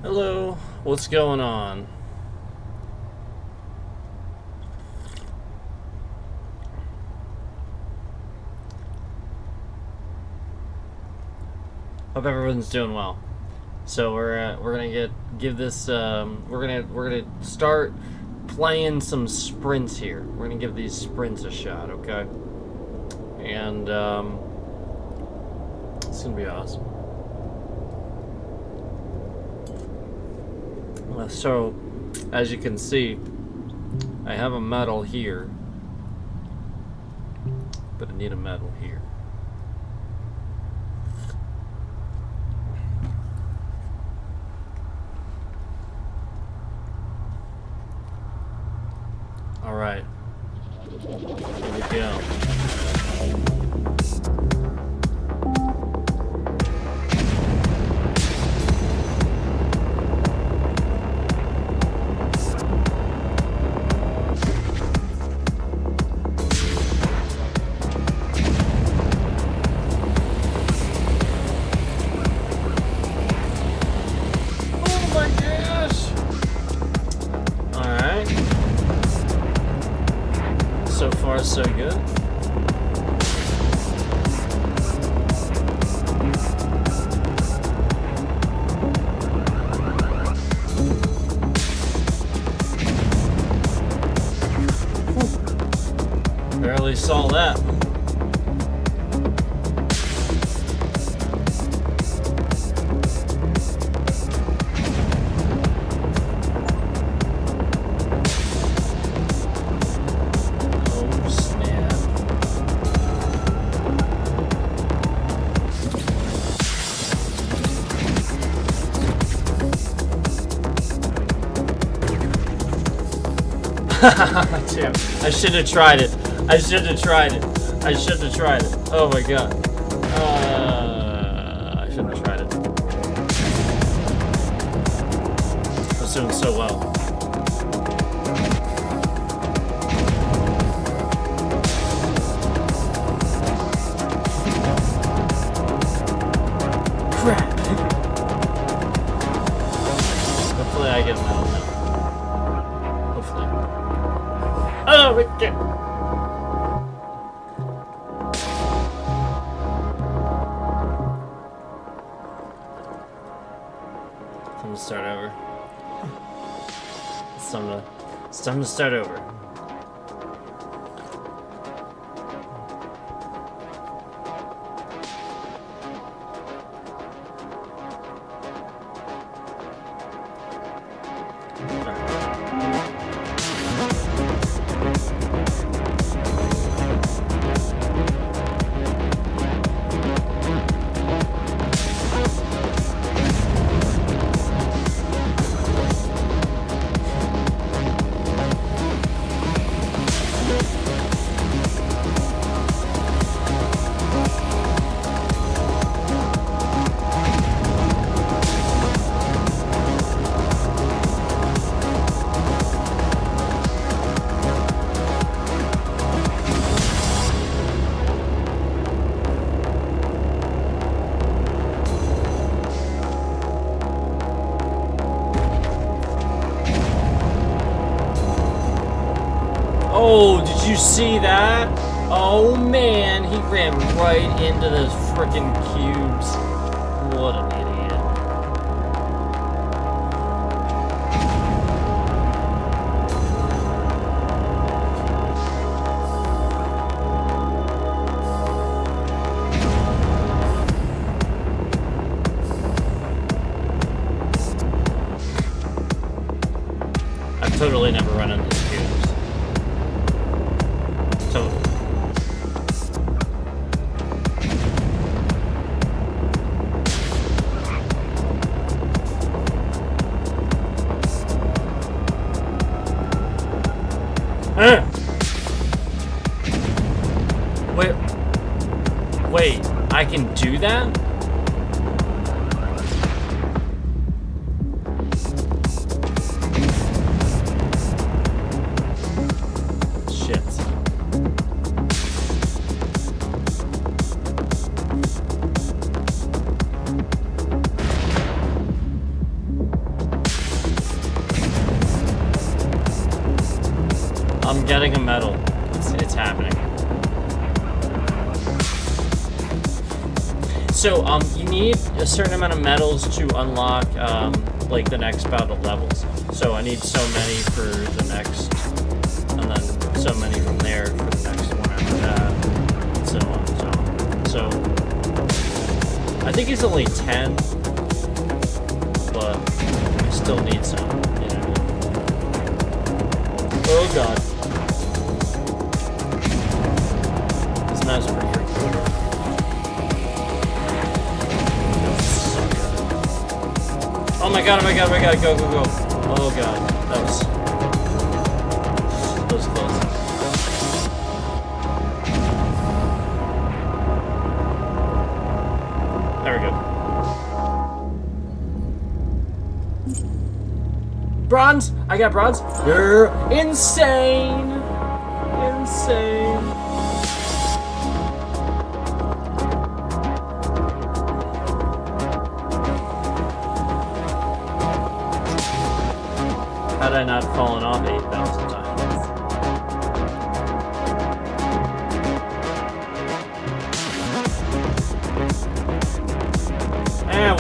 Hello, what's going on? Hope everyone's doing well. So we're gonna we're gonna start playing some sprints here. We're gonna give these sprints a shot, okay? And it's gonna be awesome. So, as you can see, I have a medal here, but I need a medal here. All right, here we go. So far, so good. Barely saw that. Damn, I shouldn't have tried it. I shouldn't have tried it. I shouldn't have tried it. Oh my god. I shouldn't have tried it. I was doing so well. Crap. Hopefully I get medal now. Hopefully. Oh, we get. Time to start over. It's time to start over. Oh, did you see that? Oh man, he ran right into those frickin' cubes. What an idiot. I've totally never run into those cubes. Totally. Wait, I can do that? Shit. I'm getting a medal. It's happening. So, you need a certain amount of medals to unlock, like, the next bout of levels. So I need so many for the next, and then so many from there for the next one after that, and so on and so on. So, I think it's only 10, but I still need some, you know. Oh god. This map's pretty good. Oh my god, oh my god, oh my god, go, go, go. Oh god, that was close. There we go. Bronze! I got bronze. You're insane! Insane. Had I not fallen off 8,000 times?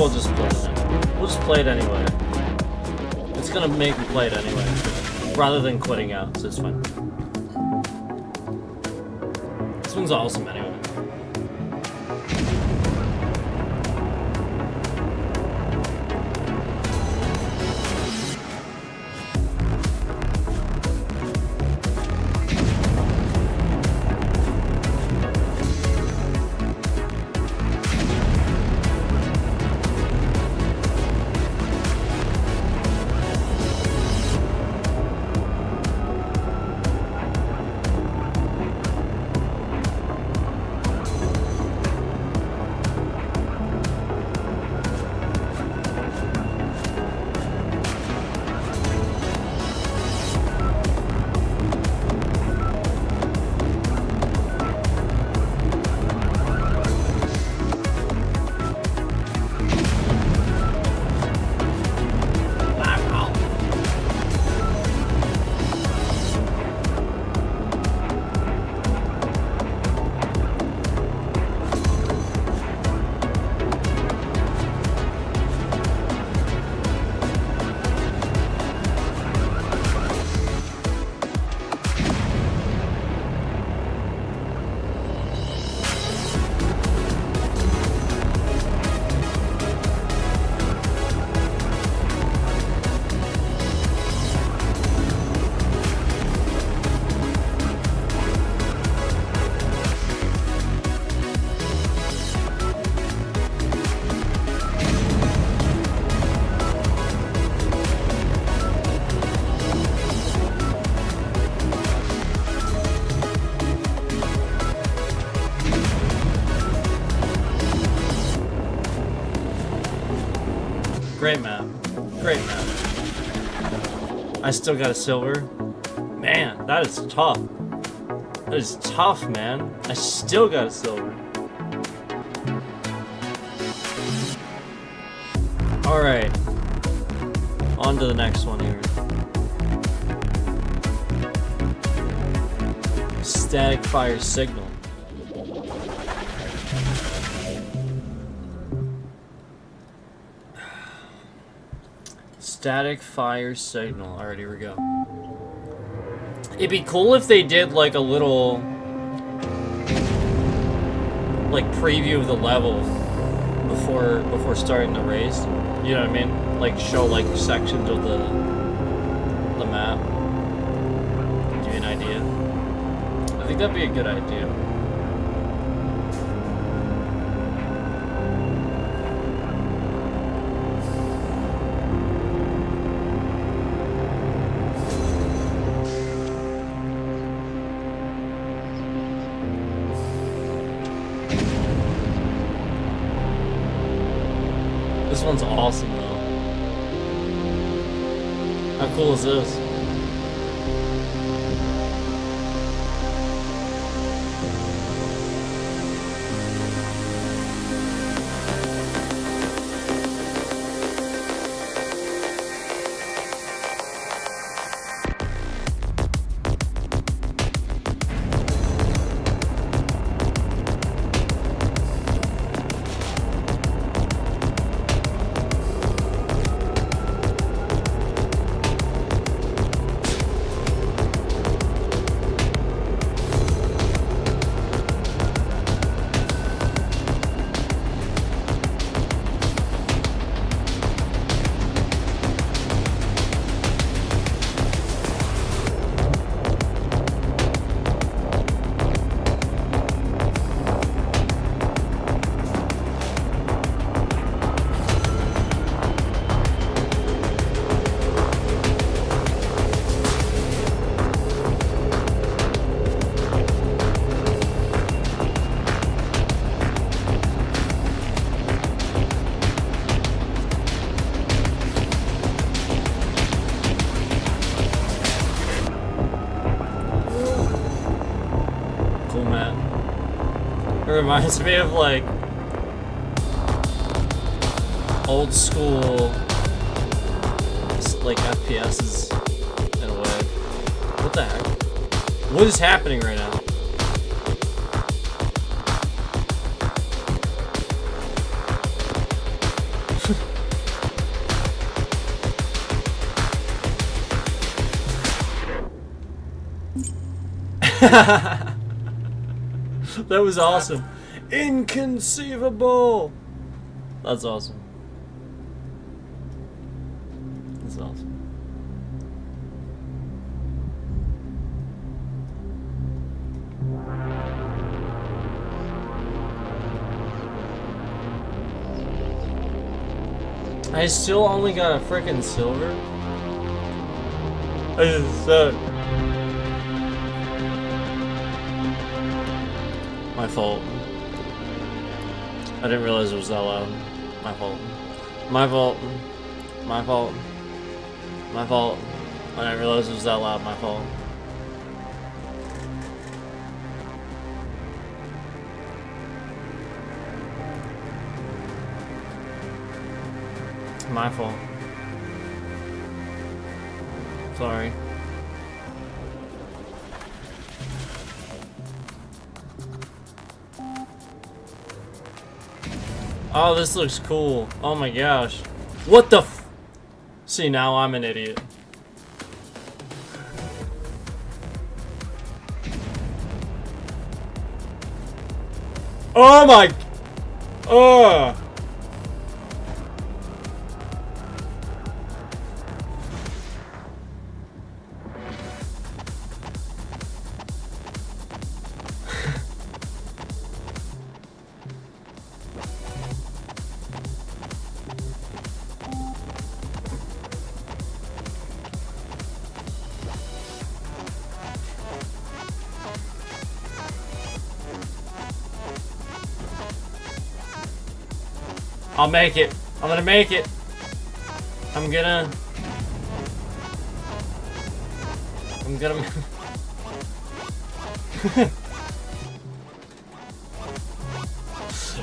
We'll just play it. We'll just play it anyway. It's gonna make me play it anyway, rather than quitting out, so it's fine. This one's awesome anyway. Great map. Great map. I still got a silver. Man, that is tough. That is tough, man. I still got a silver. Alright. On to the next one here. Static fire signal. Static fire signal. Alright, here we go. It'd be cool if they did like a little like preview of the level before starting the race. You know what I mean? Like show like sections of the map. Give you an idea. I think that'd be a good idea. This one's awesome though. How cool is this? that. It reminds me of like old school like FPS's in a way. What the heck? What is happening right now? That was awesome. Inconceivable. That's awesome. That's awesome. I still only got a frickin' silver. I just suck. My fault. I didn't realize it was that loud. My fault. My fault. My fault. My fault. I didn't realize it was that loud. My fault. My fault. Sorry. Oh, this looks cool. Oh my gosh. What the f- See, now I'm an idiot. Oh my... Ugh. I'll make it. I'm gonna make it. I'm gonna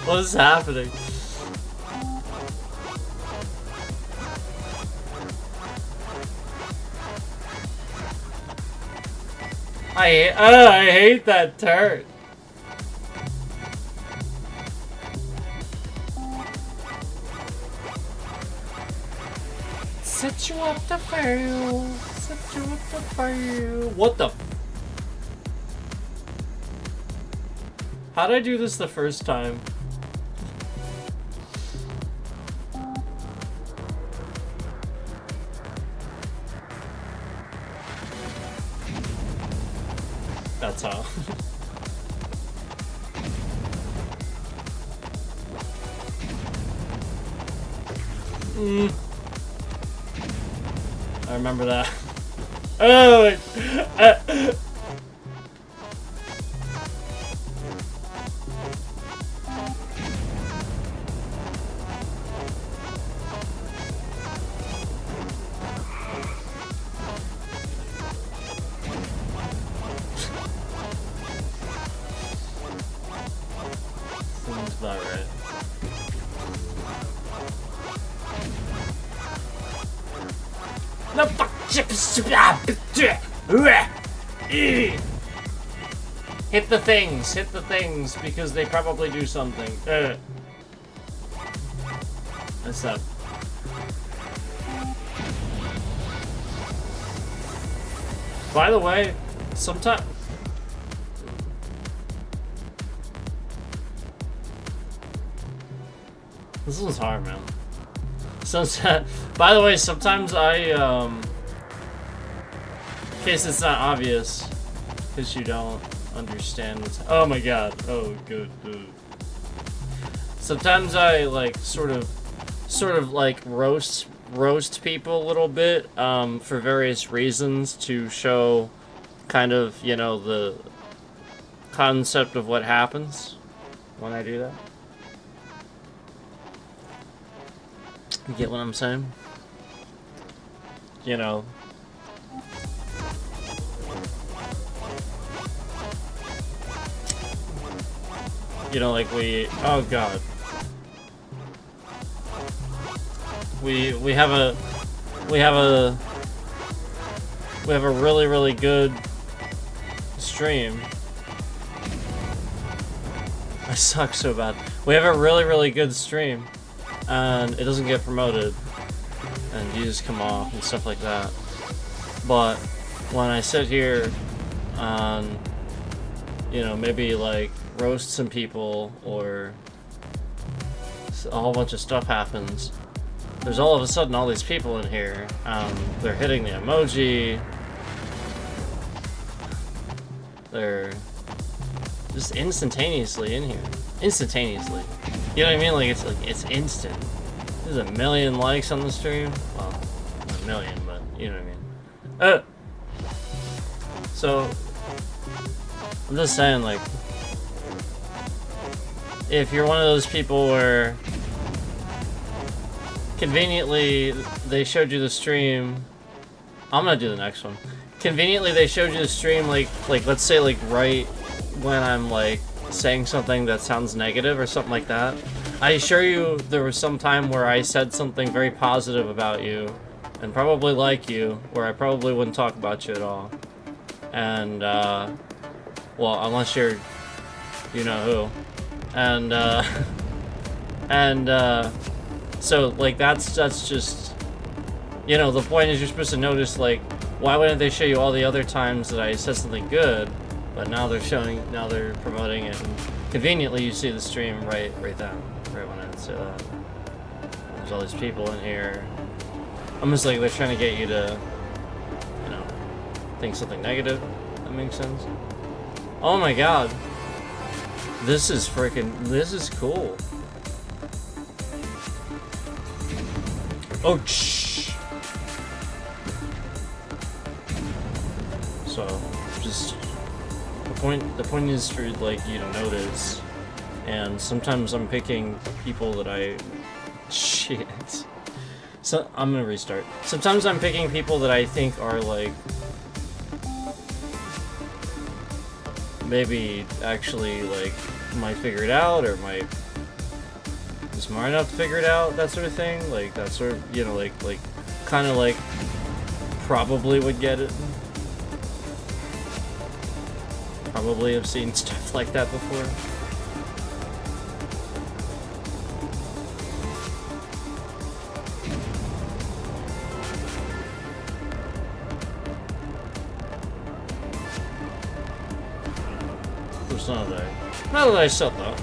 What is happening? I hate that turret. Set you up to fail. Set you up to fail. What the? How'd I do this the first time? That's how. I remember that. Oh, wait. Seems about right. No fuck. Hit the things, because they probably do something. That's up. By the way, sometimes... This one's hard, man. By the way, sometimes I, in case it's not obvious, because you don't understand what's... Oh my god. Oh, good. Sometimes I, like, sort of like, roast people a little bit, for various reasons to show kind of, you know, the concept of what happens when I do that. You get what I'm saying? You know. you know, like oh god. We have a really, really good stream. I suck so bad. We have a really, really good stream, and it doesn't get promoted, and views come off and stuff like that. But when I sit here and, you know, maybe like roast some people or a whole bunch of stuff happens, there's all of a sudden all these people in here. They're hitting the emoji. They're just instantaneously in here. Instantaneously. You know what I mean? Like it's instant. There's a million likes on the stream. Well, not a million, but you know what I mean. So I'm just saying, like, if you're one of those people where conveniently they showed you the stream, I'm gonna do the next one. Conveniently they showed you the stream like let's say like right when I'm like saying something that sounds negative or something like that. I assure you there was some time where I said something very positive about you and probably like you, where I probably wouldn't talk about you at all. And well, unless you're you know who. And so like that's just, you know, the point is you're supposed to notice, like, why wouldn't they show you all the other times that I said something good, but now they're promoting it, and conveniently you see the stream right then, right when I say that. There's all these people in here. Almost like they're trying to get you to, you know, think something negative. That makes sense. Oh my god. This is cool. Oh, shh. So, just the point is for like you to notice, and sometimes I'm picking people that I shit. So I'm gonna restart. Sometimes I'm picking people that I think are like maybe actually like might figure it out or might be smart enough to figure it out, that sort of thing. Like that sort of, you know, like kind of like probably would get it. Probably have seen stuff like that before. There's none of that. Not that I said that.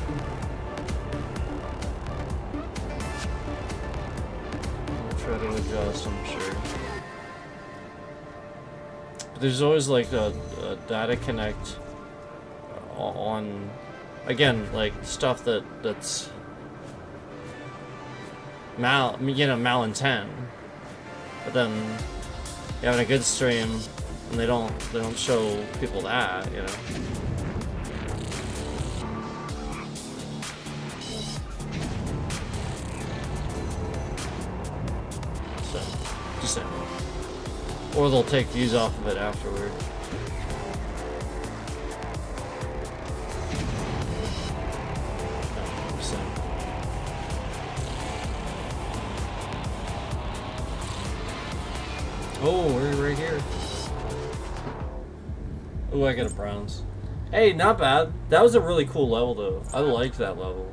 I'll try to adjust, I'm sure. But there's always like a data connect on, again, like stuff that's malintent, but then you're having a good stream and they don't show people that, you know. So just saying. Or they'll take views off of it afterward. Oh, we're right here. Oh, I got a bronze. Hey, not bad. That was a really cool level, though. I liked that level.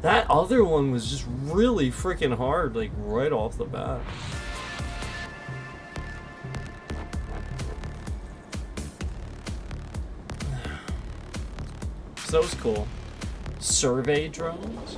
That other one was just really freaking hard, like, right off the bat. So that was cool. Survey drones?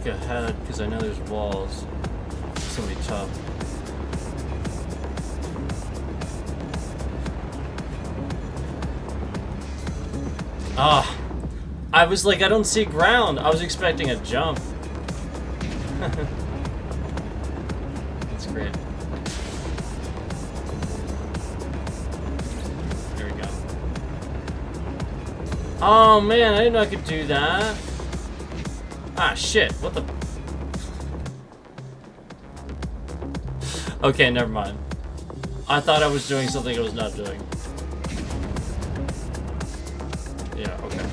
Ahead because I know there's walls. It's gonna be tough. Ah, I was like, I don't see ground. I was expecting a jump. That's great. There we go. Oh man, I didn't know I could do that. Ah shit, what the... Okay, never mind. I thought I was doing something I was not doing. Yeah, okay.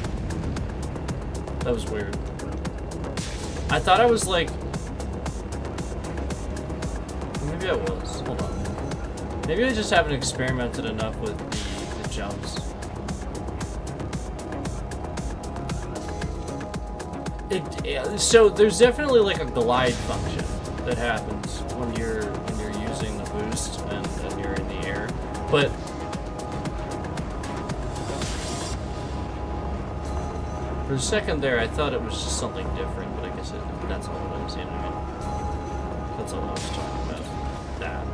That was weird. I thought I was like... Maybe I was. Hold on. Maybe I just haven't experimented enough with the jumps. So there's definitely like a glide function that happens when you're using the boost and you're in the air, but for a second there I thought it was just something different, but I guess that's all it is, you know what I mean? That's all I was talking about. That.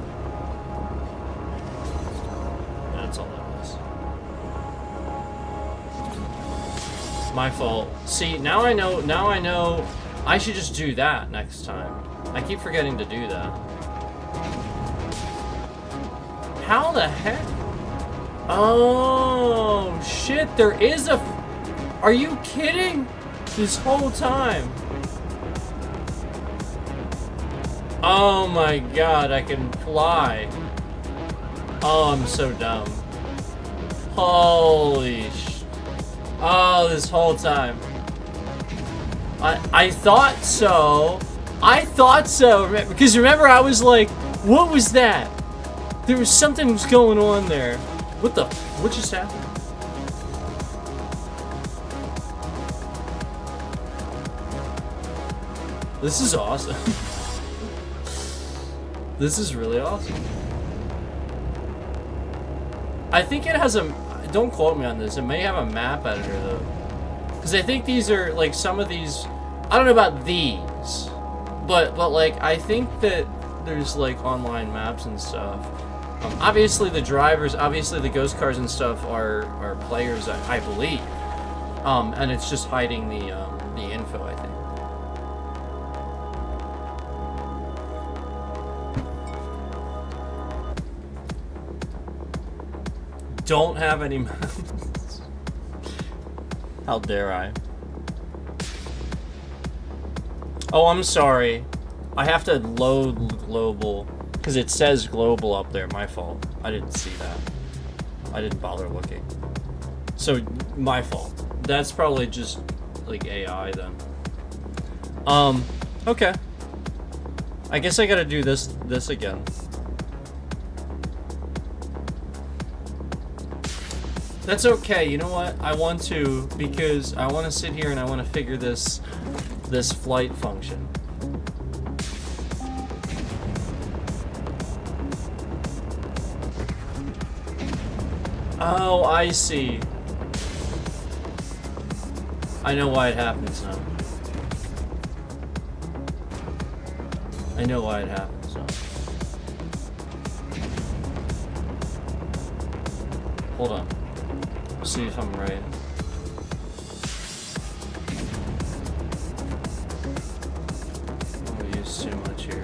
That's all that was. My fault. See, now I know I should just do that next time. I keep forgetting to do that. How the heck? Oh, shit, there is a... Are you kidding? This whole time. Oh my god, I can fly. Oh, I'm so dumb. Holy sh... Oh, this whole time. I thought so. I thought so. Because remember, I was like, what was that? There was something was going on there. What the... What just happened? This is awesome. This is really awesome. I think it has a... Don't quote me on this. It may have a map editor, though. Because I think these are, like, some of these... I don't know about these. But like, I think that there's, like, online maps and stuff. Obviously, the drivers, obviously, the ghost cars and stuff are players, I believe. And it's just hiding the info, I think. Don't have any maps. How dare I? Oh, I'm sorry. I have to load global because it says global up there. My fault. I didn't see that. I didn't bother looking. So, my fault. That's probably just like AI then. Okay. I guess I gotta do this again. That's okay, you know what? I want to, because I want to sit here and I want to figure this flight function. Oh, I see. I know why it happens now. I know why it happens now. Hold on. See if I'm right. I'll use too much here.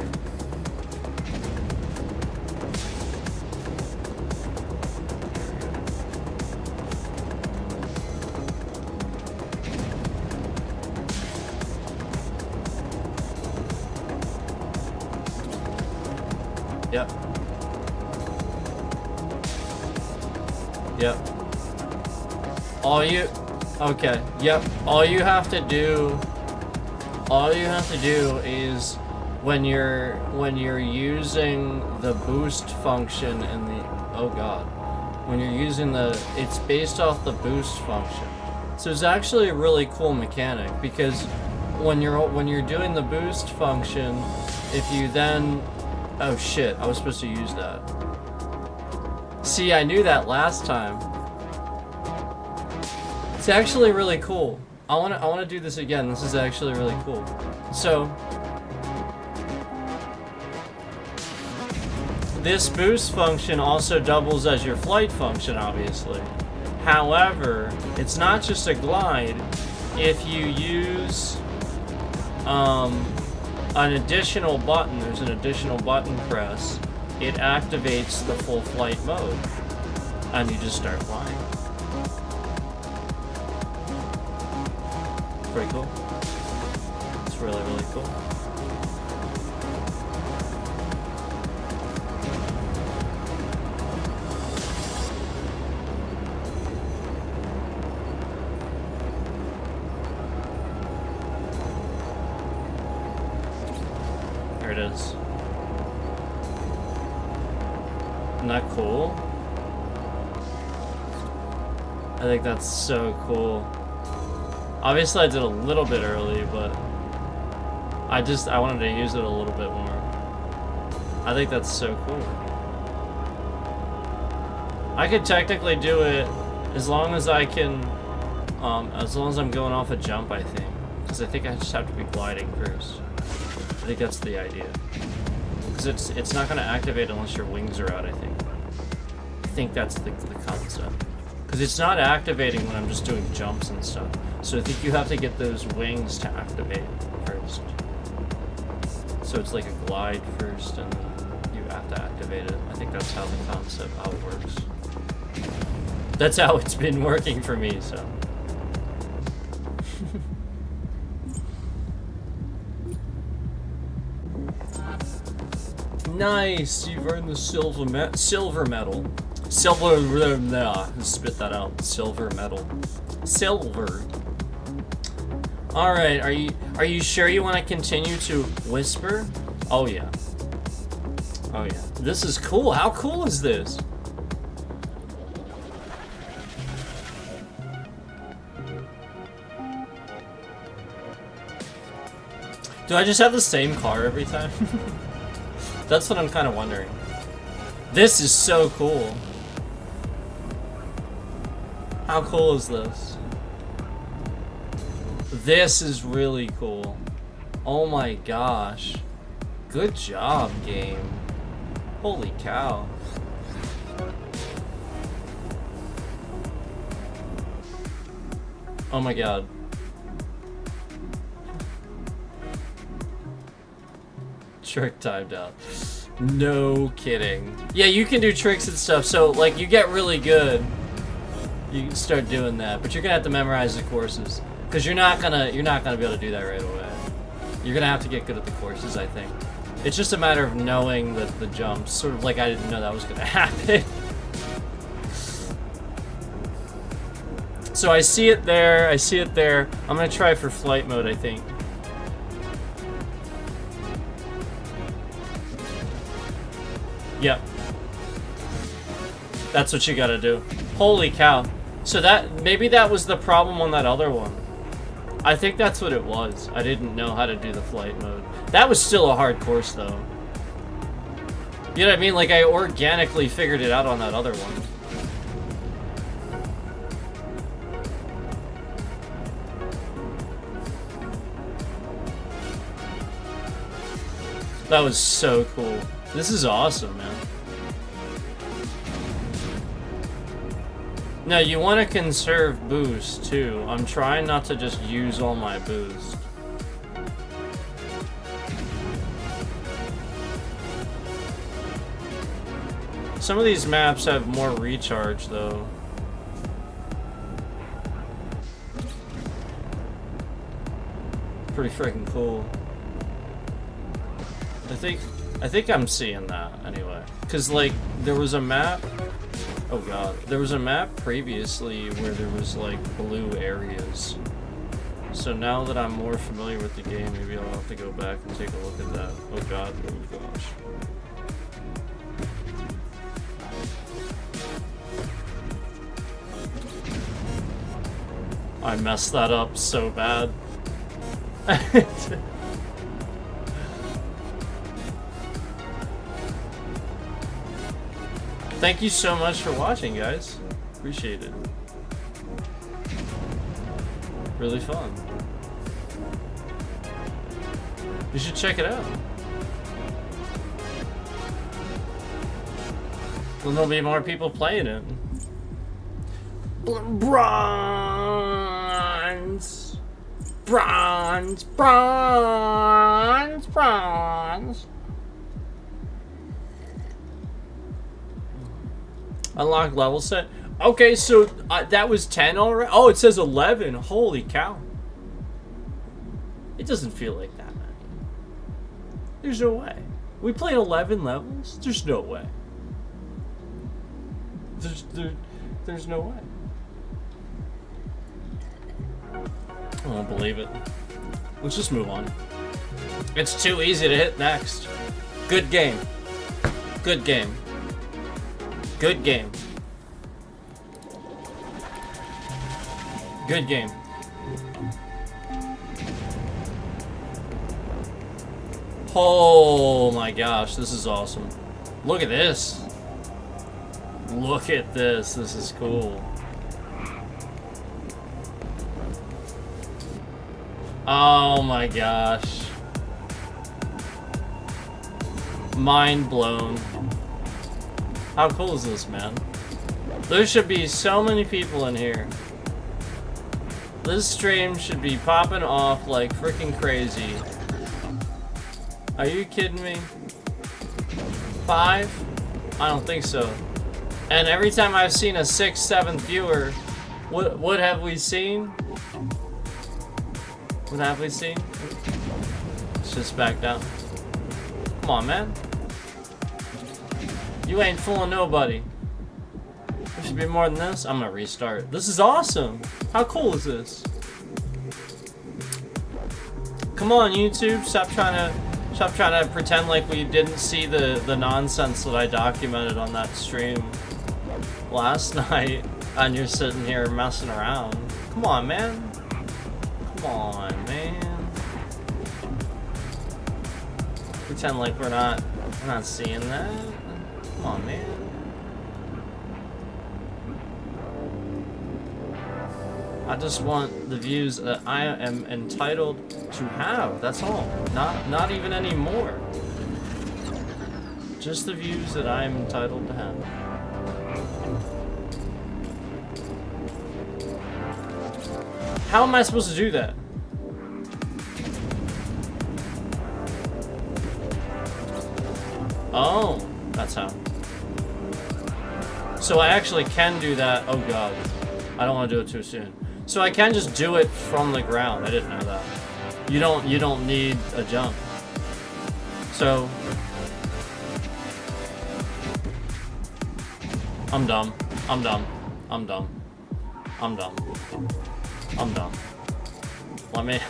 Yep. Yep. Okay, yep. All you have to do is when you're using the boost function in the, oh god, when you're using it's based off the boost function. So it's actually a really cool mechanic because when you're doing the boost function, if you then, oh shit, I was supposed to use that. See, I knew that last time. It's actually really cool. I wanna do this again. This is actually really cool. So this boost function also doubles as your flight function, obviously. However, it's not just a glide. if you use an additional button, there's an additional button press, it activates the full flight mode, and you just start flying. Pretty cool. It's really, really cool. There it is. Isn't that cool? I think that's so cool. Obviously I did a little bit early, but I wanted to use it a little bit more. I think that's so cool. I could technically do it as long as I can, as long as I'm going off a jump, I think. Because I think I just have to be gliding first. I think that's the idea. Because it's not going to activate unless your wings are out, I think. I think that's the concept. Because it's not activating when I'm just doing jumps and stuff. So I think you have to get those wings to activate first. So it's like a glide first and then you have to activate it. I think that's how the concept, how it works. That's how it's been working for me, so. Nice! You've earned the silver medal. Spit that out. Silver medal. Silver. Alright, are you sure you want to continue to whisper? Oh yeah. Oh yeah. This is cool. How cool is this? Do I just have the same car every time? That's what I'm kind of wondering. This is so cool. How cool is this? This is really cool. Oh my gosh. Good job, game. Holy cow. Oh my god. Trick timed out. No kidding. Yeah, you can do tricks and stuff, so like you get really good. You can start doing that, but you're gonna have to memorize the courses. Because you're not gonna be able to do that right away. You're gonna have to get good at the courses, I think. It's just a matter of knowing the jumps, sort of like I didn't know that was gonna happen. So I see it there, I see it there. I'm gonna try for flight mode, I think. Yep. That's what you gotta do. Holy cow. So maybe that was the problem on that other one. I think that's what it was. I didn't know how to do the flight mode. That was still a hard course though. You know what I mean? Like I organically figured it out on that other one. That was so cool. This is awesome, man. Now, you want to conserve boost, too. I'm trying not to just use all my boost. Some of these maps have more recharge, though. Pretty freaking cool. I think I'm seeing that, anyway. Because, like, there was a map... Oh god. There was a map previously where there was, like, blue areas. So now that I'm more familiar with the game, maybe I'll have to go back and take a look at that. Oh god, oh gosh. I messed that up so bad. Thank you so much for watching, guys. Appreciate it. Really fun. You should check it out. Well, there'll be more people playing it. Bronze. Bronze, bronze, bronze. Unlock level set. Okay, so that was 10 already? Oh, it says 11. Holy cow. It doesn't feel like that many. There's no way. We played 11 levels? There's no way. There's no way. I won't believe it. Let's just move on. It's too easy to hit next. Good game. Good game. Good game. Good game. Oh my gosh, this is awesome. Look at this. Look at this. This is cool. Oh my gosh. Mind blown. How cool is this, man? There should be so many people in here. This stream should be popping off like freaking crazy. Are you kidding me? 5? I don't think so. And every time I've seen a 6th, 7th viewer, what have we seen? What have we seen? Let's just back down. Come on, man. You ain't fooling nobody. There should be more than this. I'm gonna restart. This is awesome. How cool is this? Come on, YouTube. Stop trying to pretend like we didn't see the nonsense that I documented on that stream last night, and you're sitting here messing around. Come on, man. Come on, man. Pretend like we're not seeing that. Come on, man. I just want the views that I am entitled to have. That's all. Not even any more. Just the views that I am entitled to have. How am I supposed to do that? Oh, that's how. So I actually can do that. Oh god. I don't want to do it too soon. So I can just do it from the ground. I didn't know that. You don't need a jump. So I'm dumb. I'm dumb. I'm dumb. I'm dumb. I'm dumb. Let me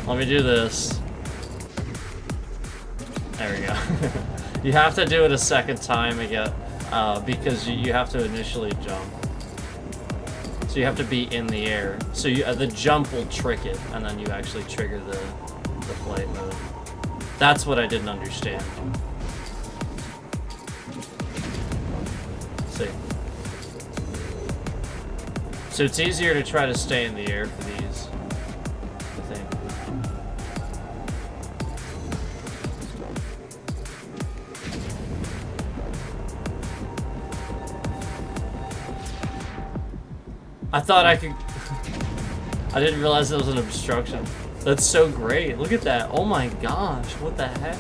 let me do this. There we go. You have to do it a second time again because you have to initially jump. So you have to be in the air. So the jump will trick it, and then you actually trigger the flight mode. That's what I didn't understand. See. So it's easier to try to stay in the air for these, I think. I thought I could... I didn't realize it was an obstruction. That's so great. Look at that. Oh my gosh. What the heck?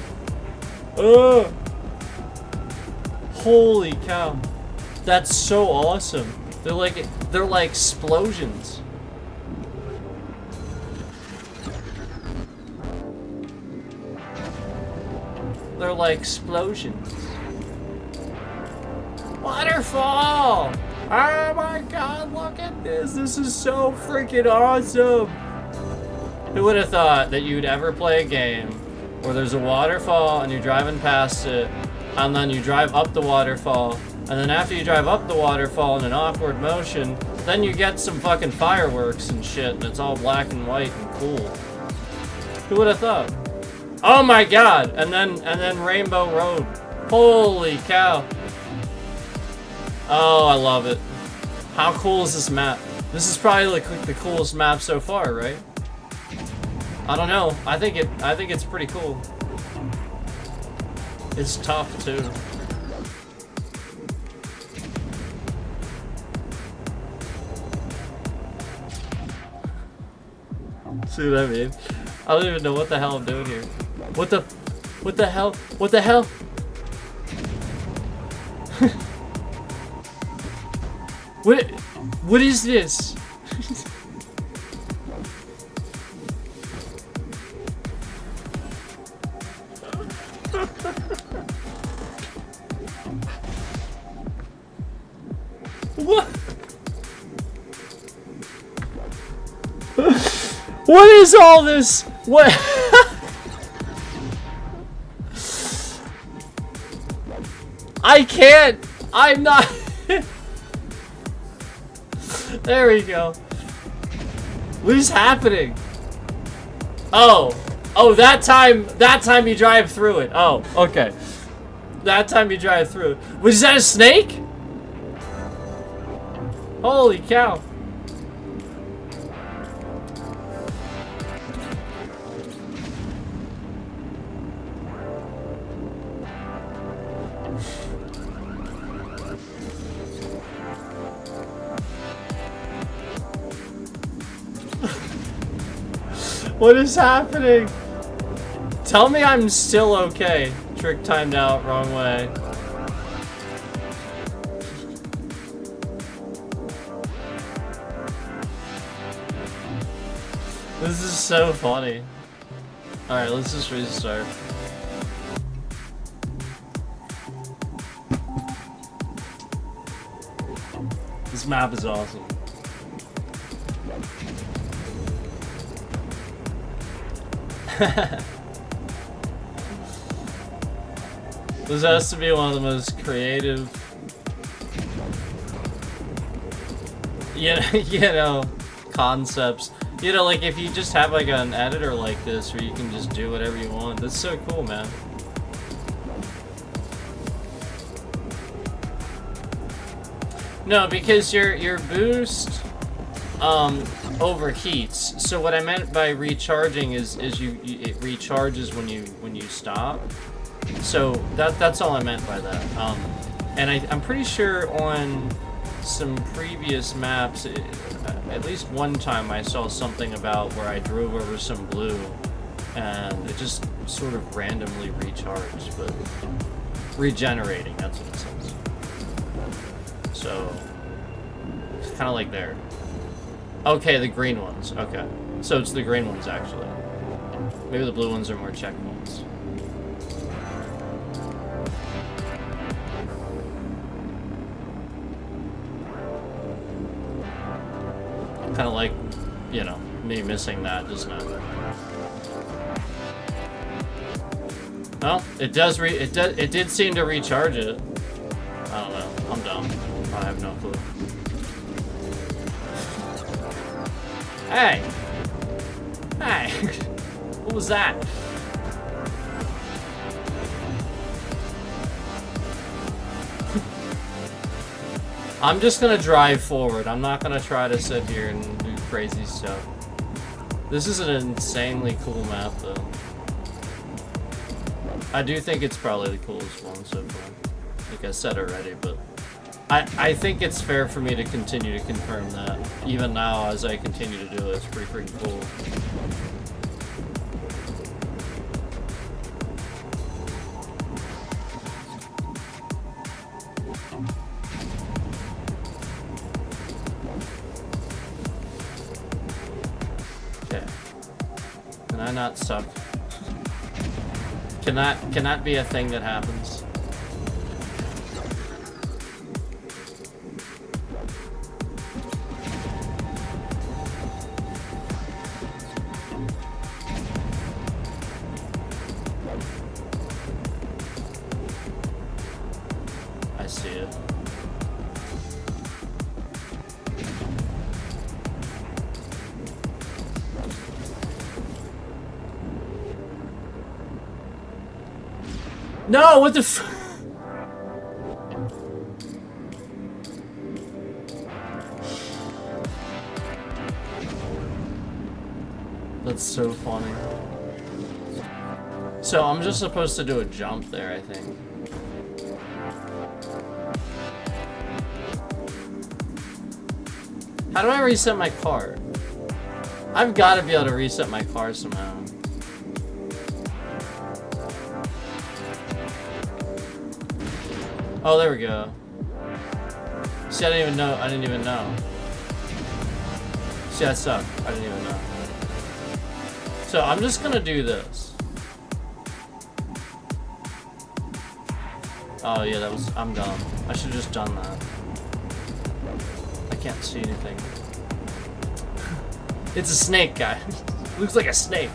Oh! Holy cow. That's so awesome. They're like explosions. They're like explosions. Waterfall! Oh my god, look at this. This is so freaking awesome. Who would have thought that you'd ever play a game where there's a waterfall and you're driving past it, and then you drive up the waterfall, and then after you drive up the waterfall in an awkward motion, then you get some fucking fireworks and shit, and it's all black and white and cool. Who would have thought? Oh my god! And then Rainbow Road. Holy cow. Oh, I love it. How cool is this map? This is probably like the coolest map so far, right? I don't know. I think it's pretty cool. It's tough too. See what I mean? I don't even know what the hell I'm doing here. What the hell? What the hell? What is this? What? What is all this? What? I can't. I'm not. There we go. What is happening? Oh, that time you drive through it. Oh, okay. That time you drive through it. Was that a snake? Holy cow. What is happening? Tell me I'm still okay. Trick timed out, wrong way. This is so funny. Alright, let's just restart. This map is awesome. This has to be one of the most creative, you know, concepts. You know, like if you just have like an editor like this where you can just do whatever you want. That's so cool, man. No, because your boost overheats. So what I meant by recharging is it recharges when you stop. So that's all I meant by that. And I'm pretty sure on some previous maps, at least one time I saw something about where I drove over some blue and it just sort of randomly recharged, but regenerating, that's what it says. So it's kind of like there. Okay, the green ones. Okay. So it's the green ones, actually. Maybe the blue ones are more checkpoints. Kind of like, you know, me missing that just now. Well, it did seem to recharge it. I don't know. I'm dumb. I have no clue. Hey! Hey! What was that? I'm just gonna drive forward. I'm not gonna try to sit here and do crazy stuff. This is an insanely cool map, though. I do think it's probably the coolest one so far. Like I said already, but I think it's fair for me to continue to confirm that. Even now, as I continue to do it, it's pretty freaking cool. Okay. Can I not suck? Can that be a thing that happens? I see it. No, what the f- That's so funny. So I'm just supposed to do a jump there, I think. How do I reset my car? I've got to be able to reset my car somehow. Oh, there we go. See, I didn't even know. See, I suck. I didn't even know. So, I'm just gonna do this. Oh, yeah, I'm dumb. I should've just done that. I can't see anything. It's a snake, guy. Looks like a snake.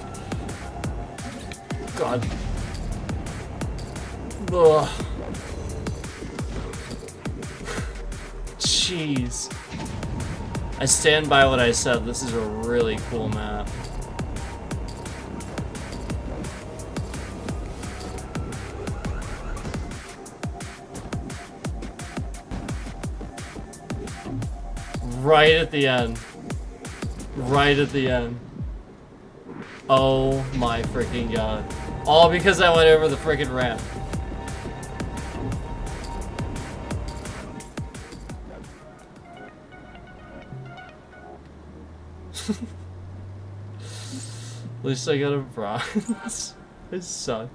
God. Ugh. Jeez. I stand by what I said. This is a really cool map. Right at the end. Right at the end. Oh my freaking god. All because I went over the freaking ramp. At least I got a bronze. I suck.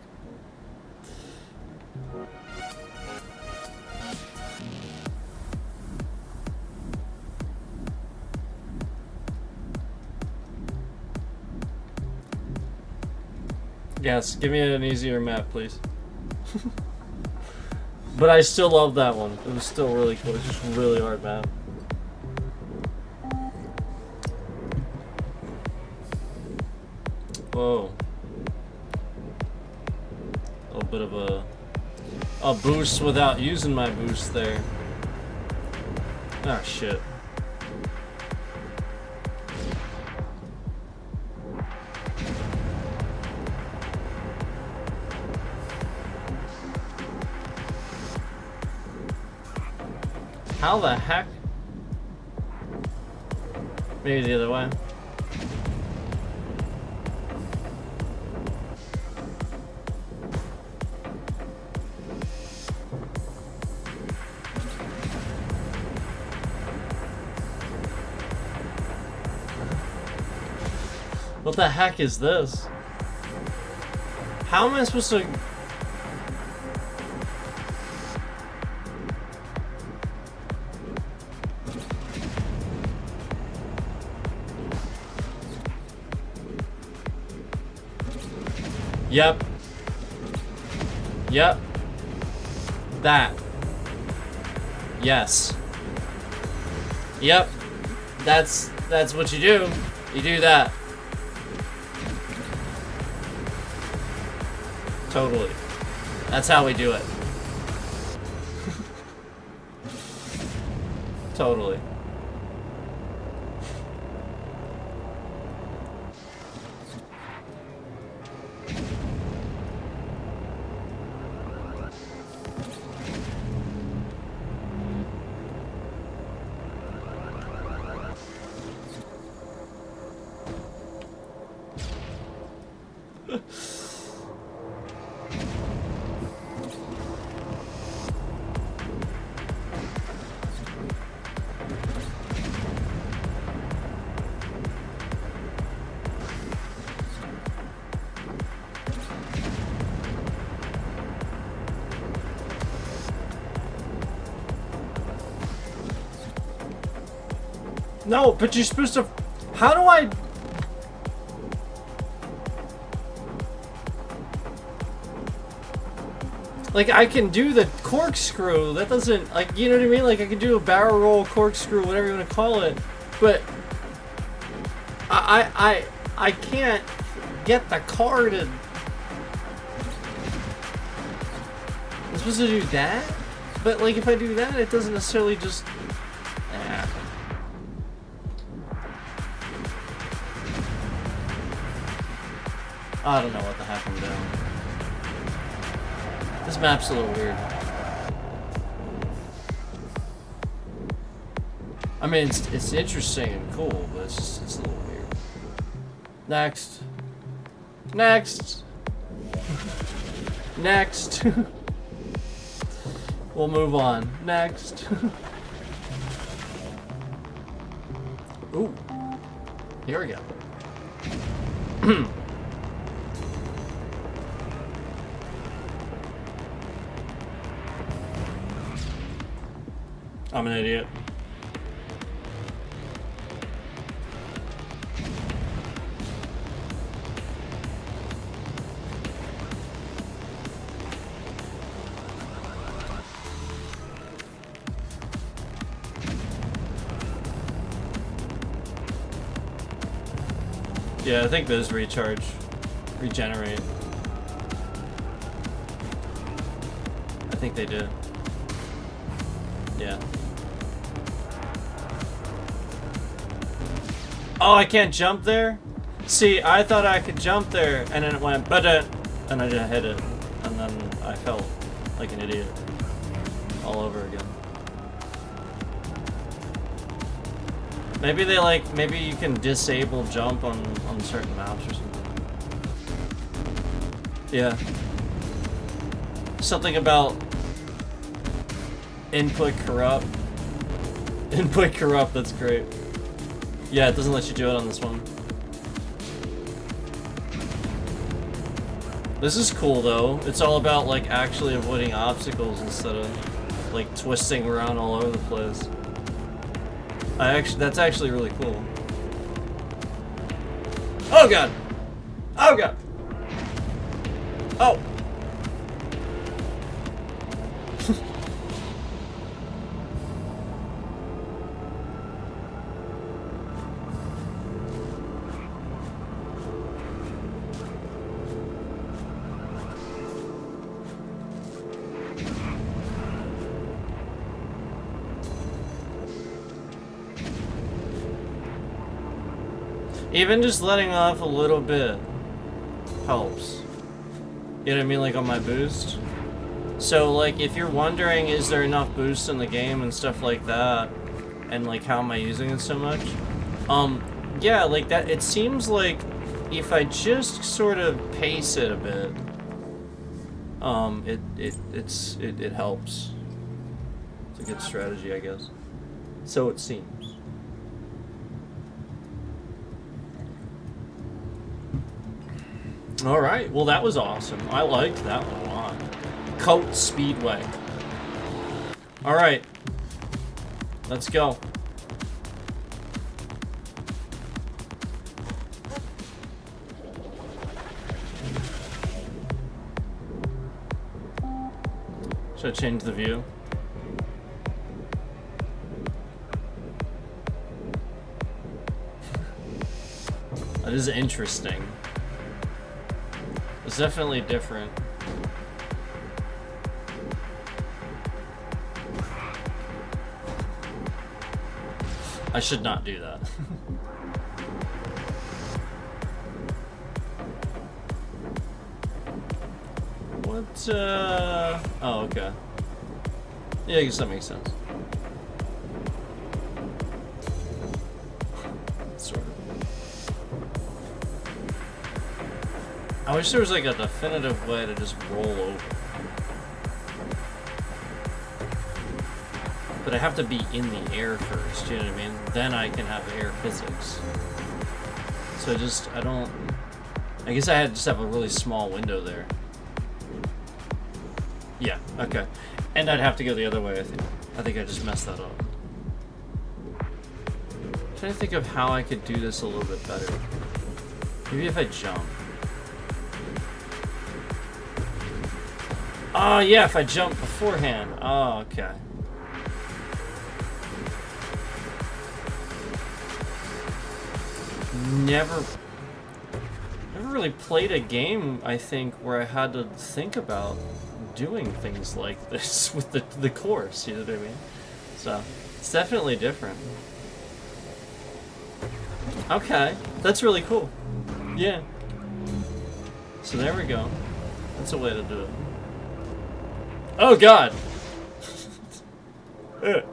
Yes, give me an easier map, please. But I still love that one. It was still really cool. It's just a really hard map. Whoa. A little bit of a boost without using my boost there. Ah, shit. How the heck? Maybe the other way. What the heck is this? How am I supposed to... Yep. Yep. That. Yes. Yep. That's what you do. You do that. Totally. That's how we do it. Totally. No, but you're supposed to... How do I... Like, I can do the corkscrew. That doesn't... Like, you know what I mean? Like, I can do a barrel roll, corkscrew, whatever you want to call it. But... I can't get the car to... I'm supposed to do that? But, like, if I do that, it doesn't necessarily just... I don't know what the heck I'm doing. This map's a little weird. I mean, it's interesting and cool, but it's a little weird. Next. Next. Next. We'll move on. Next. Ooh. Here we go. I'm an idiot. Yeah, I think those regenerate. I think they did. Yeah. Oh, I can't jump there? See, I thought I could jump there, and then it went, and I just hit it, and then I felt like an idiot all over again. Maybe they maybe you can disable jump on certain maps or something. Yeah. Something about input corrupt. Input corrupt, that's great. Yeah, it doesn't let you do it on this one. This is cool though. It's all about like actually avoiding obstacles instead of like twisting around all over the place. That's actually really cool. Oh god! Oh god! Oh! Even just letting off a little bit helps. You know what I mean? Like on my boost. So like if you're wondering is there enough boost in the game and stuff like that, and like how am I using it so much? Yeah, like that, it seems like if I just sort of pace it a bit, it helps. It's a good strategy, I guess. So it seems. Alright, well that was awesome. I liked that one a lot. Coat Speedway. Alright. Let's go. Should I change the view? That is interesting. It's definitely different. I should not do that. What, oh, okay. Yeah, I guess that makes sense. Sort of. I wish there was like a definitive way to just roll over. But I have to be in the air first, you know what I mean? Then I can have air physics. So I don't... I guess I just have a really small window there. Yeah, okay. And I'd have to go the other way, I think. I think I just messed that up. I'm trying to think of how I could do this a little bit better. Maybe if I jump. Oh, yeah, if I jump beforehand. Oh, okay. Never really played a game, I think, where I had to think about doing things like this with the course, you know what I mean? So, it's definitely different. Okay, that's really cool. Yeah. So there we go. That's a way to do it. Oh god! Okay.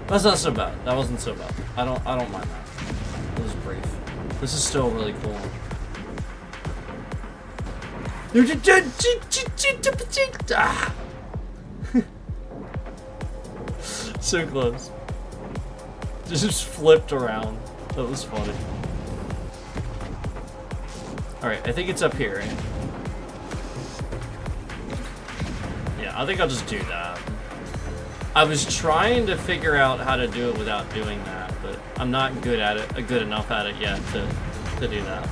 That's not so bad. That wasn't so bad. I don't mind that. It was brief. This is still really cool. Ah. So close. Just flipped around. That was funny. Alright, I think it's up here, right? Yeah, I think I'll just do that. I was trying to figure out how to do it without doing that, but I'm not good at it, good enough at it yet to do that.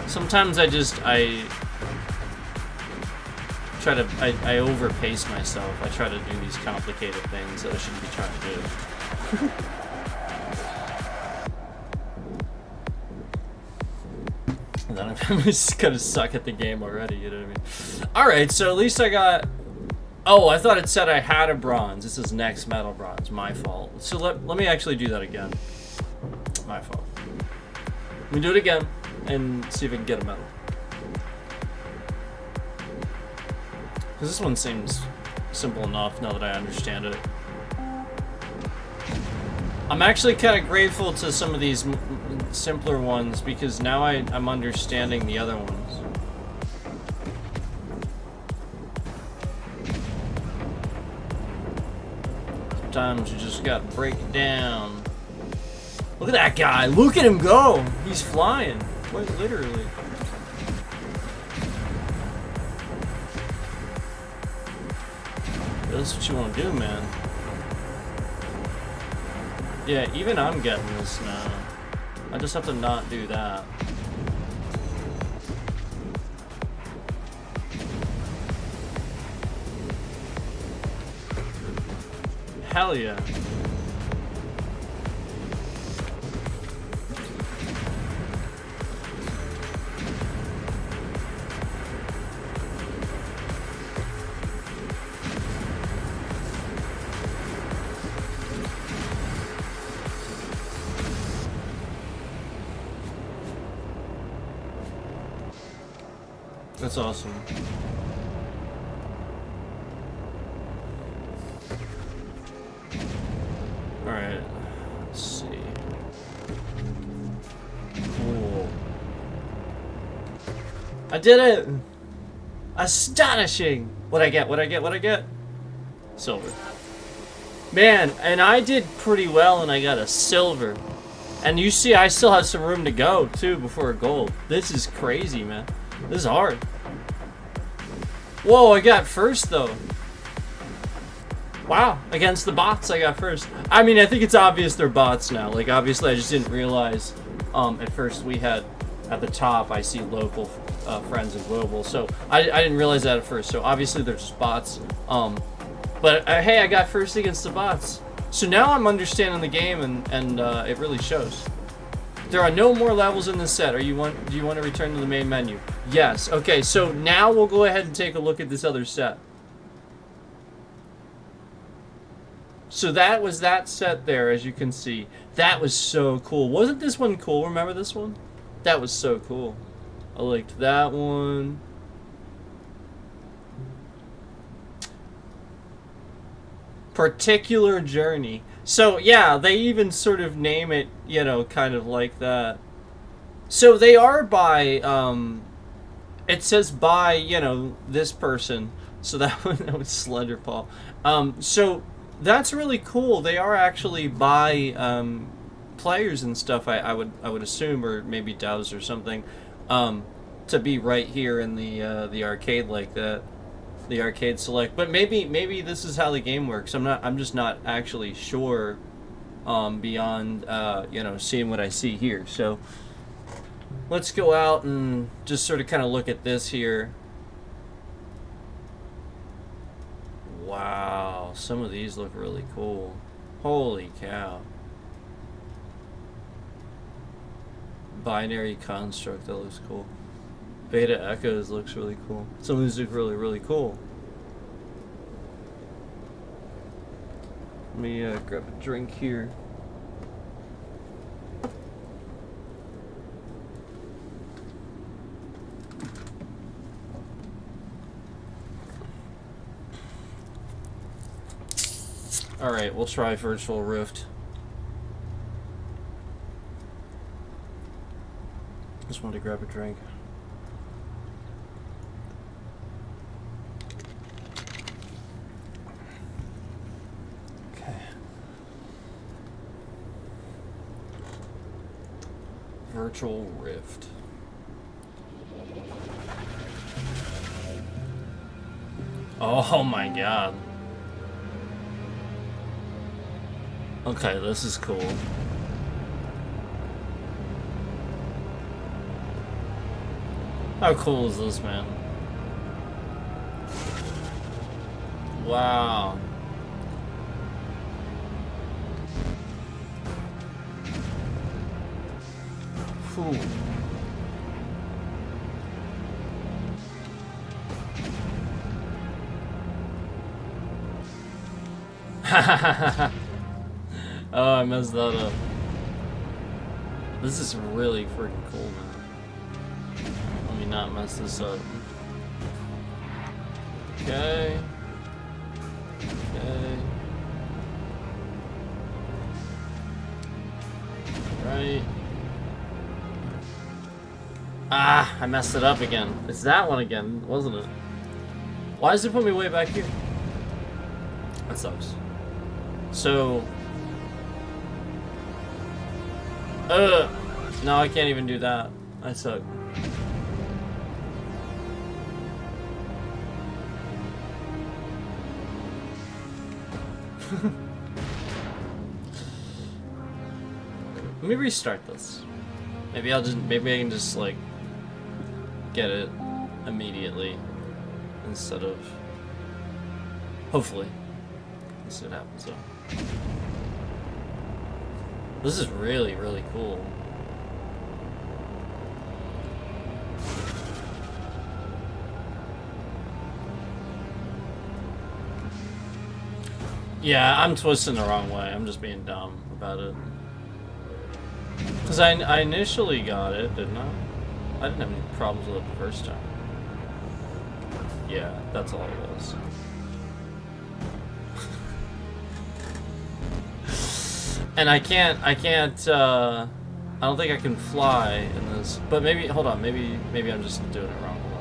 Sometimes I overpace myself. I try to do these complicated things that I shouldn't be trying to do. And then I'm just gonna suck at the game already, you know what I mean? Alright, so at least I got... Oh, I thought it said I had a bronze. This is next metal bronze. My fault. So let me actually do that again. My fault. Let me do it again and see if I can get a medal. Because this one seems simple enough now that I understand it. I'm actually kind of grateful to some of these simpler ones because now I'm understanding the other ones. Sometimes you just gotta break it down. Look at that guy! Look at him go! He's flying. Quite literally. That's what you want to do, man. Yeah, even I'm getting this now. I just have to not do that. Hell yeah. That's awesome. Alright, let's see. Cool. I did it! Astonishing! What'd I get? What'd I get? What'd I get? Silver. Man, and I did pretty well and I got a silver. And you see, I still have some room to go, too, before a gold. This is crazy, man. This is hard. Whoa, I got first, though. Wow, against the bots, I got first. I mean, I think it's obvious they're bots now. Like, obviously, I just didn't realize. At first, we had, at the top, I see local friends and global. So, I didn't realize that at first. So, obviously, they're just bots. But, hey, I got first against the bots. So, now I'm understanding the game, and it really shows. There are no more levels in this set. Do you want to return to the main menu? Yes. Okay, so now we'll go ahead and take a look at this other set. So that was that set there, as you can see. That was so cool. Wasn't this one cool? Remember this one? That was so cool. I liked that one. Particular Journey. So, yeah, they even sort of name it, you know, kind of like that. So they are by, it says by, you know, this person. So that was Slenderpaw. So that's really cool. They are actually by players and stuff, I would assume, or maybe devs or something, to be right here in the arcade like that. The arcade select, but maybe this is how the game works. I'm just not actually sure beyond you know, seeing what I see here. So let's go out and just sort of kind of look at this here. Wow, some of these look really cool. Holy cow. Binary Construct, that looks cool. Beta Echoes looks really cool. Some of these look really, really cool. Let me grab a drink here. Alright, we'll try Virtual Rift. Just wanted to grab a drink. Okay. Virtual Rift. Oh my god. Okay, this is cool. How cool is this, man? Wow. Whew. Oh, I messed that up. This is really freaking cool, man. Let me not mess this up. Okay. Okay. Right. Ah, I messed it up again. It's that one again, wasn't it? Why does it put me way back here? That sucks. So... no, I can't even do that. I suck. Let me restart this. Maybe I can just like get it immediately instead of hopefully. Let's see what happens though. This is really, really cool. Yeah, I'm twisting the wrong way. I'm just being dumb about it. Because I initially got it, didn't I? I didn't have any problems with it the first time. Yeah, that's all it was. And I don't think I can fly in this. But maybe, hold on, maybe I'm just doing it wrong. Hold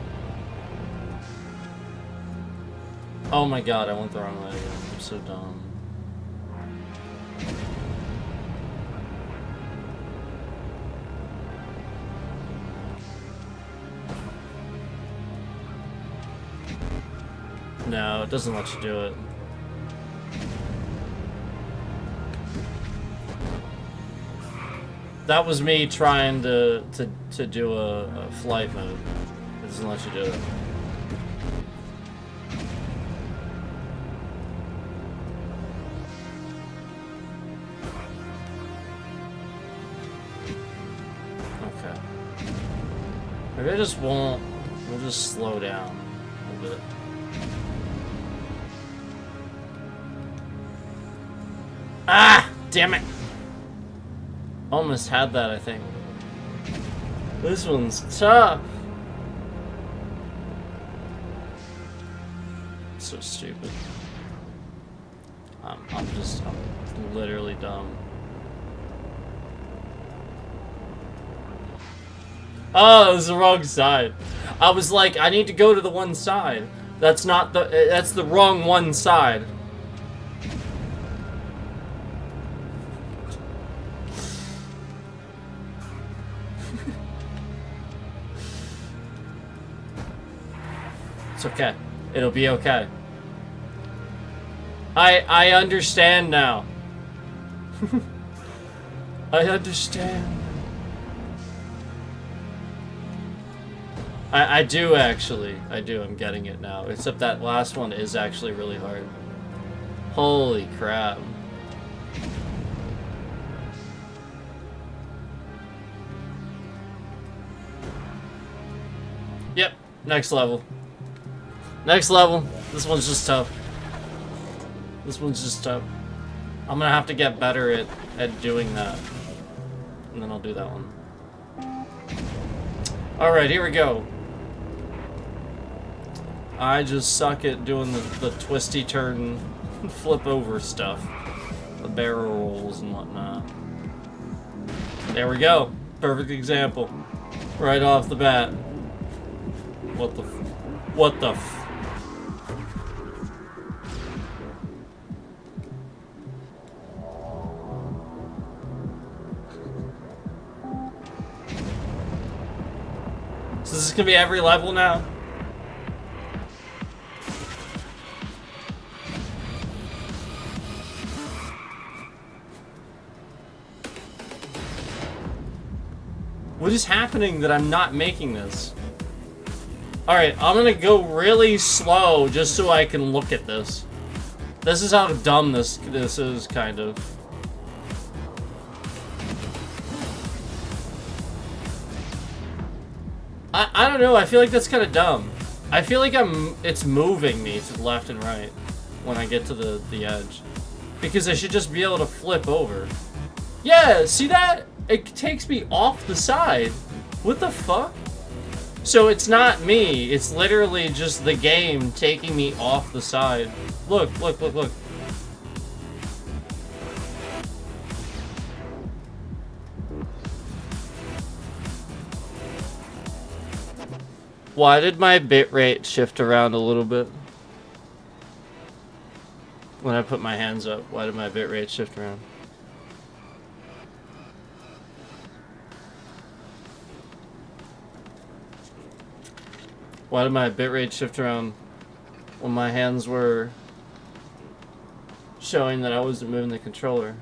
on. Oh my god, I went the wrong way again. I'm so dumb. No, it doesn't let you do it. That was me trying to do a flight mode. It doesn't let you do it. Okay. Maybe I just won't. We'll just slow down a little bit. Ah! Damn it! Almost had that, I think. This one's tough. So stupid. I'm literally dumb. Oh, it was the wrong side. I was like, I need to go to the one side. That's the wrong one side. It's okay. It'll be okay. I understand now. I understand. I do actually. I do. I'm getting it now. Except that last one is actually really hard. Holy crap. Yep. Next level. Next level. This one's just tough. This one's just tough. I'm gonna have to get better at doing that. And then I'll do that one. Alright, here we go. I just suck at doing the twisty turn, flip over stuff. The barrel rolls and whatnot. There we go. Perfect example. Right off the bat. What the what the So this is gonna be every level now? What is happening that I'm not making this? Alright, I'm gonna go really slow just so I can look at this. This is how dumb this is, kind of. I don't know, I feel like that's kind of dumb. I feel like it's moving me to the left and right when I get to the edge. Because I should just be able to flip over. Yeah, see that? It takes me off the side. What the fuck? So it's not me, it's literally just the game taking me off the side. Look, look, look, look. Why did my bitrate shift around a little bit? When I put my hands up, why did my bitrate shift around? Why did my bitrate shift around when my hands were showing that I wasn't moving the controller?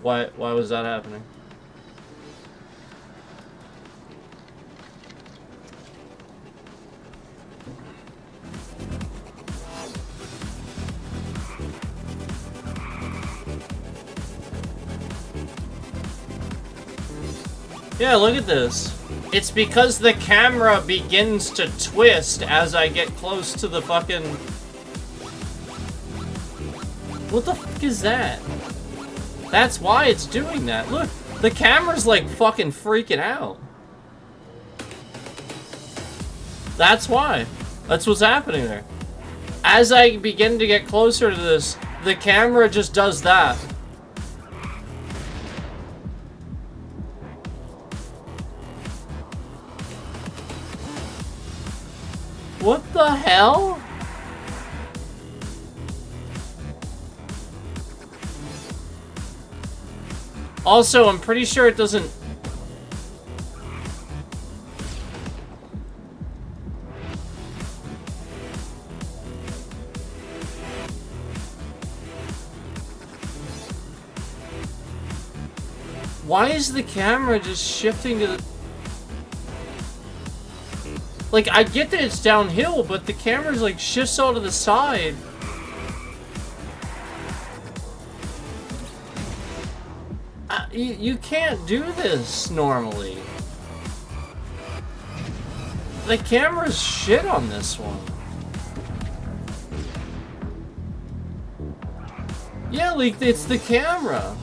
Why was that happening? Yeah, look at this. It's because the camera begins to twist as I get close to the fucking... What the fuck is that? That's why it's doing that. Look, the camera's like fucking freaking out. That's why. That's what's happening there. As I begin to get closer to this, the camera just does that. What the hell? Also, I'm pretty sure it doesn't... Why is the camera just shifting to the... Like, I get that it's downhill, but the camera's like shifts all to the side. You can't do this normally. The camera's shit on this one. Yeah, like, it's the camera.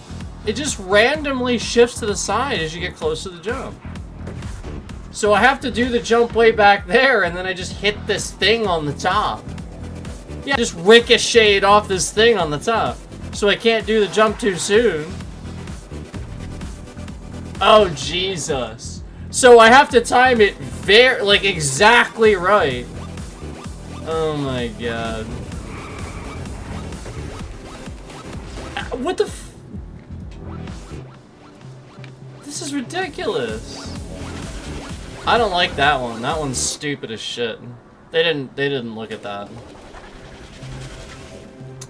It just randomly shifts to the side as you get close to the jump. So I have to do the jump way back there, and then I just hit this thing on the top. Yeah, just ricocheted off this thing on the top. So I can't do the jump too soon. Oh, Jesus. So I have to time it like, exactly right. Oh my god. What the f... This is ridiculous. I don't like that one. That one's stupid as shit. They didn't look at that.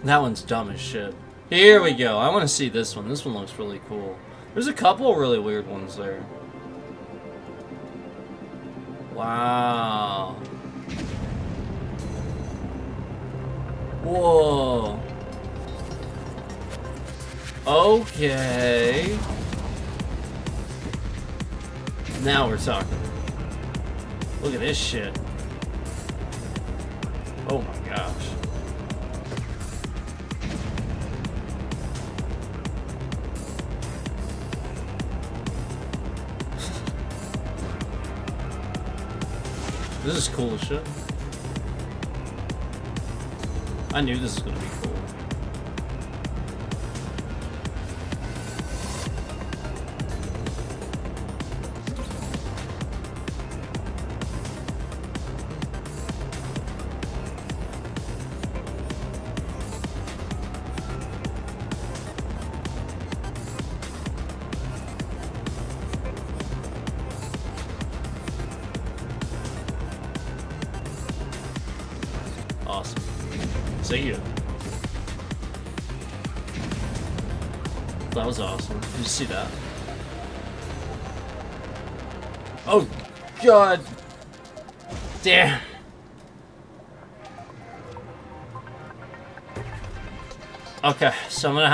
That one's dumb as shit. Here we go. I want to see this one. This one looks really cool. There's a couple of really weird ones there. Wow. Whoa. Okay. Now we're talking. Look at this shit. Oh my gosh. This is cool as shit. I knew this was gonna be cool. Awesome. See ya. That was awesome. Did you see that? Oh, God. Damn. Okay, so I'm gonna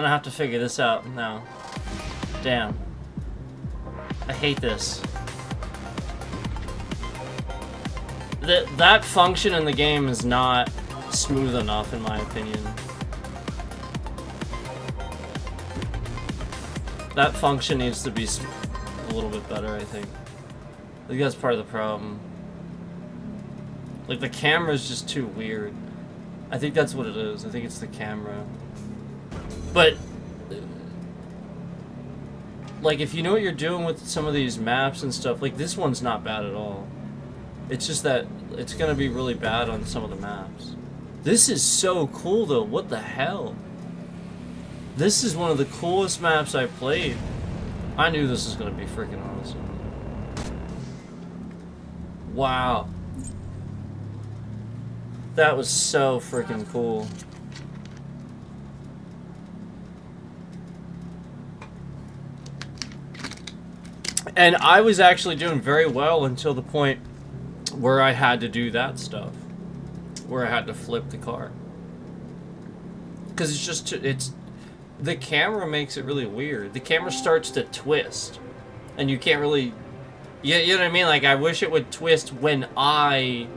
have to figure this out now. Damn. I hate this. That function in the game is not smooth enough, in my opinion. That function needs to be a little bit better, I think. I think that's part of the problem. Like, the camera's just too weird. I think that's what it is. I think it's the camera. But, like, if you know what you're doing with some of these maps and stuff, like, this one's not bad at all. It's just that it's gonna be really bad on some of the maps. This is so cool, though. What the hell? This is one of the coolest maps I've played. I knew this was gonna be freaking awesome. Wow. That was so freaking cool. And I was actually doing very well until the point where I had to do that stuff. Where I had to flip the car. Because it's just, the camera makes it really weird. The camera starts to twist. And you can't really, you know what I mean? Like, I wish it would twist when I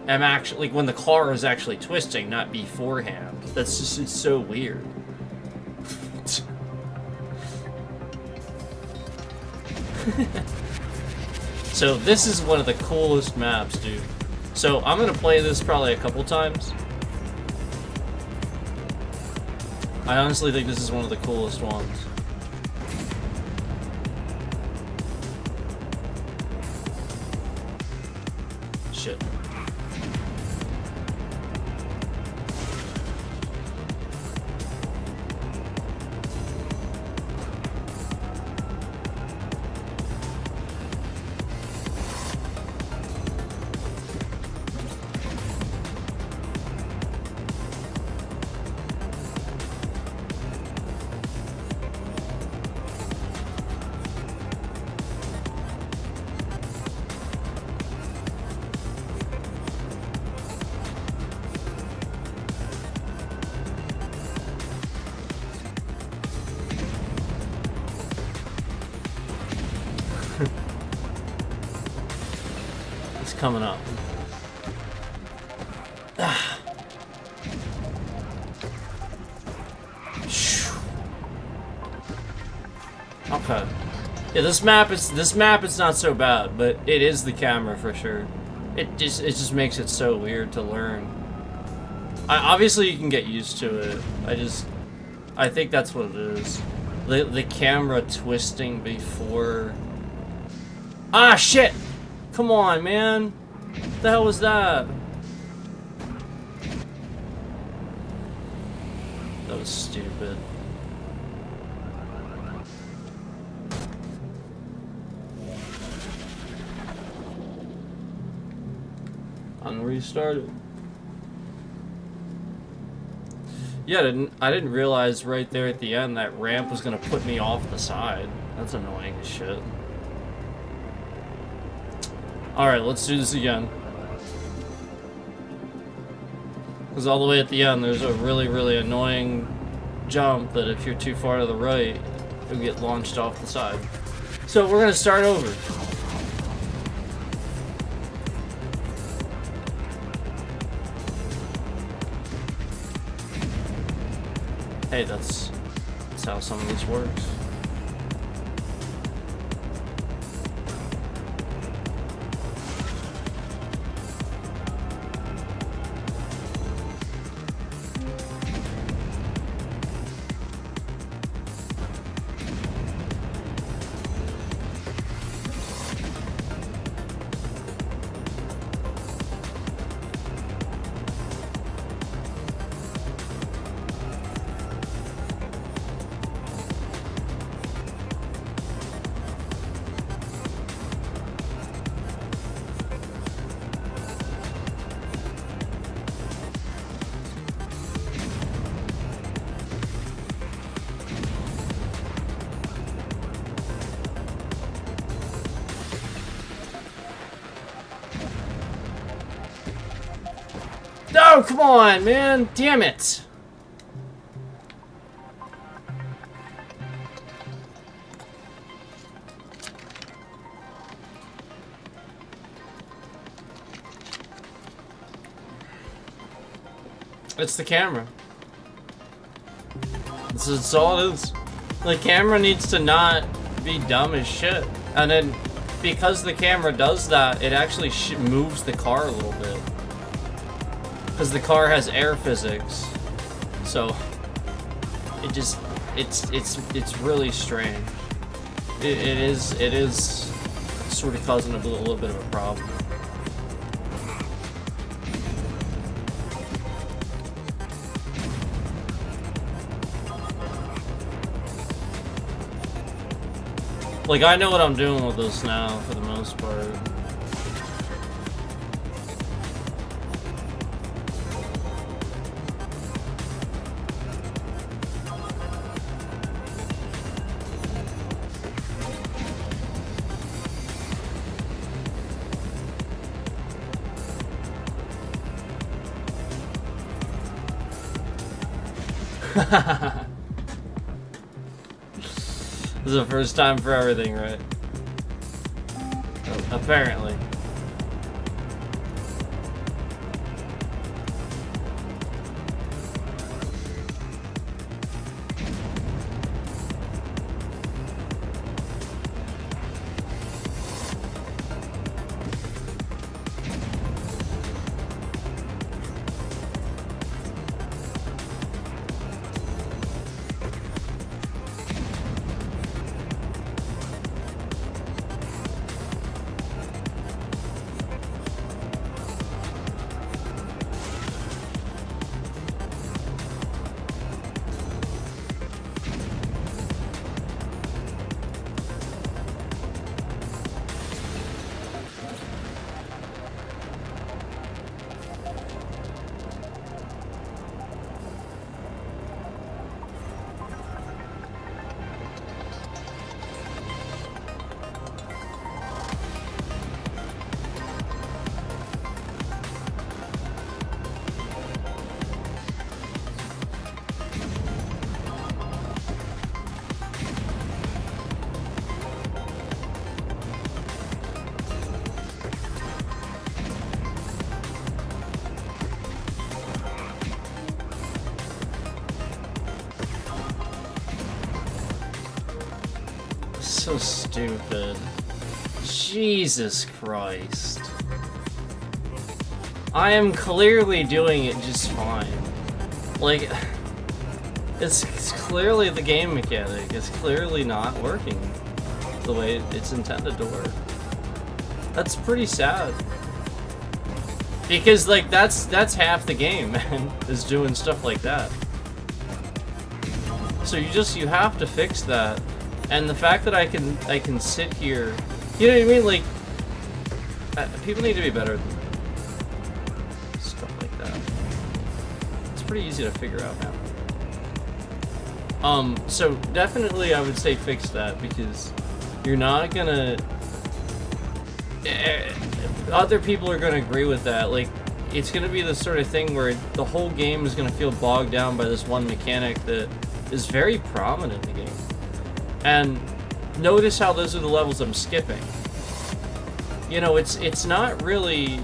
am actually, like, when the car is actually twisting, not beforehand. That's just, it's so weird. So this is one of the coolest maps, dude. So I'm gonna play this probably a couple times. I honestly think this is one of the coolest ones. Shit. It's coming up. Okay. Yeah, this map is not so bad, but it is the camera for sure. It just makes it so weird to learn. Obviously you can get used to it. I think that's what it is. The camera twisting before. Ah, shit! Come on, man. What the hell was that? That was stupid. I'm restarted. Yeah, I didn't realize right there at the end that ramp was gonna put me off the side. That's annoying as shit. Alright, let's do this again. Because all the way at the end, there's a really, really annoying jump that if you're too far to the right, you'll get launched off the side. So we're gonna start over. Hey, that's how some of this works. No, come on, man. Damn it. It's the camera. That's all it is. The camera needs to not be dumb as shit. And then, because the camera does that, it actually moves the car a little bit. Because the car has air physics. So, it just, it's really strange. It is sort of causing a little bit of a problem. Like, I know what I'm doing with this now, for the most part. This is the first time for everything, right? Oh, apparently. So stupid. Jesus Christ. I am clearly doing it just fine. Like, it's clearly the game mechanic. It's clearly not working the way it's intended to work. That's pretty sad. Because, like, that's half the game, man, is doing stuff like that. So you have to fix that. And the fact that I can sit here, you know what I mean? Like, people need to be better than stuff like that. It's pretty easy to figure out now. So definitely I would say fix that, because you're not gonna. Other people are gonna agree with that. Like, it's gonna be the sort of thing where the whole game is gonna feel bogged down by this one mechanic that is very prominent in the game. And notice how those are the levels I'm skipping. You know, it's not really.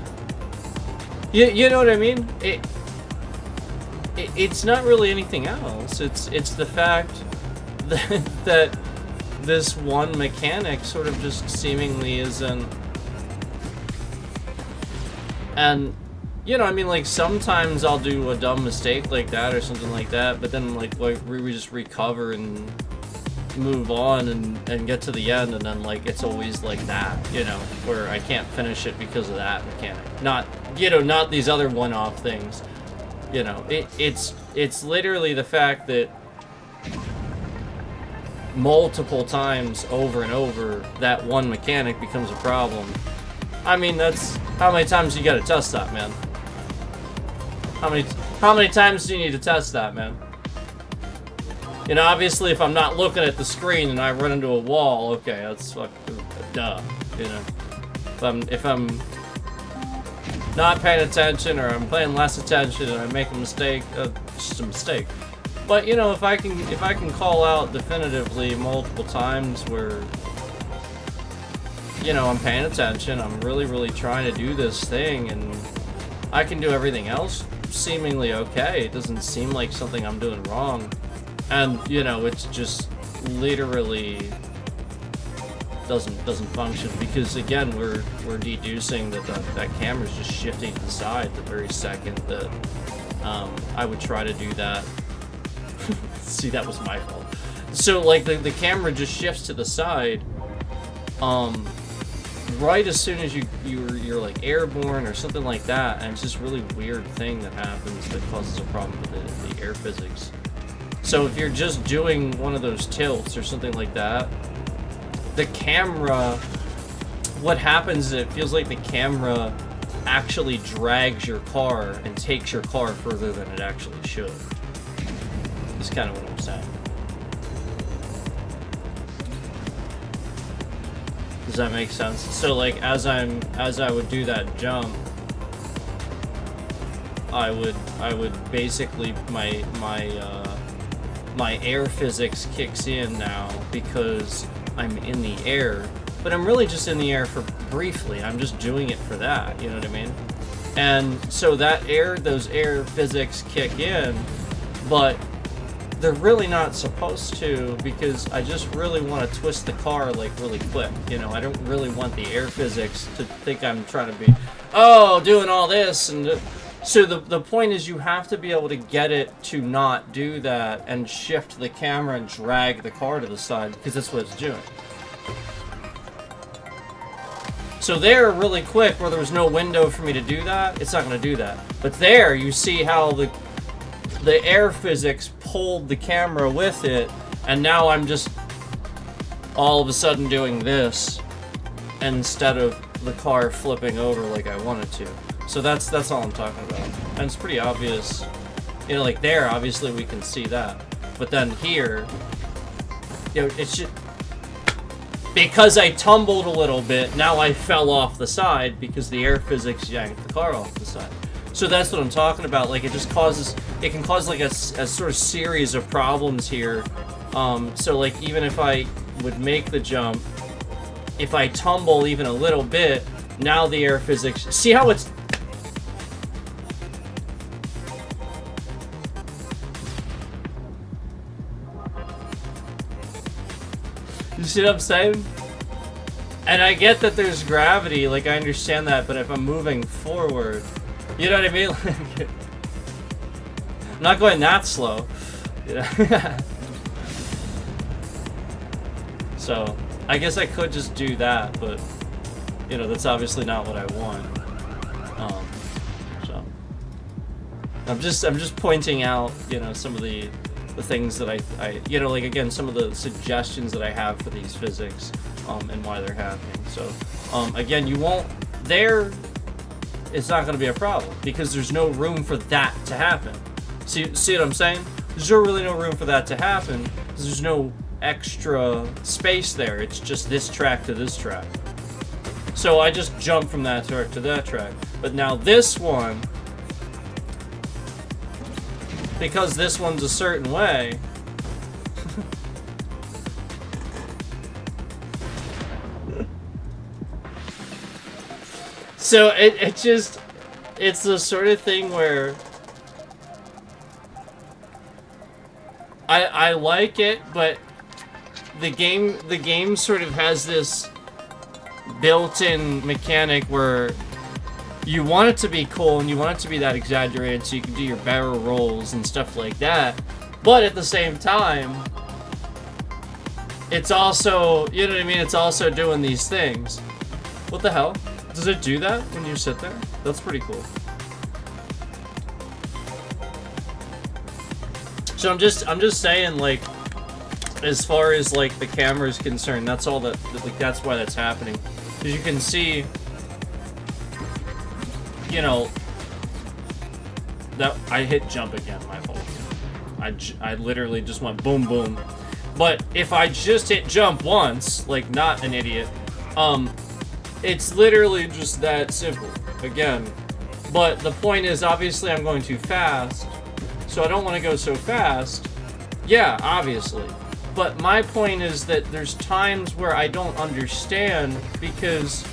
You know what I mean? It's not really anything else. It's the fact that this one mechanic sort of just seemingly isn't. And you know, I mean, like, sometimes I'll do a dumb mistake like that or something like that, but then like we just recover and move on and get to the end, and then like it's always like that, you know, where I can't finish it because of that mechanic. Not, you know, not these other one-off things. You know, it's literally the fact that multiple times over and over that one mechanic becomes a problem. I mean, that's how many times you gotta test that, man. How many times do you need to test that, man? You know, obviously, if I'm not looking at the screen and I run into a wall, okay, that's fucking duh. You know, if I'm not paying attention, or I'm paying less attention and I make a mistake, just a mistake. But you know, if I can call out definitively multiple times where, you know, I'm paying attention, I'm really trying to do this thing, and I can do everything else seemingly okay. It doesn't seem like something I'm doing wrong, and you know, it's just literally doesn't function, because again, we're deducing that that camera's just shifting to the side the very second that I would try to do that. See, that was my fault. So like the camera just shifts to the side right as soon as you're like airborne or something like that, and it's just a really weird thing that happens that causes a problem with the air physics. So if you're just doing one of those tilts or something like that, the camera, what happens is it feels like the camera actually drags your car and takes your car further than it actually should. Is kind of what I'm saying. Does that make sense? So like as I would do that jump, I would basically my air physics kicks in now because I'm in the air, but I'm really just in the air for briefly. I'm just doing it for that, you know what I mean? And so those air physics kick in, but they're really not supposed to, because I just really want to twist the car like really quick, you know? I don't really want the air physics to think I'm trying to be, doing all this, and so the point is you have to be able to get it to not do that and shift the camera and drag the car to the side, because that's what it's doing. So there, really quick, where there was no window for me to do that, it's not going to do that. But there, you see how the air physics pulled the camera with it, and now I'm just all of a sudden doing this instead of the car flipping over like I wanted to. So that's all I'm talking about. And it's pretty obvious. You know, like there, obviously we can see that. But then here, you know, it's just, because I tumbled a little bit, now I fell off the side because the air physics yanked the car off the side. So that's what I'm talking about. Like, it can cause like a sort of series of problems here. So like, even if I would make the jump, if I tumble even a little bit, now the air physics, see how it's, you see what I'm saying? And I get that there's gravity, like I understand that, but if I'm moving forward, you know what I mean? Like, I'm not going that slow. You know? So, I guess I could just do that, but, you know, that's obviously not what I want. So, I'm just pointing out, you know, some of the things that I, you know, like, again, some of the suggestions that I have for these physics, and why they're happening. So, again, you won't, it's not going to be a problem, because there's no room for that to happen. See what I'm saying? There's really no room for that to happen, because there's no extra space there. It's just this track to this track. So I just jump from that track to that track. But now this one, because this one's a certain way, so it's the sort of thing where I like it, but the game sort of has this built-in mechanic where you want it to be cool and you want it to be that exaggerated so you can do your barrel rolls and stuff like that, but at the same time it's also, you know what I mean, it's also doing these things. What the hell? Does it do that when you sit there? That's pretty cool. So I'm just saying, like, as far as like the camera is concerned, that's all that, like, that's why that's happening. As you can see, you know, that I hit jump again, my fault. I literally just went boom boom. But if I just hit jump once, like not an idiot, it's literally just that simple. Again, But the point is, obviously I'm going too fast, so I don't want to go so fast. Yeah, obviously. But my point is that there's times where I don't understand because,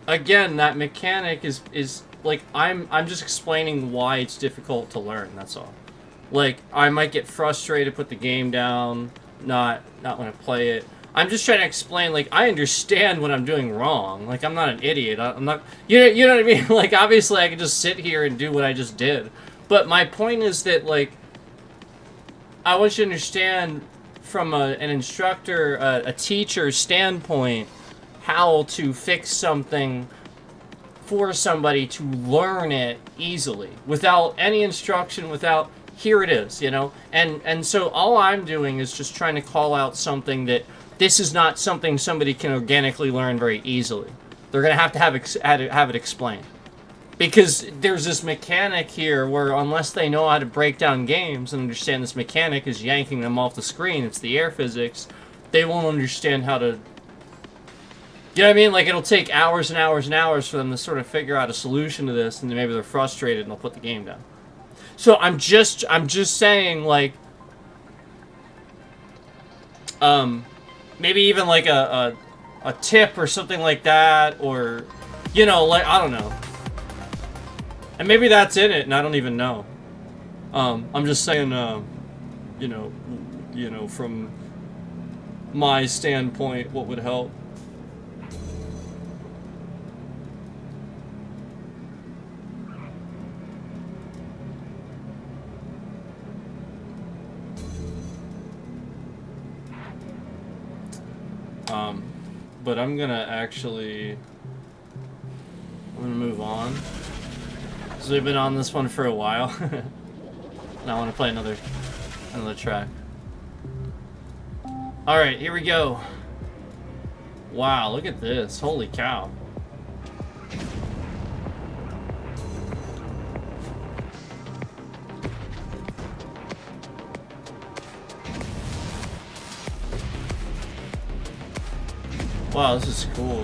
again, that mechanic is like, I'm just explaining why it's difficult to learn, that's all. Like, I might get frustrated, put the game down, not want to play it. I'm just trying to explain, like, I understand what I'm doing wrong. Like, I'm not an idiot. I'm not... You know what I mean? Like, obviously, I can just sit here and do what I just did. But my point is that, like, I want you to understand from an instructor, a teacher's standpoint, how to fix something for somebody to learn it easily. Without any instruction, without... Here it is, you know? And so all I'm doing is just trying to call out something that... This is not something somebody can organically learn very easily. They're going to have it explained. Because there's this mechanic here where unless they know how to break down games and understand this mechanic is yanking them off the screen, it's the air physics, they won't understand how to... You know what I mean? Like, it'll take hours and hours and hours for them to sort of figure out a solution to this, and then maybe they're frustrated and they'll put the game down. So I'm just saying, like... Maybe even like a tip or something like that, or, you know, like, I don't know. And maybe that's in it, and I don't even know. I'm just saying, you know, from my standpoint, what would help. But I'm gonna move on. So we've been on this one for a while. And I want to play another track. Alright, here we go. Wow, look at this. Holy cow. Wow, this is cool.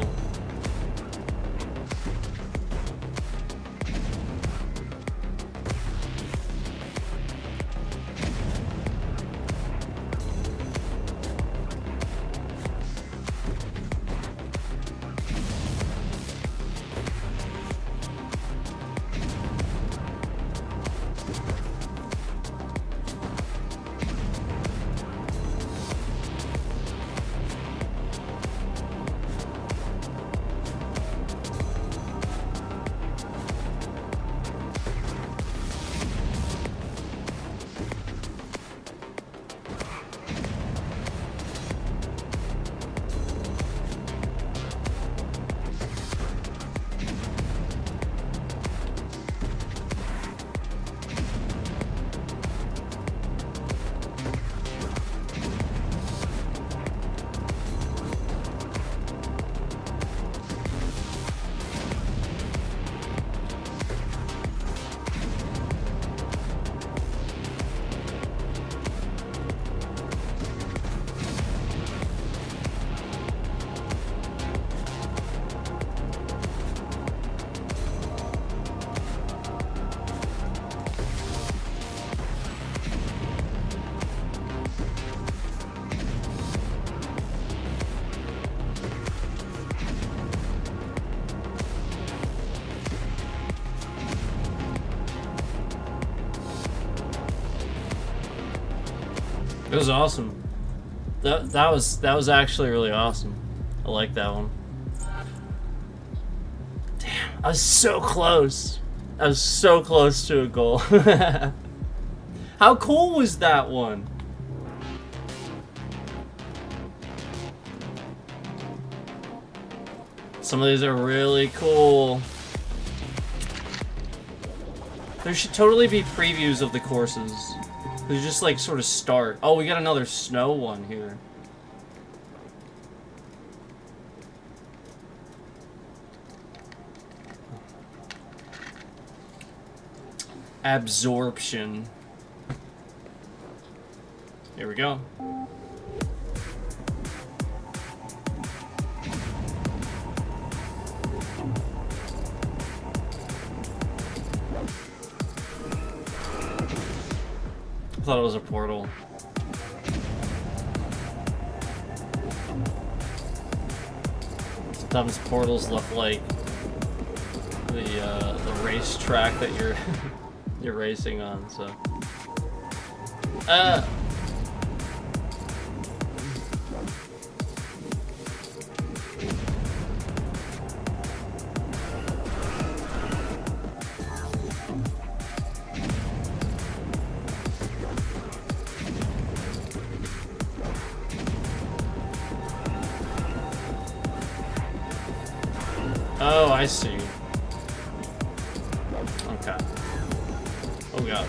It was awesome. That was actually really awesome. I like that one. Damn, I was so close. I was so close to a goal. How cool was that one? Some of these are really cool. There should totally be previews of the courses. They just like sort of start. Oh, we got another snow one here. Absorption. Here we go. thought it was a portal. Sometimes portals look like the race track that you're you're racing on. So. Oh, I see. Okay. Oh god.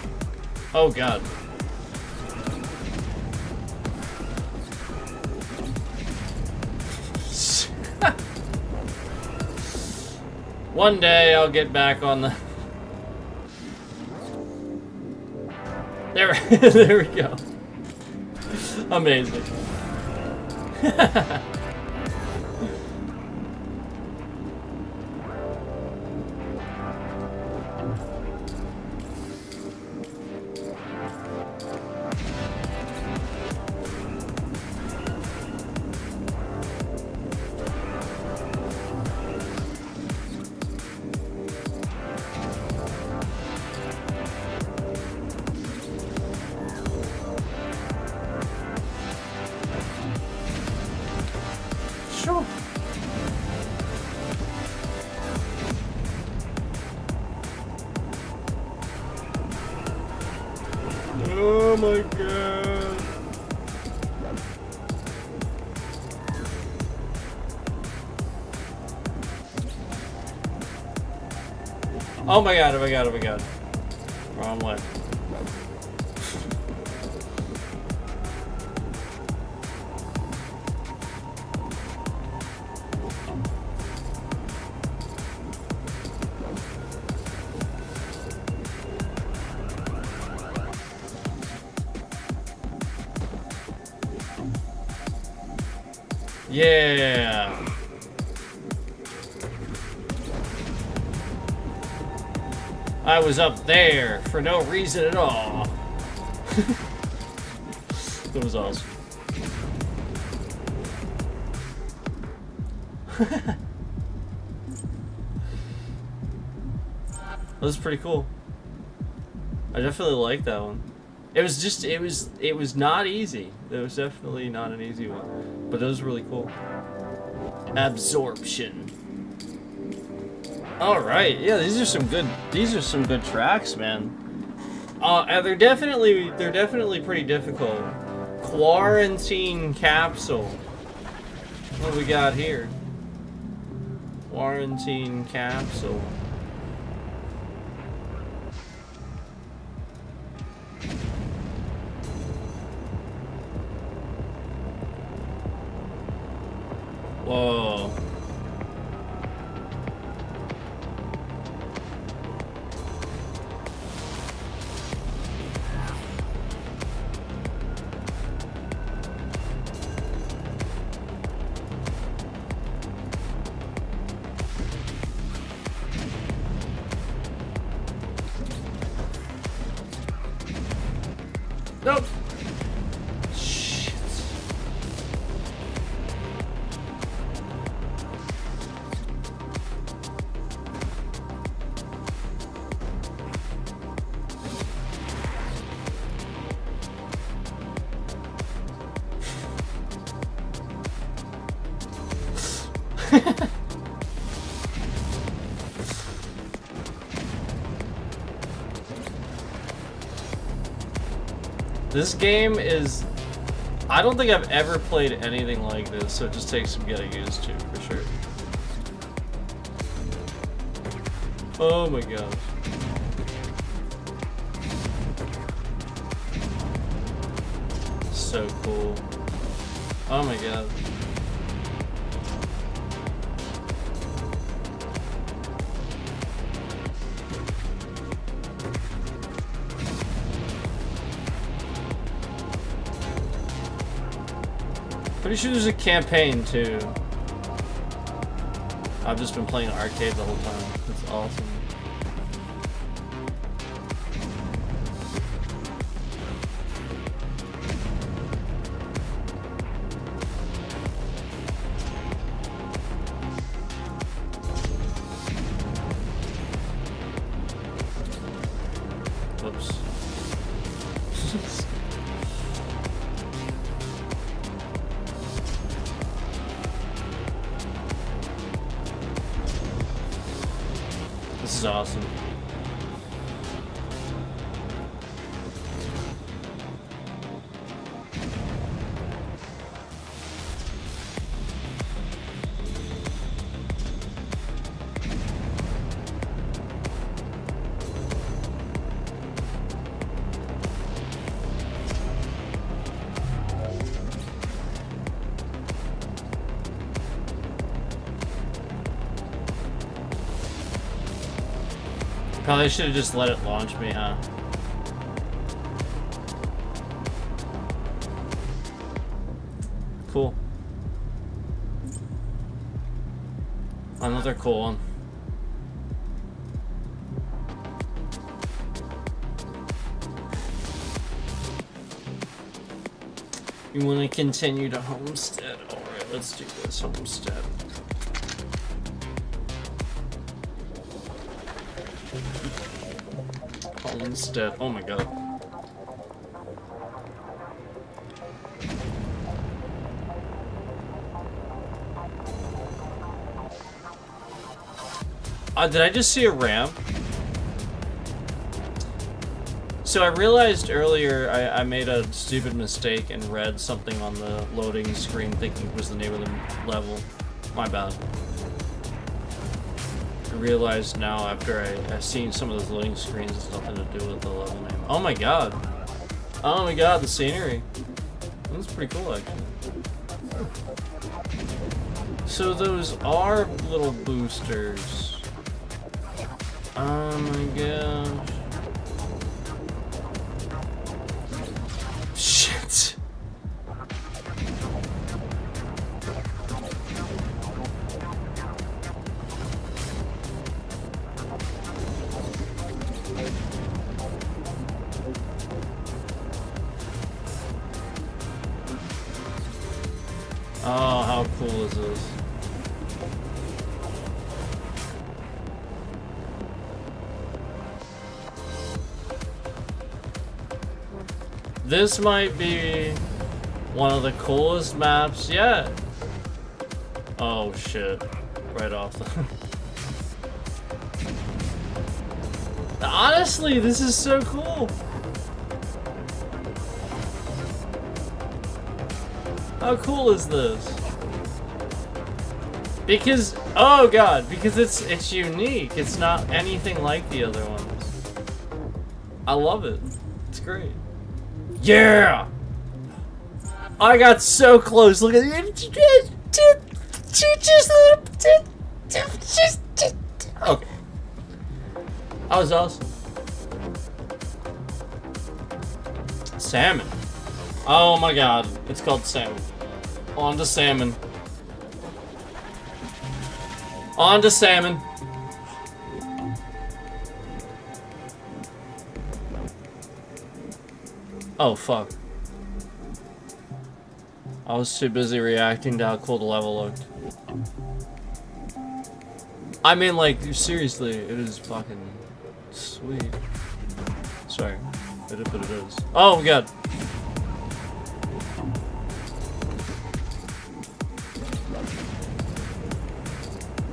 Oh god. One day I'll get back on the... There, there we go. Amazing. Sure. Oh my god. Oh my god, oh my god, oh my god. Wrong way. Yeah. I was up there for no reason at all. That was awesome. That was pretty cool. I definitely like that one. It was just, it was not easy. It was definitely not an easy one. But it was really cool. Absorption. Alright, yeah, these are some good tracks, man. And they're definitely pretty difficult. Quarantine Capsule. What do we got here? Quarantine Capsule. Whoa. Nope. Shit. This game is... I don't think I've ever played anything like this, so it just takes some getting used to, for sure. Oh my gosh. So cool. Oh my god. Pretty sure there's a campaign too. I've just been playing arcade the whole time. It's awesome. This is awesome. Probably should have just let it launch me, huh? Cool. Another cool one. You want to continue to homestead? Alright, let's do this. Homestead. Homestead. Oh my god. Did I just see a ramp? So I realized earlier I made a stupid mistake and read something on the loading screen thinking it was the name of the level. My bad. I realized now after I've seen some of those loading screens, it's nothing to do with the level name. Oh my god. Oh my god, the scenery. That's pretty cool actually. So those are little boosters. Oh my gosh. Shit. Oh, how cool is this? This might be one of the coolest maps yet. Oh shit. Right off the... Honestly, this is so cool. How cool is this? Because, oh god, because it's unique. It's not anything like the other ones. I love it. It's great. Yeah! I got so close. Look at it. Okay. That was awesome. Salmon. Oh my god. It's called salmon. On to salmon. On to salmon. Oh, fuck. I was too busy reacting to how cool the level looked. I mean, like, seriously, it is fucking sweet. Sorry. But it is. Oh, my god.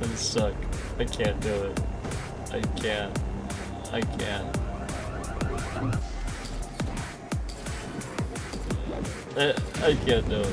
I suck. I can't do it. I can't. I can't. I can't do it.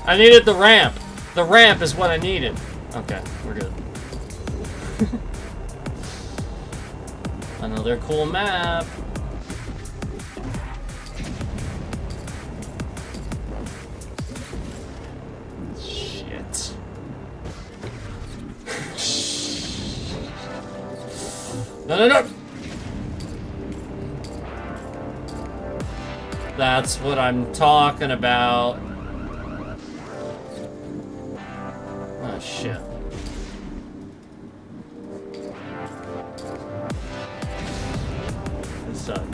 I needed the ramp. The ramp is what I needed. Okay, we're good. Another cool map. Shit. No. That's what I'm talking about. Oh, shit. side.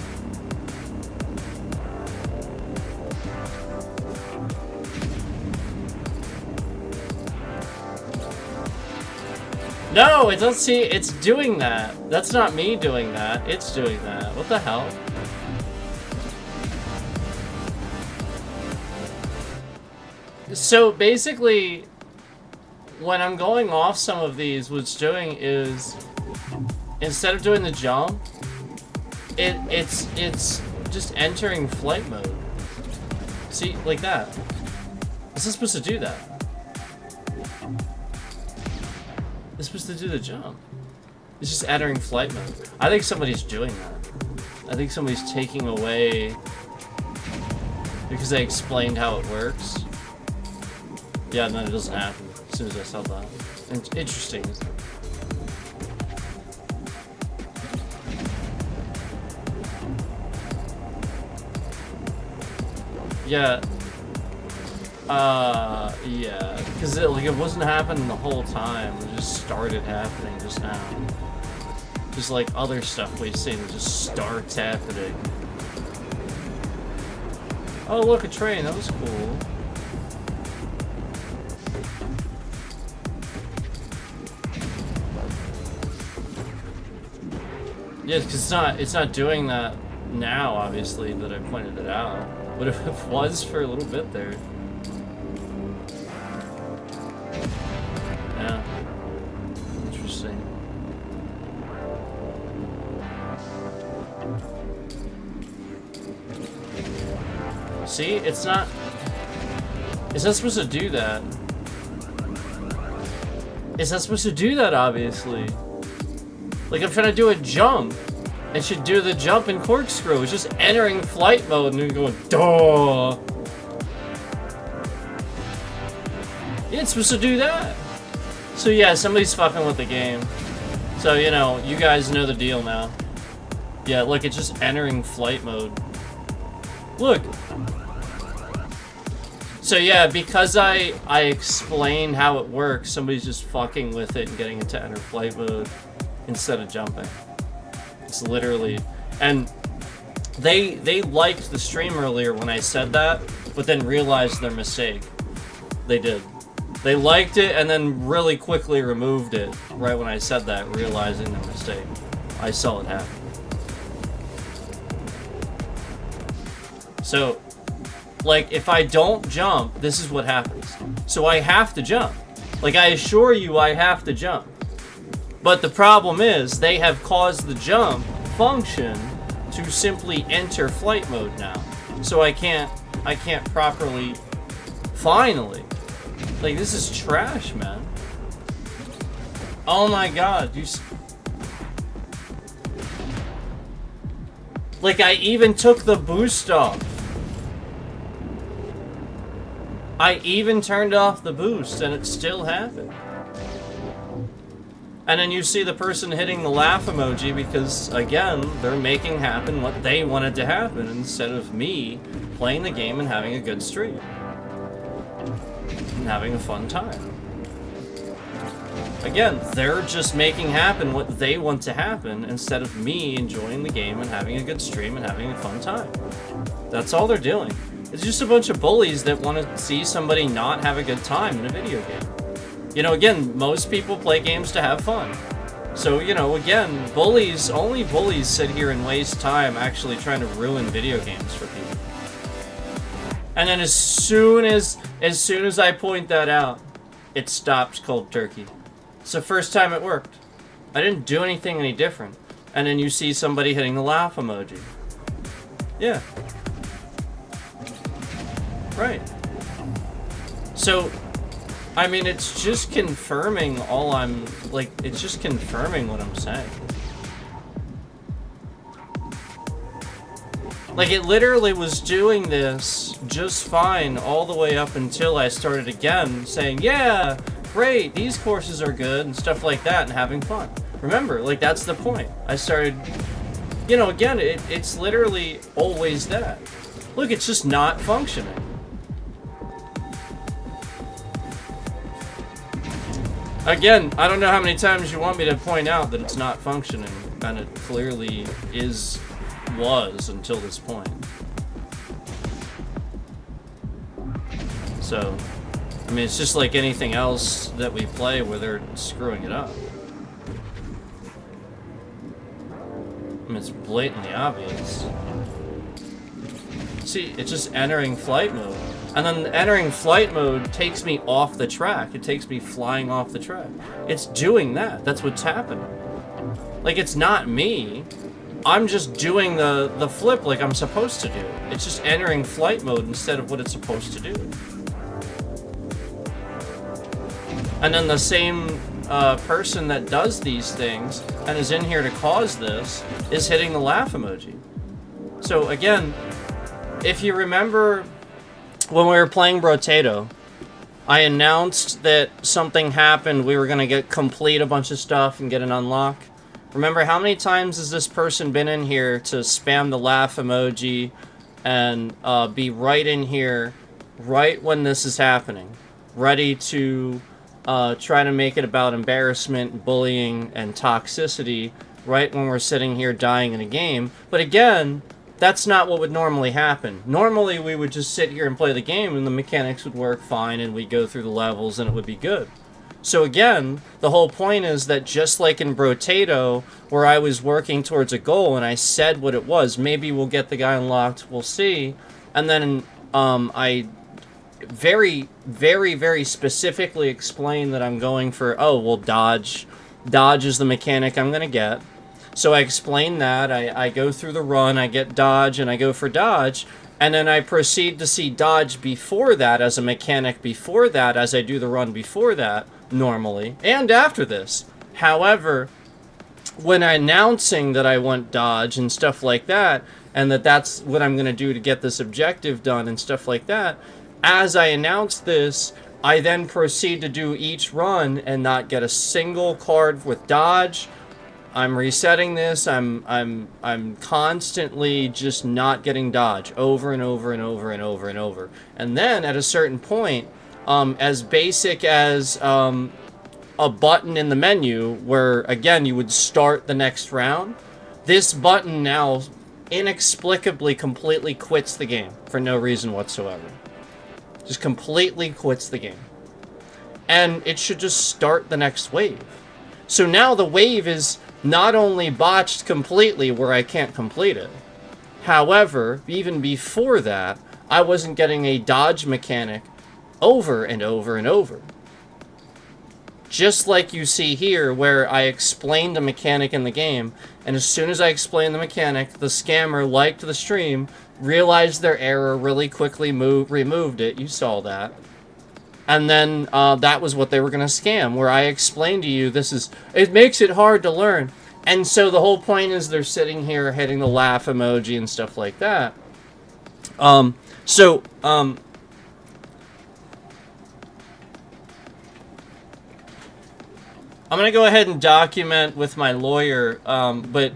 No, it doesn't see, it's doing that. That's not me doing that. It's doing that. What the hell? So basically, when I'm going off some of these, what it's doing is, instead of doing the jump, it's just entering flight mode. See, like that. It's not supposed to do that. It's supposed to do the jump. It's just entering flight mode. I think somebody's doing that. I think somebody's taking away because they explained how it works. Yeah, and then it doesn't happen as soon as I said that. It's interesting, isn't it? Yeah. Yeah, because it wasn't happening the whole time. It just started happening just now. Just like other stuff we've seen, it just starts happening. Oh, look, a train. That was cool. Yeah, because it's not doing that now, obviously, that I pointed it out. But if it was for a little bit there. Yeah. Interesting. See, it's not supposed to do that. It's not supposed to do that, obviously. Like, I'm trying to do a jump. It should do the jump and corkscrew. It's just entering flight mode and then going, duh. Yeah, it's supposed to do that. So yeah, somebody's fucking with the game. So, you know, you guys know the deal now. Yeah, look, it's just entering flight mode. Look. So yeah, because I explained how it works, somebody's just fucking with it and getting it to enter flight mode instead of jumping. It's literally, and they liked the stream earlier when I said that, but then realized their mistake. They did. They liked it and then really quickly removed it right when I said that, realizing their mistake. I saw it happen. So, like, if I don't jump, this is what happens. So I have to jump. Like, I assure you I have to jump. But the problem is, they have caused the jump function to simply enter flight mode now. So I can't properly, finally. Like, this is trash, man. Oh my god, like, I even took the boost off. I even turned off the boost and it still happened. And then you see the person hitting the laugh emoji because, again, they're making happen what they wanted to happen instead of me playing the game and having a good stream. And having a fun time. Again, they're just making happen what they want to happen instead of me enjoying the game and having a good stream and having a fun time. That's all they're doing. It's just a bunch of bullies that want to see somebody not have a good time in a video game. You know, again, most people play games to have fun. So, you know, again, only bullies sit here and waste time actually trying to ruin video games for people. And then as soon as I point that out, it stops cold turkey. It's the first time it worked. I didn't do anything any different. And then you see somebody hitting the laugh emoji. Yeah. Right. So, I mean, it's just confirming it's just confirming what I'm saying. Like, it literally was doing this just fine all the way up until I started again saying, yeah, great, these courses are good and stuff like that and having fun. Remember, like, that's the point. I started, you know, again, it's literally always that. Look, it's just not functioning. Again, I don't know how many times you want me to point out that it's not functioning, and it clearly is was until this point. So, I mean, it's just like anything else that we play where they're screwing it up. I mean, it's blatantly obvious. See, it's just entering flight mode. And then entering flight mode takes me off the track. It takes me flying off the track. It's doing that. That's what's happening. Like, it's not me. I'm just doing the flip like I'm supposed to do. It's just entering flight mode instead of what it's supposed to do. And then the same person that does these things and is in here to cause this is hitting the laugh emoji. So again, if you remember when we were playing Brotato, I announced that something happened. We were going to complete a bunch of stuff and get an unlock. Remember, how many times has this person been in here to spam the laugh emoji and be right in here right when this is happening, ready to try to make it about embarrassment, bullying, and toxicity right when we're sitting here dying in a game. But again, that's not what would normally happen. Normally, we would just sit here and play the game, and the mechanics would work fine, and we'd go through the levels, and it would be good. So again, the whole point is that just like in Brotato, where I was working towards a goal, and I said what it was, maybe we'll get the guy unlocked, we'll see, and then I very, very, very specifically explained that I'm going for, oh, well, dodge. Dodge is the mechanic I'm going to get. So I explain that, I go through the run, I get dodge, and I go for dodge, and then I proceed to see dodge before that as a mechanic before that, as I do the run before that, normally, and after this. However, when announcing that I want dodge and stuff like that, and that that's what I'm going to do to get this objective done and stuff like that, as I announce this, I then proceed to do each run and not get a single card with dodge. I'm resetting this. I'm constantly just not getting dodge over and over and over and over and over. And then at a certain point, as basic as a button in the menu where, again, you would start the next round, this button now inexplicably completely quits the game for no reason whatsoever. Just completely quits the game. And it should just start the next wave. So now the wave is not only botched completely where I can't complete it. However, even before that, I wasn't getting a dodge mechanic over and over and over. Just like you see here, where I explained the mechanic in the game, and as soon as I explained the mechanic, the scammer liked the stream, realized their error, really quickly removed it. You saw that. And then that was what they were going to scam, where I explained to you, it makes it hard to learn. And so the whole point is they're sitting here hitting the laugh emoji and stuff like that. I'm going to go ahead and document with my lawyer, but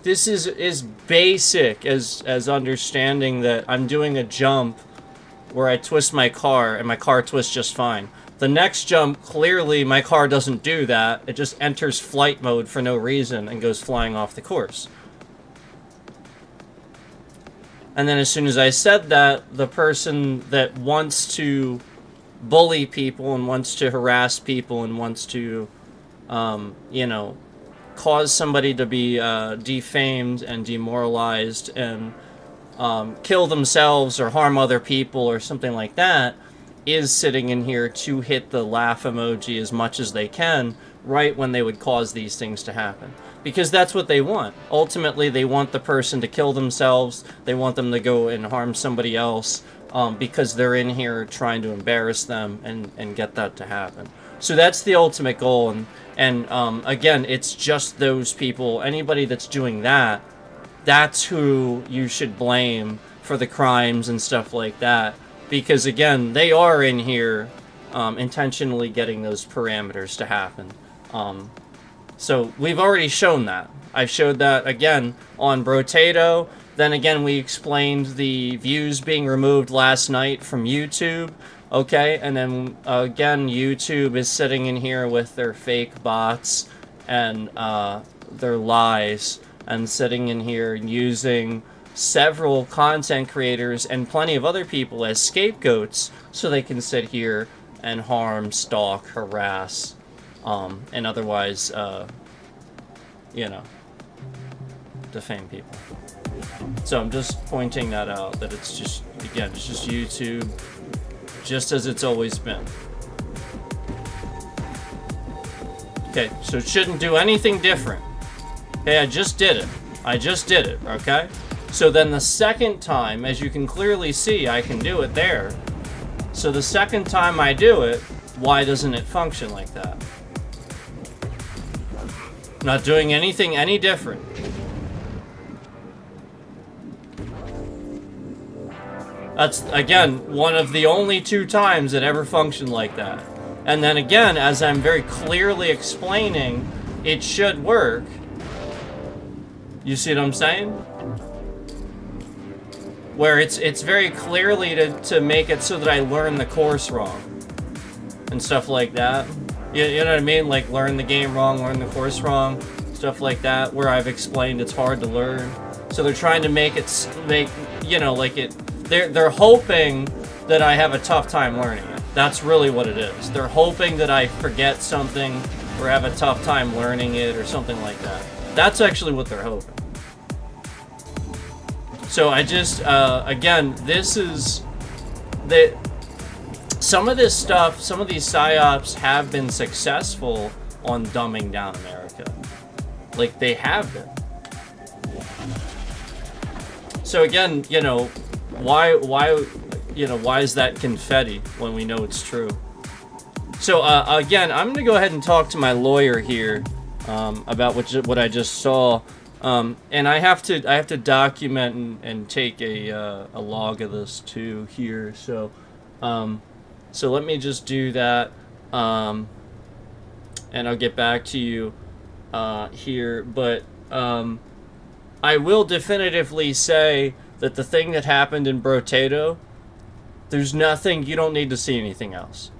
this is basic as understanding that I'm doing a jump where I twist my car, and my car twists just fine. The next jump, clearly, my car doesn't do that. It just enters flight mode for no reason and goes flying off the course. And then as soon as I said that, the person that wants to bully people and wants to harass people and wants to, cause somebody to be defamed and demoralized and kill themselves or harm other people or something like that, is sitting in here to hit the laugh emoji as much as they can right when they would cause these things to happen. Because that's what they want. Ultimately, they want the person to kill themselves. They want them to go and harm somebody else because they're in here trying to embarrass them and get that to happen. So that's the ultimate goal. And again, it's just those people. Anybody that's doing that, that's who you should blame for the crimes and stuff like that. Because, again, they are in here intentionally getting those parameters to happen. So we've already shown that. I showed that, again, on Brotato. Then, again, we explained the views being removed last night from YouTube. Okay, and then, again, YouTube is sitting in here with their fake bots and their lies and sitting in here and using several content creators and plenty of other people as scapegoats so they can sit here and harm, stalk, harass, and otherwise, defame people. So I'm just pointing that out, that it's just, again, it's just YouTube, just as it's always been. Okay, so it shouldn't do anything different. Okay, I just did it, okay? So then the second time, as you can clearly see, I can do it there. So the second time I do it, why doesn't it function like that? Not doing anything any different. That's, again, one of the only 2 times it ever functioned like that. And then again, as I'm very clearly explaining, it should work. You see what I'm saying? Where it's very clearly to make it so that I learn the course wrong. And stuff like that. You know what I mean? Like, learn the game wrong, learn the course wrong. Stuff like that, where I've explained it's hard to learn. So they're trying to make it, they're hoping that I have a tough time learning it. That's really what it is. They're hoping that I forget something or have a tough time learning it or something like that. That's actually what they're hoping. So I just, again, this is, some of this stuff, some of these psyops have been successful on dumbing down America. Like, they have been. So again, why is that confetti when we know it's true? So again, I'm gonna go ahead and talk to my lawyer here about what I just saw, and I have to document and take a log of this too here. So so let me just do that, and I'll get back to you here. But I will definitively say that the thing that happened in Brotato, there's nothing, you don't need to see anything else.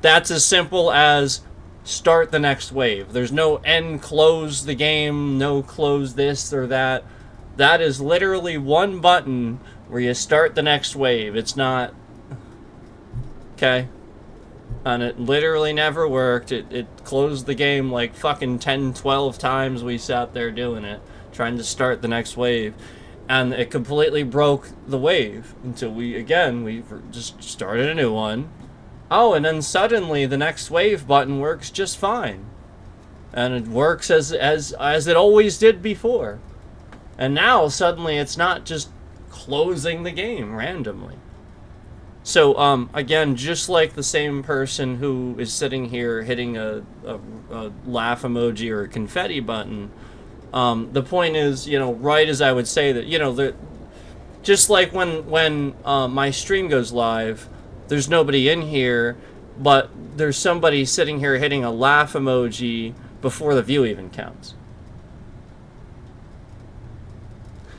That's as simple as start the next wave. There's no end, close the game, no close this or that. That is literally one button where you start the next wave. It's not, okay? And it literally never worked. It closed the game like fucking 10, 12 times we sat there doing it, trying to start the next wave. And it completely broke the wave until we just started a new one. Oh, and then suddenly the next wave button works just fine. And it works as it always did before. And now suddenly it's not just closing the game randomly. So, again, just like the same person who is sitting here hitting a laugh emoji or a confetti button, the point is, right as I would say that, just like when my stream goes live, there's nobody in here, but there's somebody sitting here hitting a laugh emoji before the view even counts.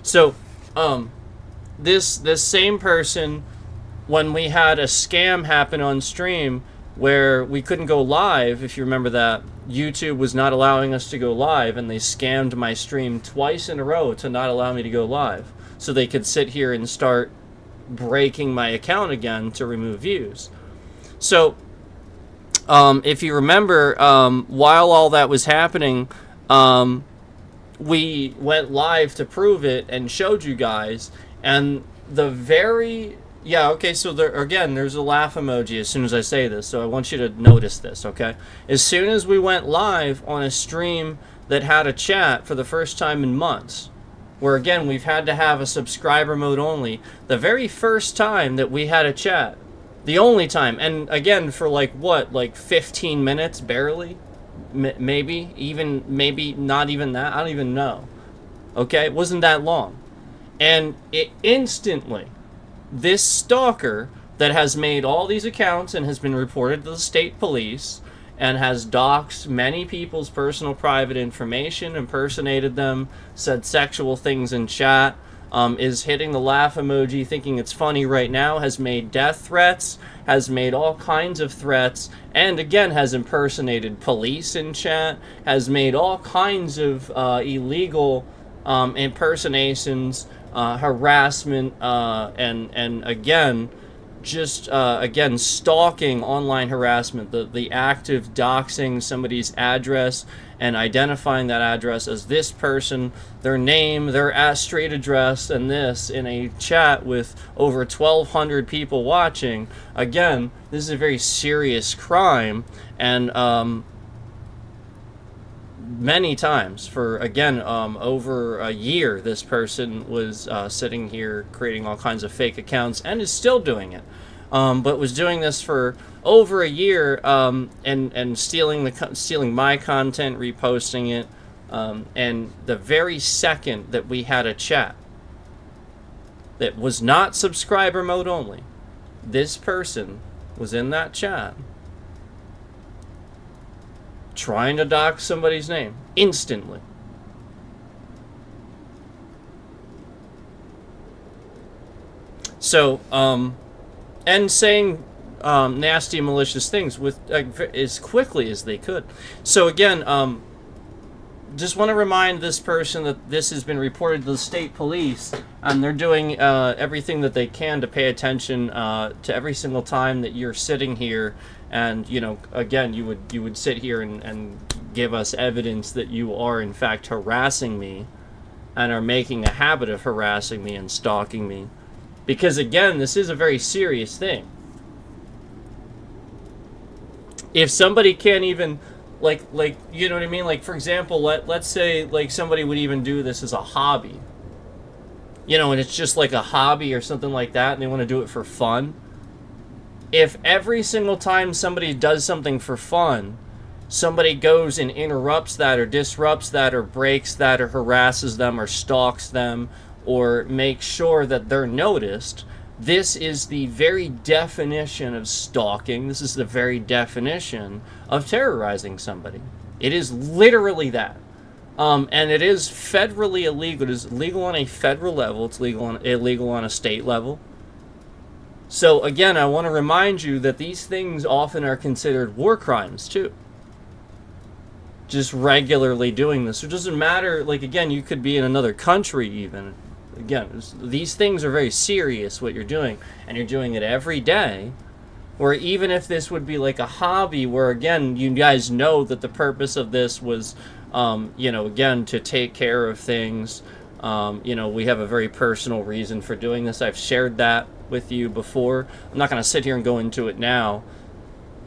So, this same person, when we had a scam happen on stream where we couldn't go live, if you remember that, YouTube was not allowing us to go live, and they scammed my stream twice in a row to not allow me to go live, so they could sit here and start breaking my account again to remove views. So, if you remember, while all that was happening, we went live to prove it and showed you guys, and so there's a laugh emoji as soon as I say this, so I want you to notice this, okay? As soon as we went live on a stream that had a chat for the first time in months, where again, we've had to have a subscriber mode only, the very first time that we had a chat, the only time, and again, for like 15 minutes, barely, maybe not even that, I don't even know, okay? It wasn't that long. And it instantly, this stalker that has made all these accounts and has been reported to the state police and has doxed many people's personal private information, impersonated them, said sexual things in chat, is hitting the laugh emoji, thinking it's funny right now, has made death threats, has made all kinds of threats, and again has impersonated police in chat, has made all kinds of illegal impersonations, harassment, and again, just again stalking, online harassment, the act of doxing somebody's address and identifying that address as this person, their name, their street address, and this in a chat with over 1,200 people watching. Again, this is a very serious crime, and many times for, again, over a year, this person was sitting here creating all kinds of fake accounts and is still doing it, but was doing this for over a year, and stealing my content, reposting it, and the very second that we had a chat that was not subscriber mode only, this person was in that chat trying to dox somebody's name instantly. So, and saying nasty, malicious things with as quickly as they could. So again, just want to remind this person that this has been reported to the state police, and they're doing everything that they can to pay attention to every single time that you're sitting here. And, you know, again, you would sit here and give us evidence that you are, in fact, harassing me and are making a habit of harassing me and stalking me. Because, again, this is a very serious thing. If somebody can't even, like you know what I mean? Like, for example, let's say, like, somebody would even do this as a hobby. You know, and it's just like a hobby or something like that, and they want to do it for fun. If every single time somebody does something for fun, somebody goes and interrupts that or disrupts that or breaks that or harasses them or stalks them or makes sure that they're noticed, this is the very definition of stalking. This is the very definition of terrorizing somebody. It is literally that. And it is federally illegal. It is legal on a federal level. It's illegal on a state level. So again, I want to remind you that these things often are considered war crimes too. Just regularly doing this. It doesn't matter, like, again, you could be in another country even. Again, these things are very serious, what you're doing, and you're doing it every day. Where even if this would be like a hobby, where again, you guys know that the purpose of this was, you know, again, to take care of things. You know, we have a very personal reason for doing this. I've shared that with you before. I'm not going to sit here and go into it now.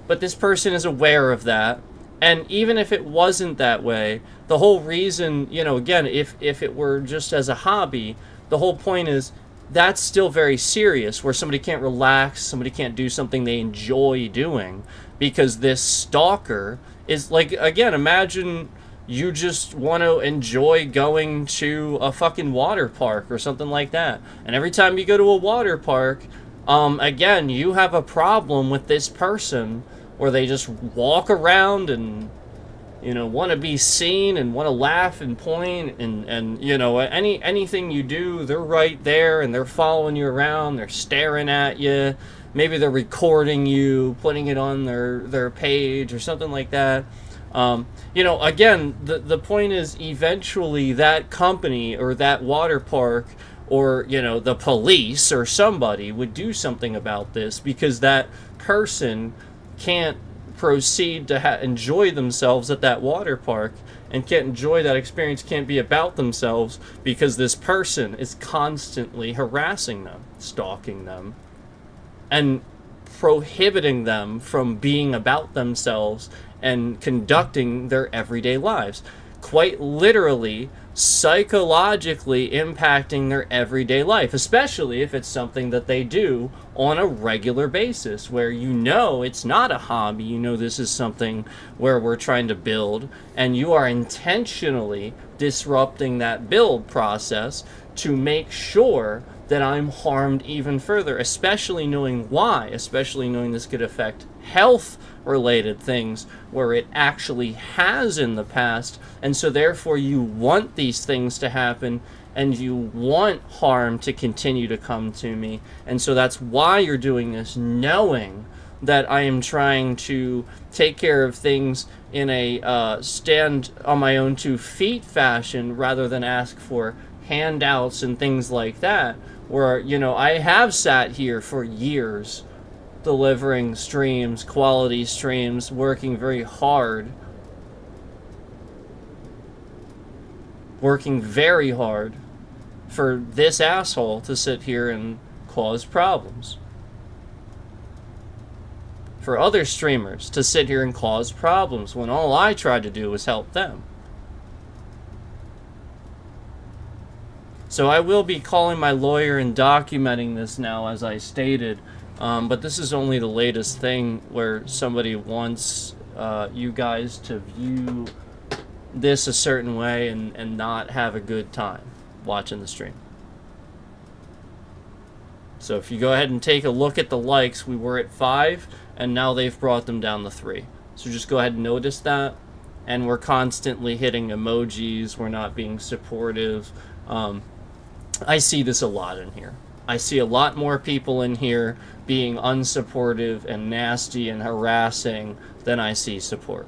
But this person is aware of that. And even if it wasn't that way, the whole reason, you know, again, if it were just as a hobby, the whole point is that's still very serious, where somebody can't relax, somebody can't do something they enjoy doing, because this stalker is like, again, imagine you just want to enjoy going to a fucking water park or something like that. And every time you go to a water park, again, you have a problem with this person where they just walk around and, you know, want to be seen and want to laugh and point and you know, anything you do, they're right there and they're following you around, they're staring at you. Maybe they're recording you, putting it on their page or something like that. You know, again, the point is eventually that company or that water park or, you know, the police or somebody would do something about this, because that person can't proceed to enjoy themselves at that water park and can't enjoy that experience, can't be about themselves, because this person is constantly harassing them, stalking them, and prohibiting them from being about themselves and conducting their everyday lives. Quite literally, psychologically impacting their everyday life, especially if it's something that they do on a regular basis, where you know it's not a hobby, you know this is something where we're trying to build, and you are intentionally disrupting that build process to make sure that I'm harmed even further, especially knowing why, especially knowing this could affect health-related things where it actually has in the past, and so therefore you want these things to happen, and you want harm to continue to come to me. And so that's why you're doing this, knowing that I am trying to take care of things in a stand on my own 2 feet fashion, rather than ask for handouts and things like that, where, you know, I have sat here for years delivering streams, quality streams, working very hard, for this asshole to sit here and cause problems. For other streamers to sit here and cause problems when all I tried to do was help them. So I will be calling my lawyer and documenting this now, as I stated, but this is only the latest thing where somebody wants you guys to view this a certain way and not have a good time watching the stream. So if you go ahead and take a look at the likes, we were at 5 and now they've brought them down to 3. So just go ahead and notice that. And we're constantly hitting emojis, we're not being supportive. I see this a lot in here. I see a lot more people in here being unsupportive and nasty and harassing than I see support.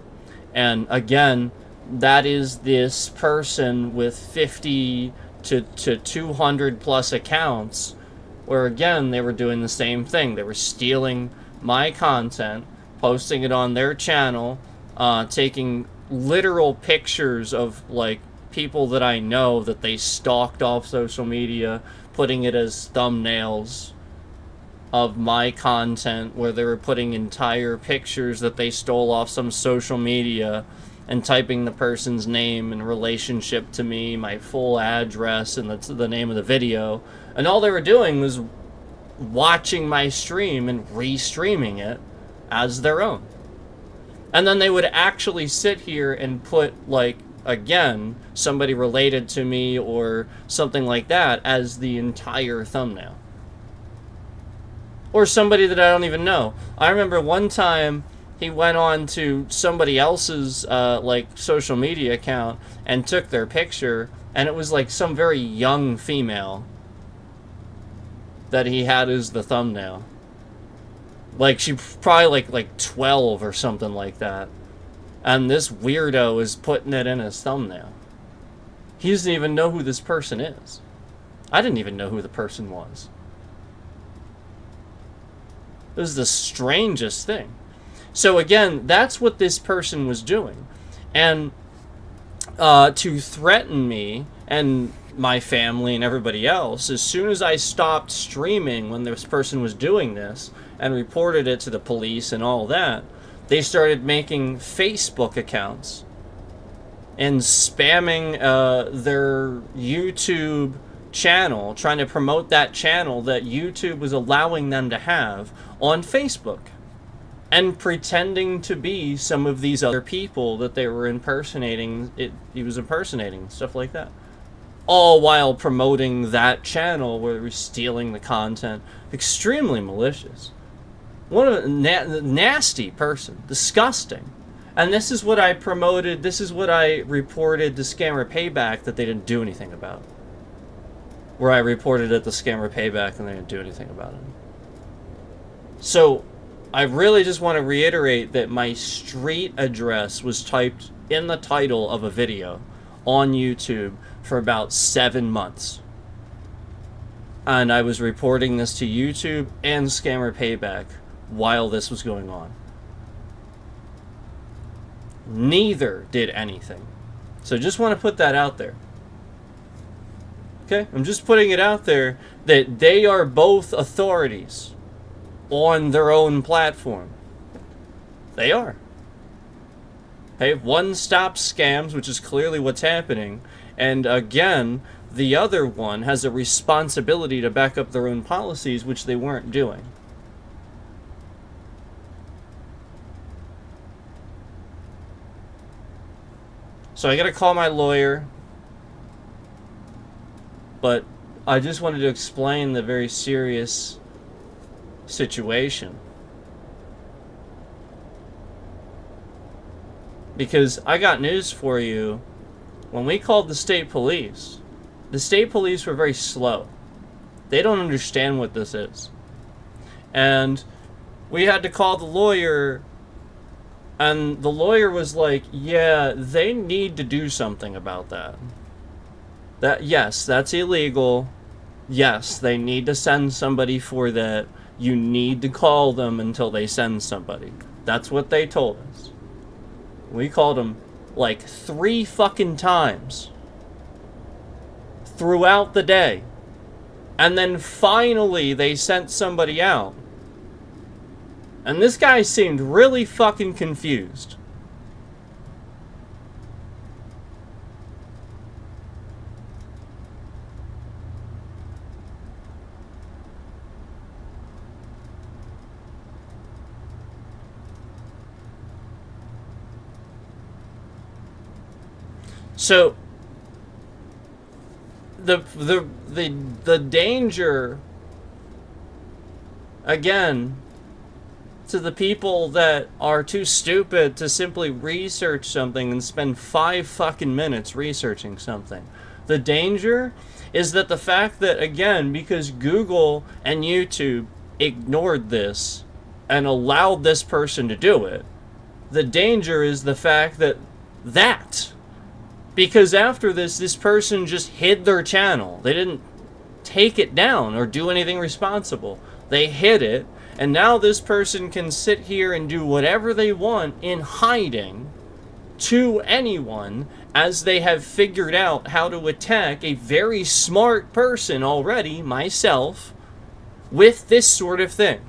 And again, that is this person with 50 to 200 plus accounts, where again, they were doing the same thing. They were stealing my content, posting it on their channel, taking literal pictures of like people that I know that they stalked off social media, putting it as thumbnails of my content, where they were putting entire pictures that they stole off some social media and typing the person's name and relationship to me, my full address, and that's the name of the video. And all they were doing was watching my stream and re-streaming it as their own. And then they would actually sit here and put, like, again, somebody related to me or something like that as the entire thumbnail. Or somebody that I don't even know. I remember one time he went on to somebody else's like social media account and took their picture, and it was like some very young female that he had as the thumbnail. Like she probably like 12 or something like that. And this weirdo is putting it in his thumbnail. He doesn't even know who this person is. I didn't even know who the person was. It was the strangest thing. So again, that's what this person was doing. And to threaten me and my family and everybody else, as soon as I stopped streaming when this person was doing this and reported it to the police and all that, they started making Facebook accounts and spamming their YouTube channel, trying to promote that channel that YouTube was allowing them to have on Facebook, and pretending to be some of these other people that they were impersonating. He was impersonating, stuff like that. All while promoting that channel where they were stealing the content. Extremely malicious. What a nasty person. Disgusting. And this is what I promoted, this is what I reported to Scammer Payback that they didn't do anything about. Where I reported it to Scammer Payback and they didn't do anything about it. So, I really just want to reiterate that my street address was typed in the title of a video on YouTube for about 7 months. And I was reporting this to YouTube and Scammer Payback while this was going on. Neither did anything. So just want to put that out there. Okay? I'm just putting it out there that they are both authorities on their own platform. They are. Okay, one stops scams, which is clearly what's happening, and again, the other one has a responsibility to back up their own policies, which they weren't doing. So I gotta call my lawyer, but I just wanted to explain the very serious situation. Because I got news for you. When we called the state police, the state police were very slow. They don't understand what this is. And we had to call the lawyer, and the lawyer was like, yeah, they need to do something about that. That, yes, that's illegal. Yes, they need to send somebody for that. You need to call them until they send somebody. That's what they told us. We called them like 3 fucking times throughout the day. And then finally they sent somebody out. And this guy seemed really fucking confused. So the danger, again, to the people that are too stupid to simply research something and spend 5 fucking minutes researching something. The danger is that the fact that, again, because Google and YouTube ignored this and allowed this person to do it, the danger is the fact that because after this person just hid their channel. They didn't take it down or do anything responsible. They hid it, and now this person can sit here and do whatever they want in hiding to anyone, as they have figured out how to attack a very smart person already, myself, with this sort of thing.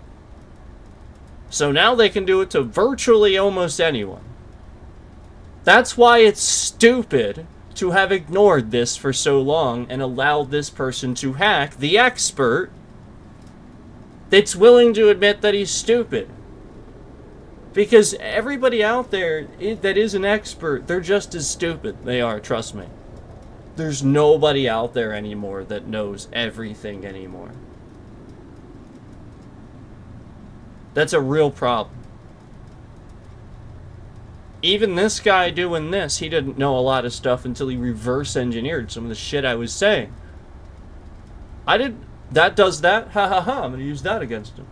So now they can do it to virtually almost anyone. That's why it's stupid to have ignored this for so long and allowed this person to hack the expert that's willing to admit that he's stupid. Because everybody out there that is an expert, they're just as stupid. They are, trust me. There's nobody out there anymore that knows everything anymore. That's a real problem. Even this guy doing this, he didn't know a lot of stuff until he reverse engineered some of the shit I was saying. That does that? Ha ha ha, I'm gonna use that against him.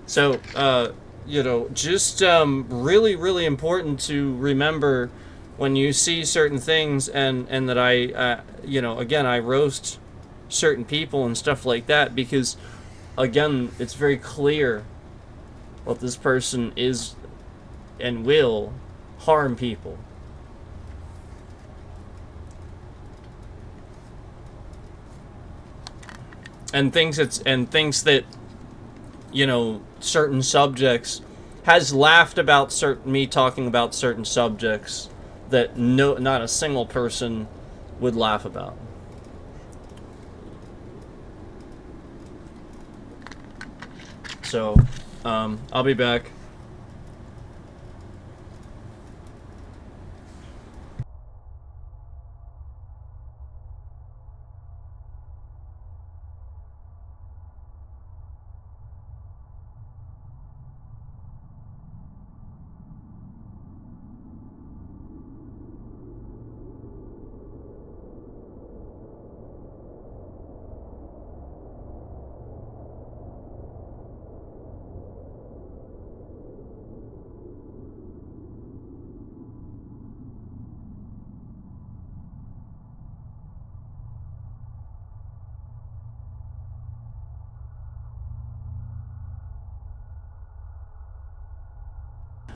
So, just really, really important to remember when you see certain things, and that again, I roast certain people and stuff like that, because again, it's very clear what this person is and will harm people. And thinks that certain subjects, has laughed about me talking about certain subjects that not a single person would laugh about. So, I'll be back.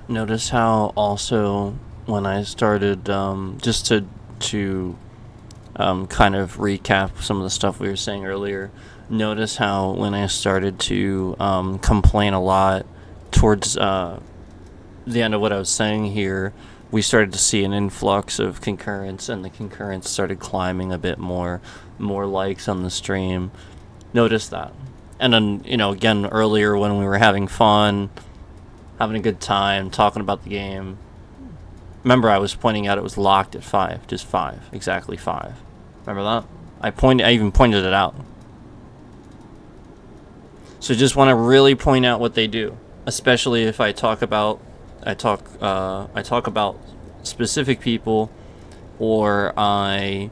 Notice how also when I started, just to kind of recap some of the stuff we were saying earlier, notice how when I started to complain a lot towards the end of what I was saying here, we started to see an influx of concurrence, and the concurrence started climbing a bit more likes on the stream. Notice that. And then, again, earlier when we were having fun, having a good time, talking about the game. Remember, I was pointing out it was locked at 5. Just 5. Exactly 5. Remember that? I even pointed it out. So just want to really point out what they do. Especially if I talk about I talk about specific people, or I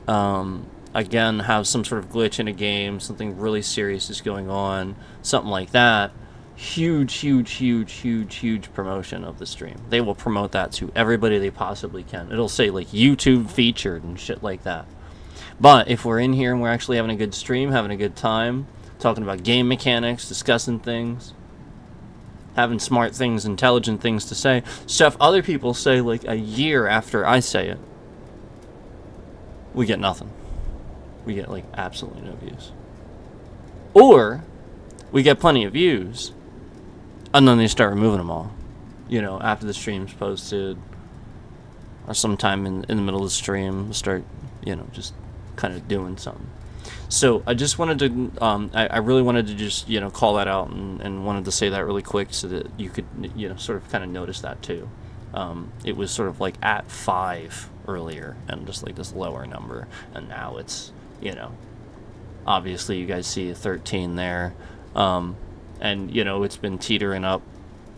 again have some sort of glitch in a game, something really serious is going on, something like that. Huge promotion of the stream. They will promote that to everybody they possibly can. It'll say like YouTube featured and shit like that. But if we're in here and we're actually having a good stream, having a good time, talking about game mechanics, discussing things, having smart things, intelligent things to say, stuff other people say like a year after I say it, we get nothing. We get like absolutely no views. Or we get plenty of views, and then they start removing them all, after the stream's posted, or sometime in the middle of the stream, start, just kind of doing something. So I just wanted to, I really wanted to just, call that out, and wanted to say that really quick so that you could, sort of kind of notice that too. It was sort of like at 5 earlier, and just like this lower number, and now it's, obviously you guys see a 13 there, and it's been teetering up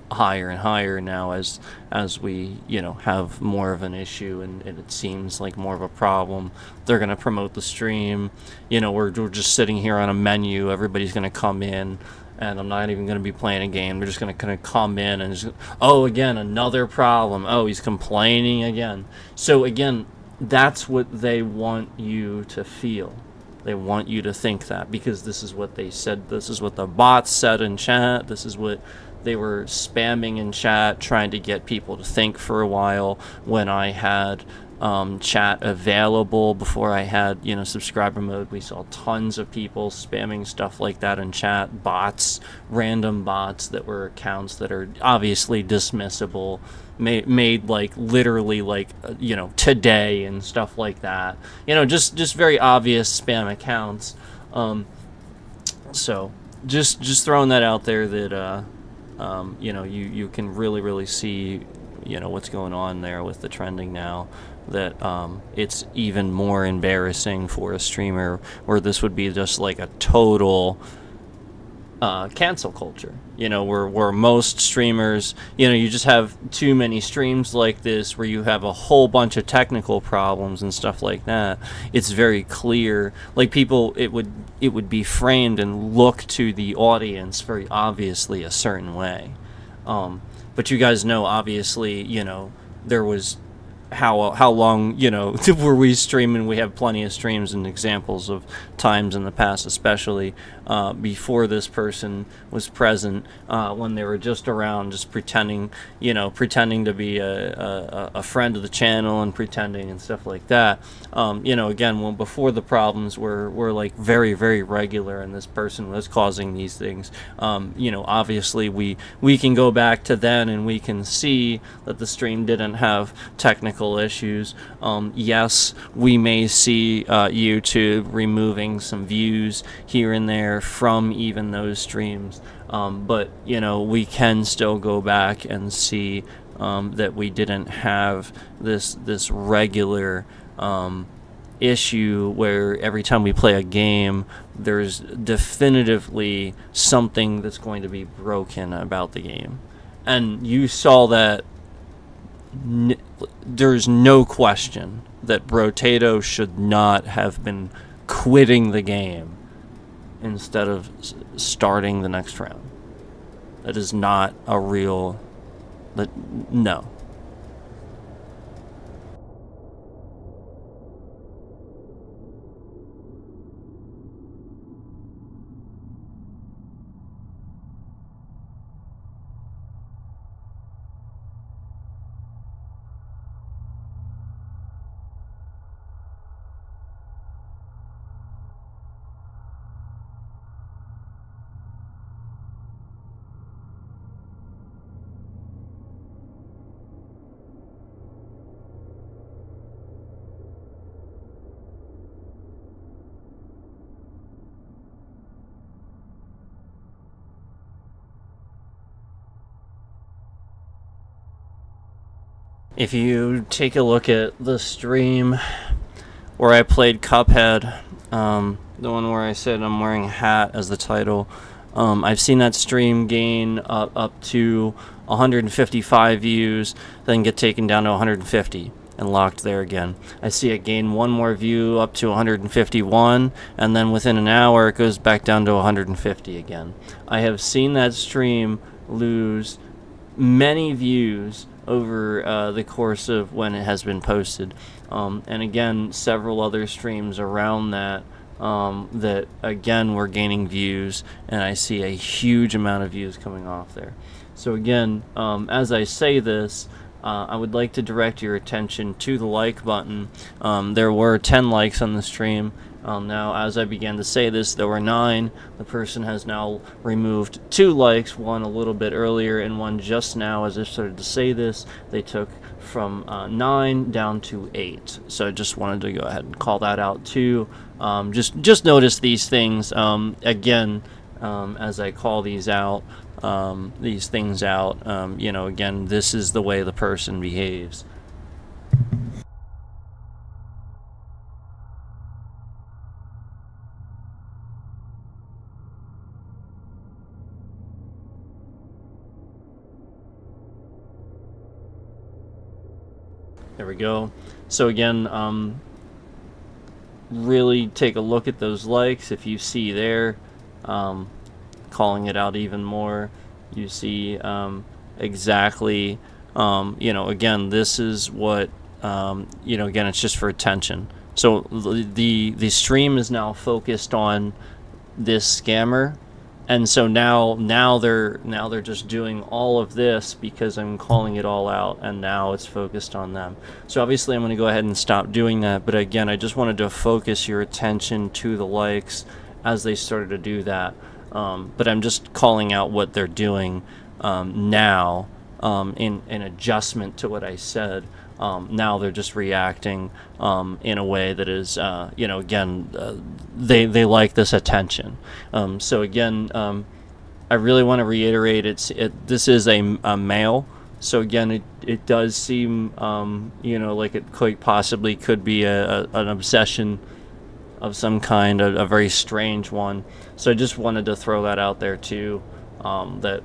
higher and higher now as we have more of an issue, and it seems like more of a problem. They're going to promote the stream, we're just sitting here on a menu, everybody's going to come in, and I'm not even going to be playing a game. They're just going to kind of come in and just, again, another problem. He's complaining again. So again, that's what they want you to feel. They want you to think that, because this is what they said. This is what the bots said in chat. This is what they were spamming in chat, trying to get people to think for a while when I had chat available. Before I had subscriber mode, we saw tons of people spamming stuff like that in chat, bots, random bots that were accounts that are obviously dismissible, made like literally like today and stuff like that, just very obvious spam accounts. So just throwing that out there that you can really see what's going on there with the trending now, that it's even more embarrassing for a streamer where this would be just like a total cancel culture, where most streamers, you just have too many streams like this where you have a whole bunch of technical problems and stuff like that. It's very clear, like people, it would be framed and look to the audience very obviously a certain way. But you guys know, obviously, there was how long were we streaming. We have plenty of streams and examples of times in the past, especially before this person was present, when they were just around, just pretending to be a friend of the channel and pretending and stuff like that. Again, when before the problems were like very regular and this person was causing these things, obviously we can go back to then and we can see that the stream didn't have technical issues. Yes, we may see YouTube removing some views here and there from even those streams, but we can still go back and see that we didn't have this regular issue where every time we play a game there's definitively something that's going to be broken about the game. And you saw that there's no question that Brotato should not have been quitting the game instead of starting the next round. That is not a real... no. If you take a look at the stream where I played Cuphead, the one where I said I'm wearing a hat as the title, I've seen that stream gain up to 155 views, then get taken down to 150 and locked there again. I see it gain one more view up to 151, and then within an hour it goes back down to 150 again. I have seen that stream lose many views over the course of when it has been posted. And again, several other streams around that that again were gaining views, and I see a huge amount of views coming off there. So again, as I say this, I would like to direct your attention to the like button. There were 10 likes on the stream. Now, as I began to say this, there were 9. The person has now removed 2 likes, one a little bit earlier and one just now as I started to say this. They took from 9 down to 8. So I just wanted to go ahead and call that out too. Just notice these things again as I call these out. These things out. Again, this is the way the person behaves. There we go. So again, really take a look at those likes. If you see there, calling it out even more, you see exactly, again, this is what, again, it's just for attention. So the stream is now focused on this scammer. And so now they're just doing all of this because I'm calling it all out, and now it's focused on them. So obviously I'm going to go ahead and stop doing that. But again, I just wanted to focus your attention to the likes as they started to do that. But I'm just calling out what they're doing now in adjustment to what I said. Now they're just reacting in a way that is, they like this attention. So again, I really want to reiterate, this is a male. So again, it does seem, like it quite possibly could be an obsession of some kind, a very strange one. So I just wanted to throw that out there too. That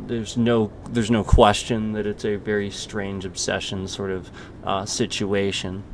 there's no question that it's a very strange obsession sort of situation.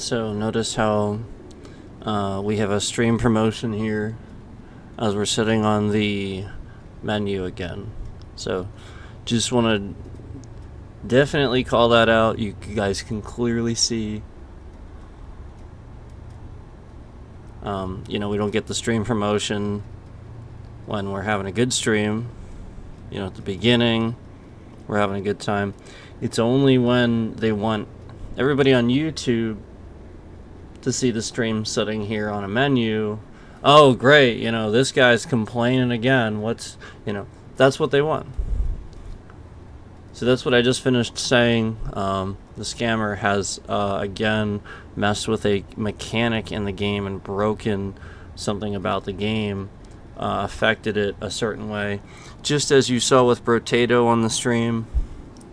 So notice how we have a stream promotion here as we're sitting on the menu again. So just want to definitely call that out. You guys can clearly see, we don't get the stream promotion when we're having a good stream. At the beginning, we're having a good time. It's only when they want everybody on YouTube to see the stream sitting here on a menu. Oh, great, this guy's complaining again. That's what they want. So that's what I just finished saying. The scammer has, again, messed with a mechanic in the game and broken something about the game, affected it a certain way. Just as you saw with Brotato on the stream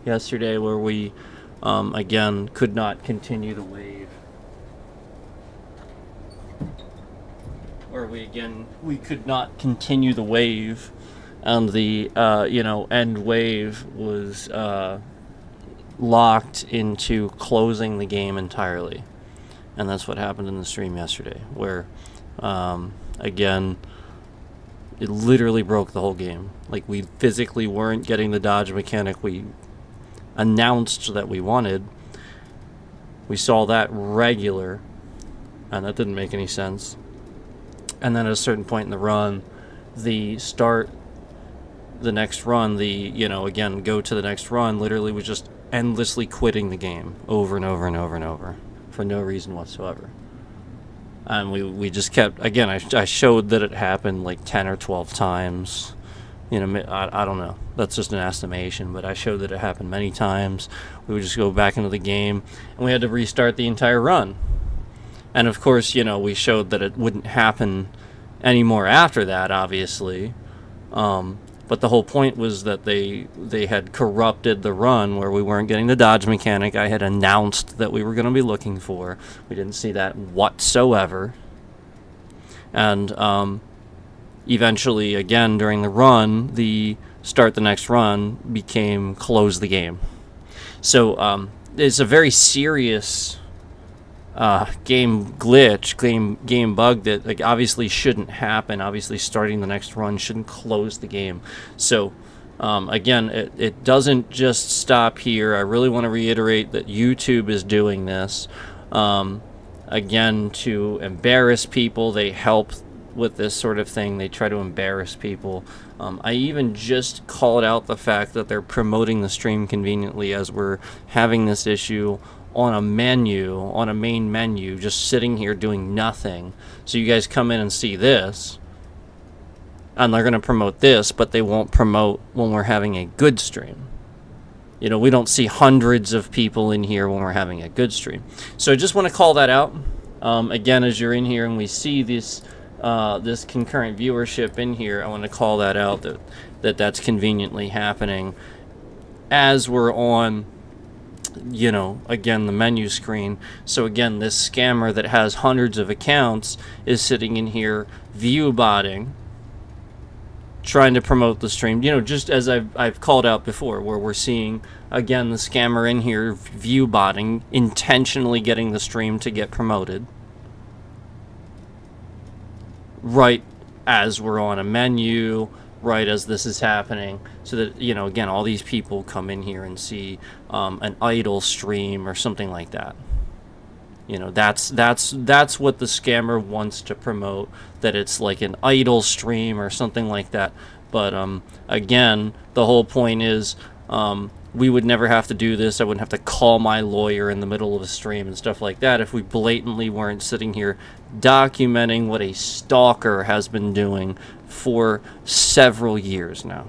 yesterday, where we, again, could not continue the wave. Or we could not continue the wave, and the end wave was locked into closing the game entirely. And that's what happened in the stream yesterday, where again, it literally broke the whole game. Like, we physically weren't getting the dodge mechanic we announced that we wanted. We saw that regular, and that didn't make any sense. And then at a certain point in the run, the next run, go to the next run, literally was just endlessly quitting the game over and over and over and over for no reason whatsoever. And we just kept, again, I showed that it happened like 10 or 12 times. I don't know. That's just an estimation, but I showed that it happened many times. We would just go back into the game, and we had to restart the entire run. And of course, we showed that it wouldn't happen anymore after that, obviously. But the whole point was that they had corrupted the run where we weren't getting the dodge mechanic I had announced that we were going to be looking for. We didn't see that whatsoever. And eventually, again, during the run, the start the next run became close the game. So it's a very serious game glitch, game bug that obviously shouldn't happen. Obviously, starting the next run shouldn't close the game. So again, it doesn't just stop here. I really want to reiterate that YouTube is doing this again to embarrass people. They help with this sort of thing. They try to embarrass people. I even just called out the fact that they're promoting the stream conveniently as we're having this issue on a main menu, just sitting here doing nothing. So you guys come in and see this, and they're going to promote this, but they won't promote when we're having a good stream. We don't see hundreds of people in here when we're having a good stream. So I just want to call that out. Again, as you're in here and we see this concurrent viewership in here, I want to call that out, that's conveniently happening as we're on again, the menu screen. So again, this scammer that has hundreds of accounts is sitting in here view botting, trying to promote the stream, just as I've called out before, where we're seeing, again, the scammer in here view botting, intentionally getting the stream to get promoted right as we're on a menu, right as this is happening, so that again, all these people come in here and see an idle stream or something like that. That's what the scammer wants to promote, that it's like an idle stream or something like that. But again, the whole point is we would never have to do this. I wouldn't have to call my lawyer in the middle of a stream and stuff like that if we blatantly weren't sitting here documenting what a stalker has been doing for several years now.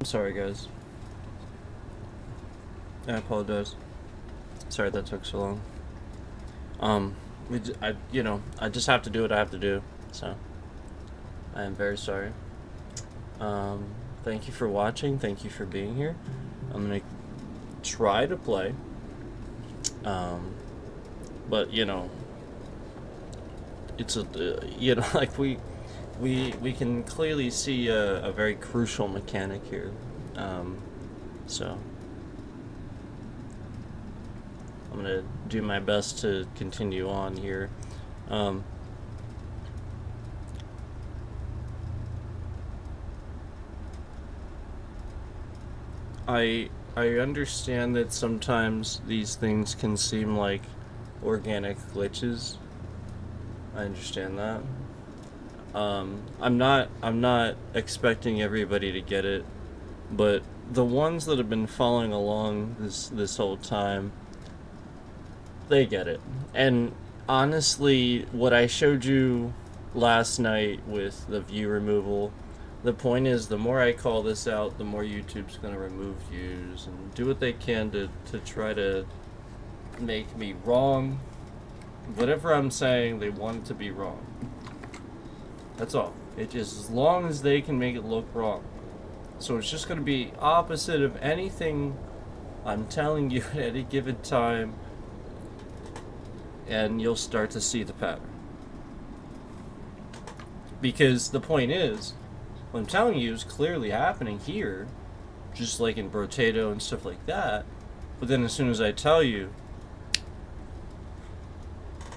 I'm sorry, guys. I apologize. Sorry that took so long. I just have to do what I have to do. So, I am very sorry. Thank you for watching. Thank you for being here. I'm gonna try to play. But it's like we can clearly see a very crucial mechanic here. So I'm gonna do my best to continue on here. I understand that sometimes these things can seem like organic glitches. I understand that. I'm not expecting everybody to get it, but the ones that have been following along this whole time, they get it. And honestly, what I showed you last night with the view removal, the point is, the more I call this out, the more YouTube's going to remove views and do what they can to try to make me wrong. Whatever I'm saying, they want it to be wrong. That's all. It just, as long as they can make it look wrong. So it's just going to be opposite of anything I'm telling you at any given time, and you'll start to see the pattern. Because the point is, what I'm telling you is clearly happening here, just like in Brotato and stuff like that. But then as soon as I tell you,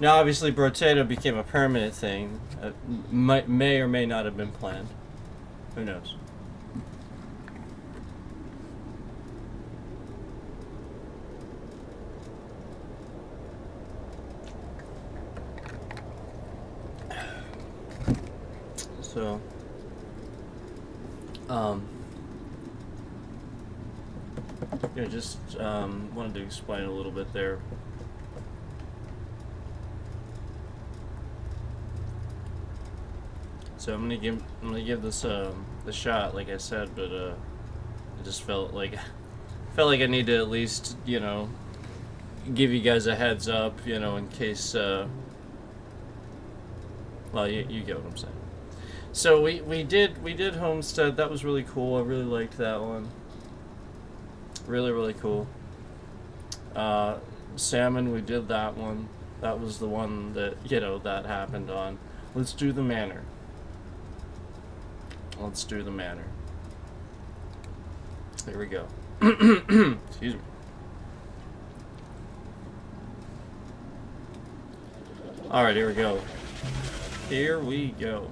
now obviously Brotato became a permanent thing, may or may not have been planned. Who knows? So, just wanted to explain a little bit there. So I'm gonna give this the shot, like I said, but I just felt like I need to at least give you guys a heads up, in case well, you get what I'm saying. So we did Homestead. That was really cool. I really liked that one. Really cool. Salmon, we did that one. That was the one that that happened on. Let's do the manor. Let's do the manor. Here we go. Excuse me. Alright, here we go. Here we go.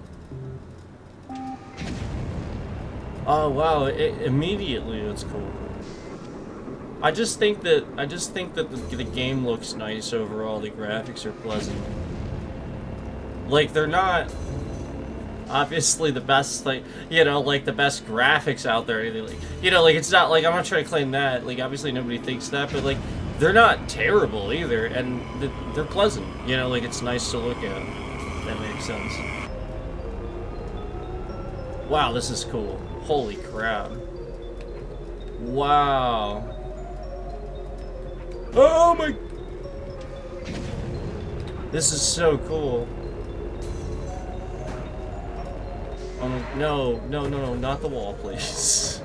Oh wow, immediately it's cool. I just think that the game looks nice overall. The graphics are pleasant. Like, they're not obviously the best, like the best graphics out there. Either, like it's not like, I'm not trying to claim that. Like, obviously nobody thinks that, but like they're not terrible either, and they're pleasant. Like, it's nice to look at. If that makes sense. Wow, this is cool. Holy crap. Wow. Oh my... This is so cool. Oh no, not the wall, please.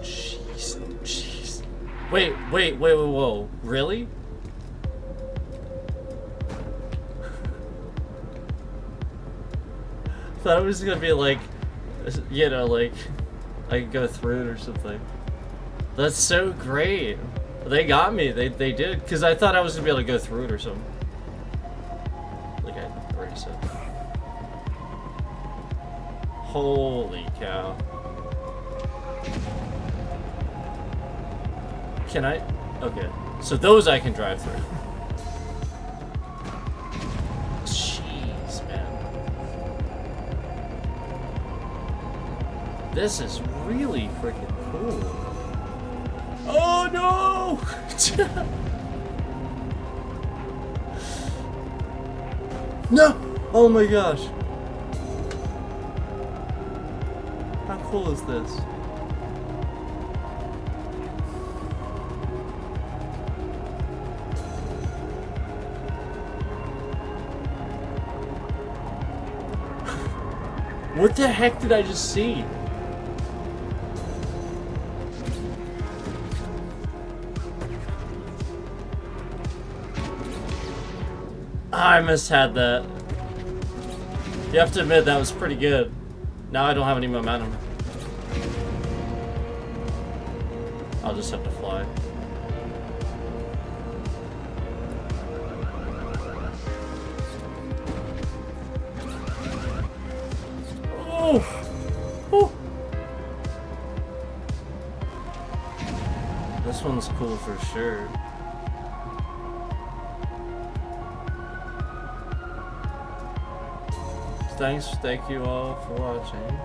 Jeez. Wait, whoa. Really? Thought it was gonna be like, like I could go through it or something. That's so great. They got me. They did, because I thought I was gonna be able to go through it or something. Like I already said. Holy cow. Can I? Okay. So those I can drive through. Jeez, man. This is really freaking cool. Oh no! No! Oh my gosh. How cool is this? What the heck did I just see? I almost had that. You have to admit that was pretty good. Now I don't have any momentum. I'll just have to fly. Oh! Oh! This one's cool for sure. Thank you all for watching.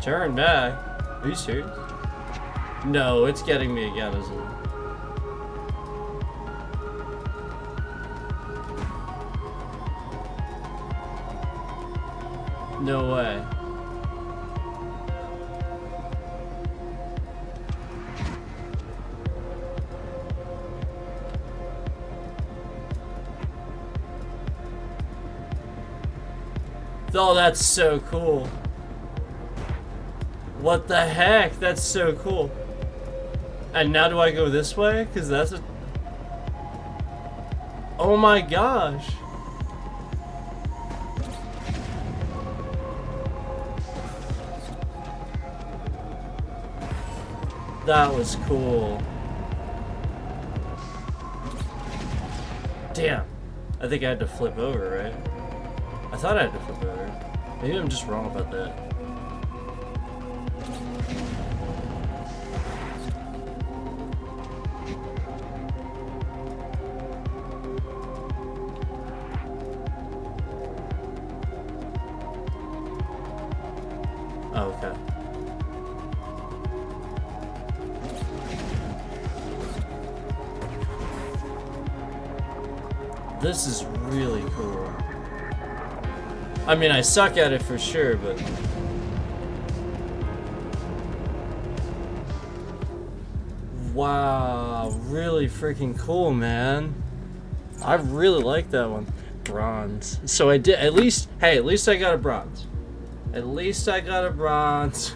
Turn back? Are you serious? No, it's getting me again, isn't it? No way. Oh, that's so cool. What the heck? That's so cool. And now do I go this way? Because that's a... Oh my gosh. That was cool. Damn. I think I had to flip over, right? I thought I had to flip over. Maybe I'm just wrong about that. Oh, okay. This is really cool. I mean, I suck at it for sure, but... Wow, really freaking cool, man. I really like that one. Bronze. So I did, at least, hey, at least I got a bronze. At least I got a bronze.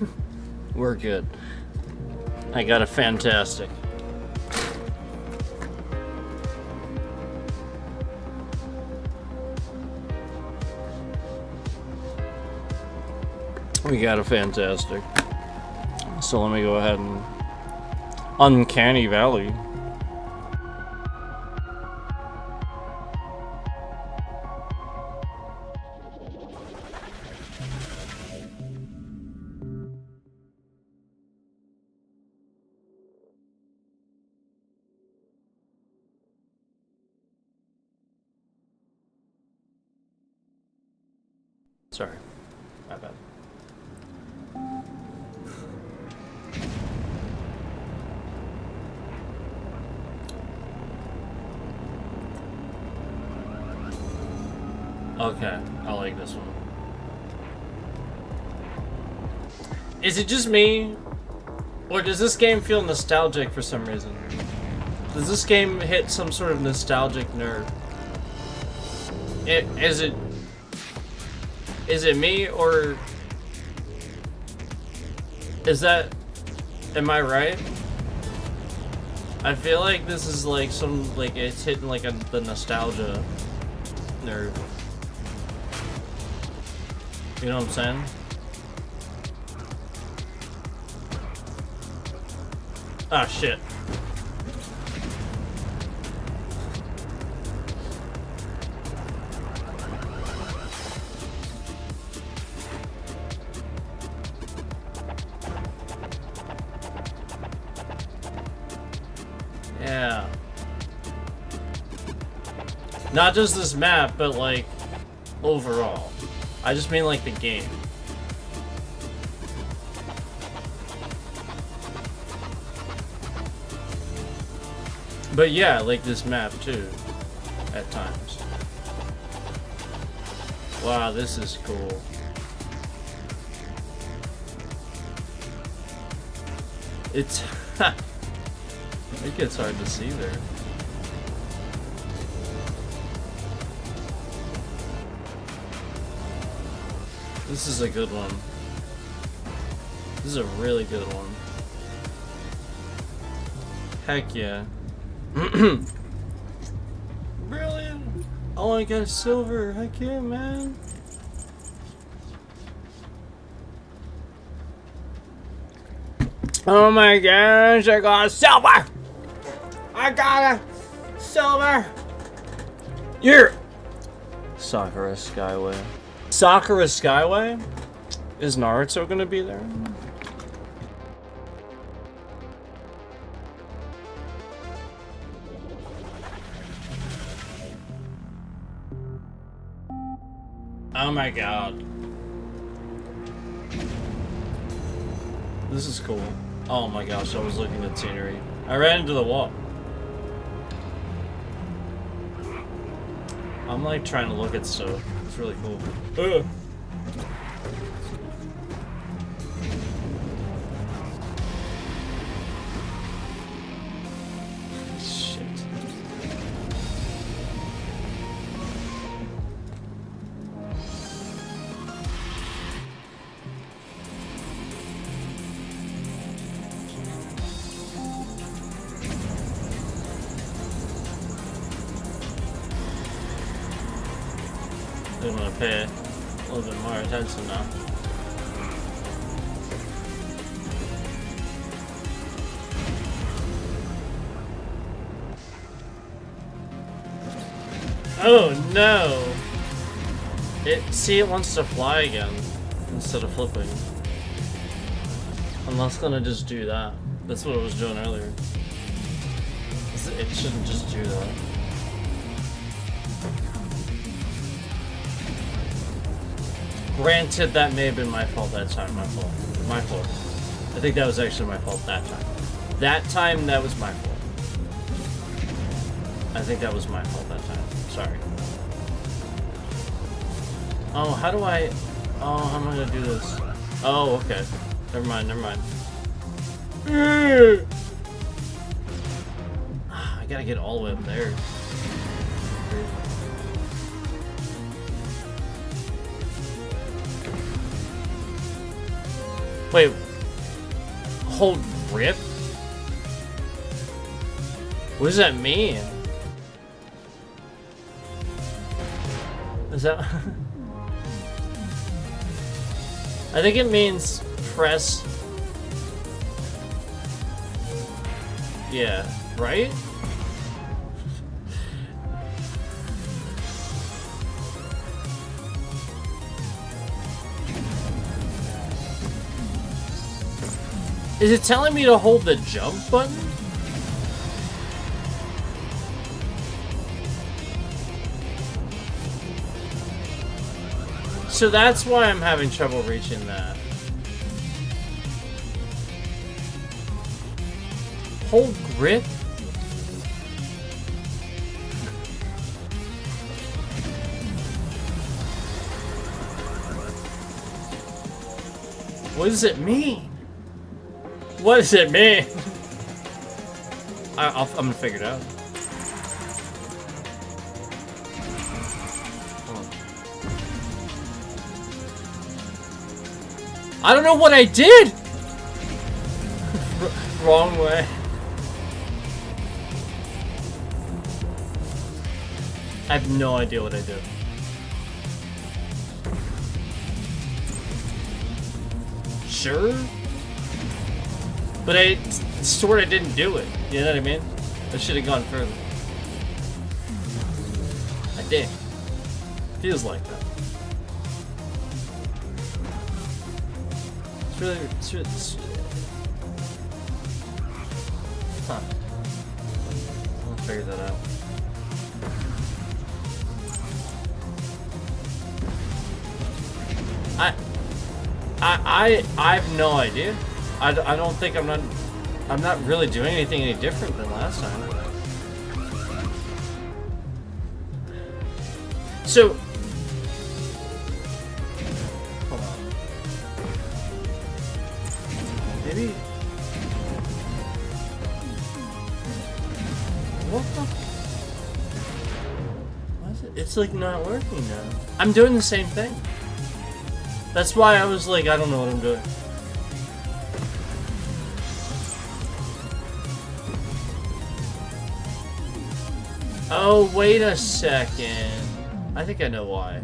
We're good. I got a fantastic. We got a fantastic. So let me go ahead and Uncanny Valley. Sorry, my bad. Okay, I like this one. Is it just me? Or does this game feel nostalgic for some reason? Does this game hit some sort of nostalgic nerve? Is it me, or is that, am I right? I feel like this is like some, like it's hitting like the nostalgia nerve. You know what I'm saying? Ah, shit. Yeah. Not just this map, but like overall. I just mean like the game. But yeah, like this map too, at times. Wow, this is cool. It's it gets hard to see there. This is a good one. This is a really good one. Heck yeah. Brilliant! Oh, I got silver. Heck yeah, man. Oh my gosh, I got silver! I got a silver! You're Sakura Skyway. Sakura Skyway? Is Naruto gonna be there? Oh my god. This is cool. Oh my gosh, I was looking at scenery. I ran into the wall. I'm like trying to look at stuff. It's really cool. Ugh. Shit. I'm gonna pay a little bit more attention now. Oh no! It wants to fly again instead of flipping. I'm not gonna just do that. That's what it was doing earlier. It shouldn't just do that. Granted, that may have been my fault that time. My fault. My fault. I think that was actually my fault that time. That time, that was my fault. I think that was my fault that time. Sorry. Oh, how do I... Oh, how am I gonna do this? Oh, okay. Never mind, never mind. I gotta get all the way up there. Wait, hold grip? What does that mean? Is that... I think it means press... Yeah, right? Is it telling me to hold the jump button? So that's why I'm having trouble reaching that. Hold grip? What does it mean? What does it mean? I'm gonna figure it out. I don't know what I did! Wrong way. I have no idea what I did. Sure? But I sort of didn't do it. You know what I mean? I should have gone further. I did. Feels like that. It's really huh. I'll figure that out. I have no idea. I don't think I'm not really doing anything any different than last time. So maybe... What the... Why is it? It's like not working now. I'm doing the same thing. That's why I was like, I don't know what I'm doing. Oh, wait a second. I think I know why.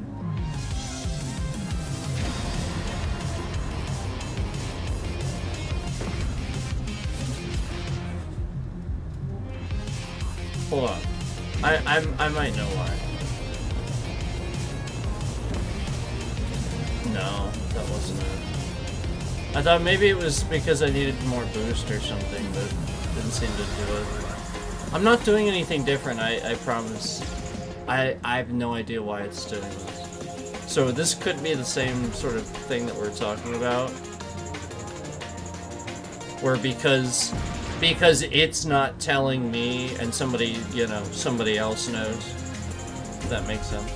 Hold on. I might know why. No, that wasn't it. I thought maybe it was because I needed more boost or something, but didn't seem to do it. I'm not doing anything different, I promise. I have no idea why it's doing this. So this could be the same sort of thing that we're talking about. Where because it's not telling me and somebody, you know, somebody else knows. If that makes sense.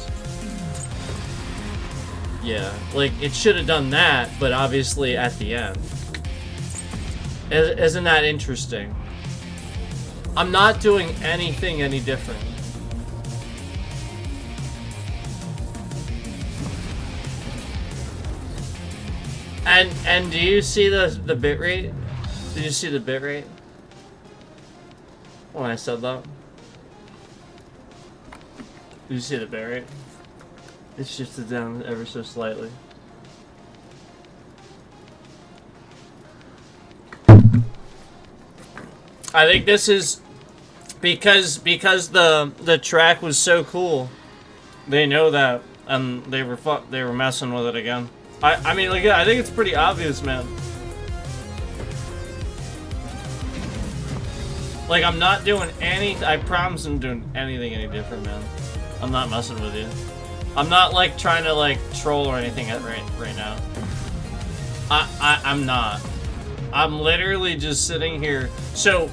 Yeah, like it should have done that, but obviously at the end. Isn't that interesting? I'm not doing anything any different. And do you see the bitrate? Did you see the bitrate? When I said that? Did you see the bitrate? It shifted down ever so slightly. I think this is because the track was so cool. They know that, and they were messing with it again. I mean, like, I think it's pretty obvious, man. Like, I'm not doing any. I promise I'm doing anything any different, man. I'm not messing with you. I'm not like trying to like troll or anything right now. I'm not. I'm literally just sitting here. So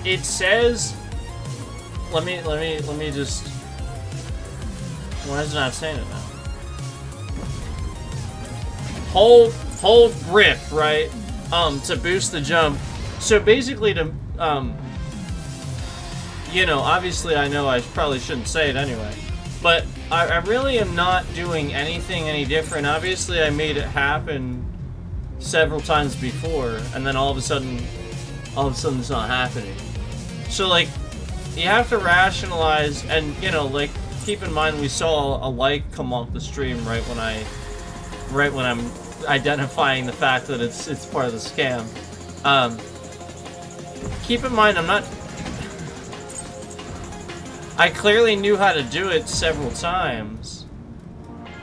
it says. Let me just. Why is it not saying it now? Hold grip, right? To boost the jump. So basically to you know, obviously I know I probably shouldn't say it anyway. But I really am not doing anything any different. Obviously I made it happen several times before, and then all of a sudden it's not happening. So like, you have to rationalize, and you know, like, keep in mind we saw a light come off the stream right when I'm identifying the fact that it's part of the scam. Keep in mind, I clearly knew how to do it several times,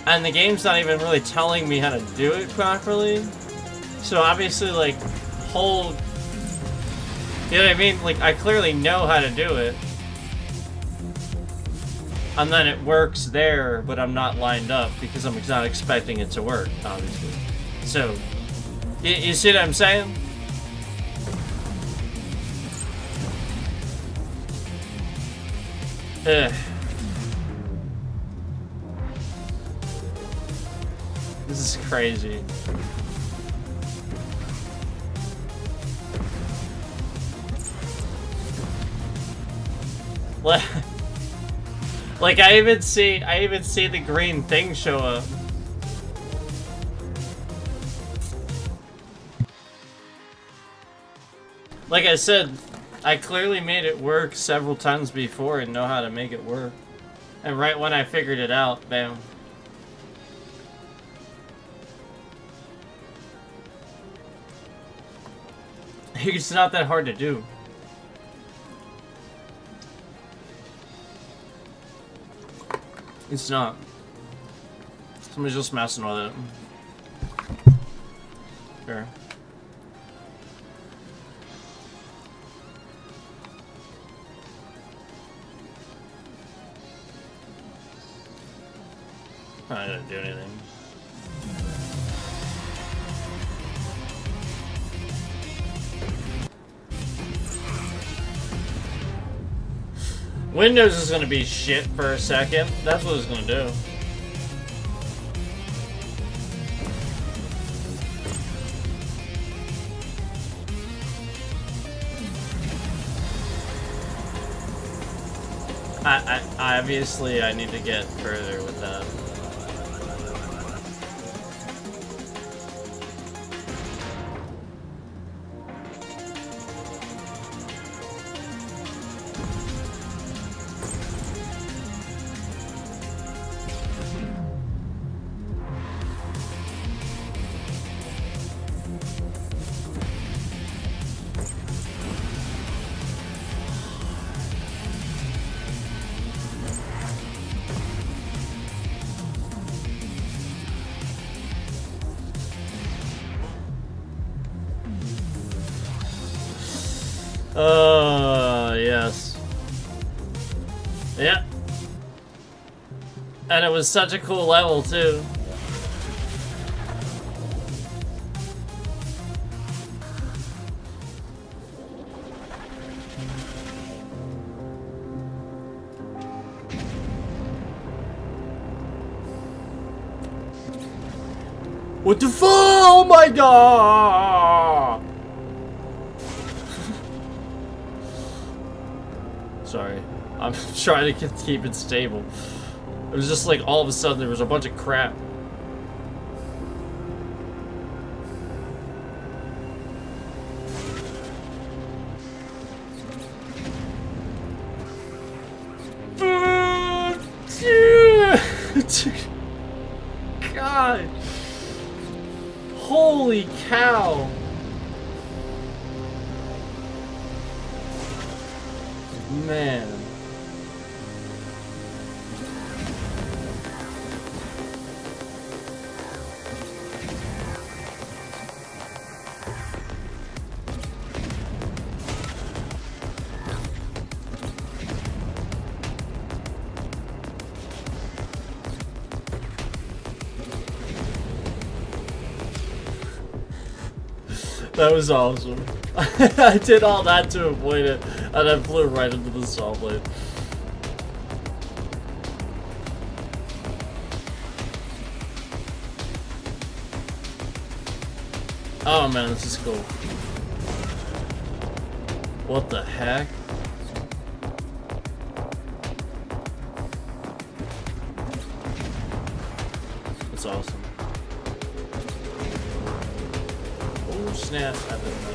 and the game's not even really telling me how to do it properly. So obviously, like, you know what I mean? Like, I clearly know how to do it, and then it works there, but I'm not lined up because I'm not expecting it to work, obviously. So, you see what I'm saying? Ugh. This is crazy. Like I even see the green thing show up. Like I said, I clearly made it work several times before and know how to make it work. And right when I figured it out, bam. It's not that hard to do. It's not. Somebody's just messing with it. Sure. I didn't do anything. Windows is gonna be shit for a second. That's what it's gonna do. Obviously I need to get further with that. Yes. Yeah. And it was such a cool level, too. What the fuck? Oh my god! Sorry. I'm trying to keep it stable. It was just like all of a sudden there was a bunch of crap. God. Holy cow. Man. That was awesome. I did all that to avoid it, and I flew right into the saw blade. Oh man, this is cool. What the heck? That's awesome. Oh snap, I didn't know.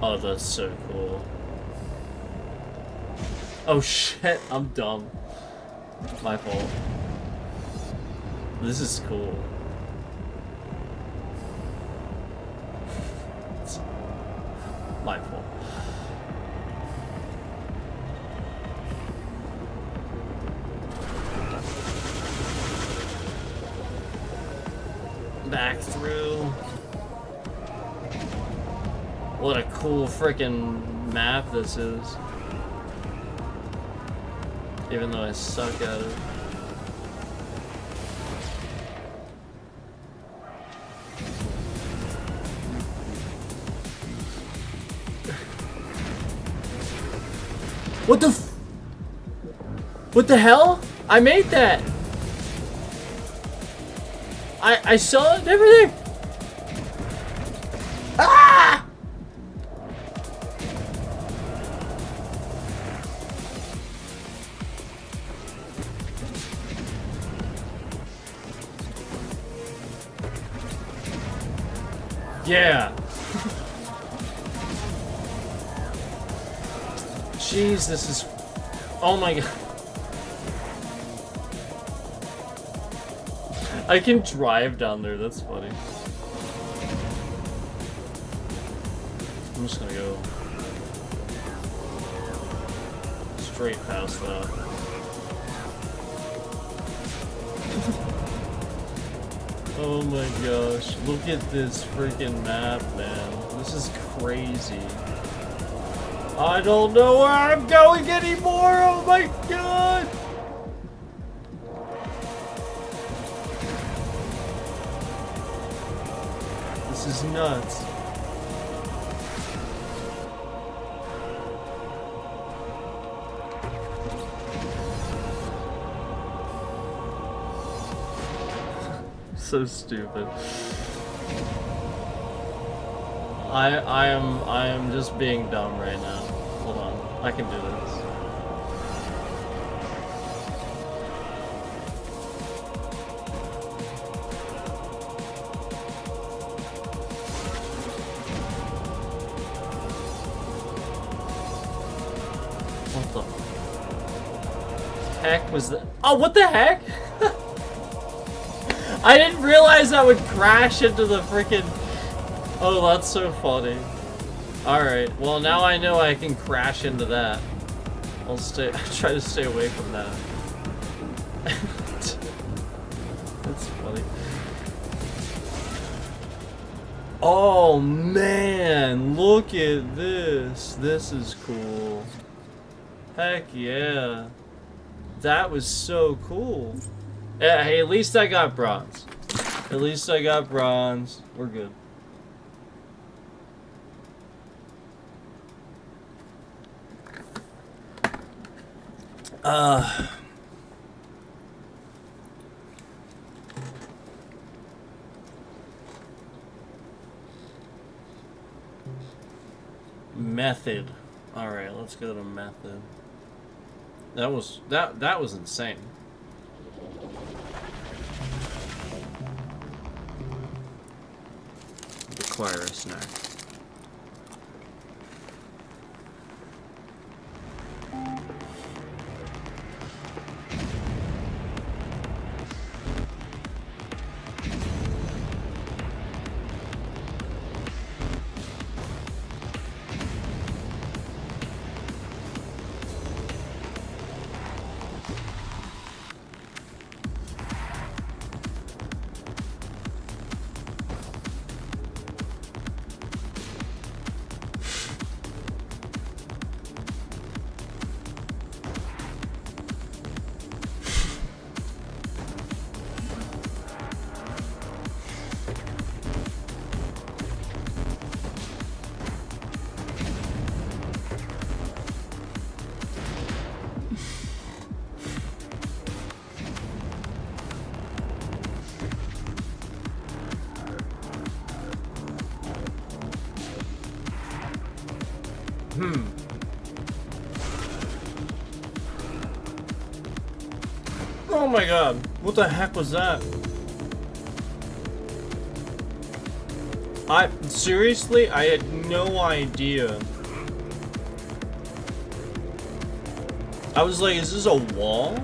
Oh, that's so cool. Oh shit, I'm dumb. My fault. This is cool. It's my fault. Back through. What a cool freaking map this is. Even though I suck at it. What the f- What the hell? I made that! I saw it and everything! Ah! Yeah! Jeez, this is... Oh my god. I can drive down there, that's funny. I'm just gonna go straight past that. Oh my gosh, look at this freaking map, man. This is crazy. I don't know where I'm going anymore, oh my god! This is nuts. So stupid. I am just being dumb right now. Hold on. I can do this. What the heck was that? Oh, what the heck? I didn't realize I would crash into the freaking. Oh, that's so funny. Alright, well now I know I can crash into that. I'll try to stay away from that. That's funny. Oh man, look at this. This is cool. Heck yeah. That was so cool. Hey, at least I got bronze. At least I got bronze. We're good. Method. All right, let's go to method. That was insane. Acquire a snack. Oh my god, what the heck was that? Seriously, I had no idea. I was like, is this a wall?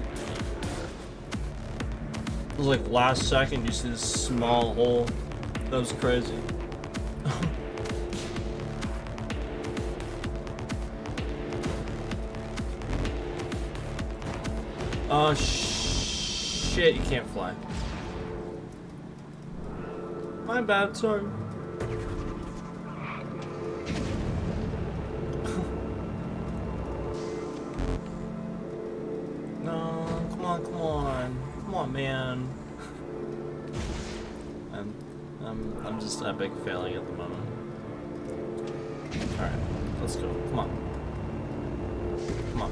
It was like last second you see this small hole. That was crazy. Oh shit, you can't fly. My bad, sorry. No, come on, come on. Come on, man. I'm just epic failing at the moment. Alright, let's go. Come on. Come on.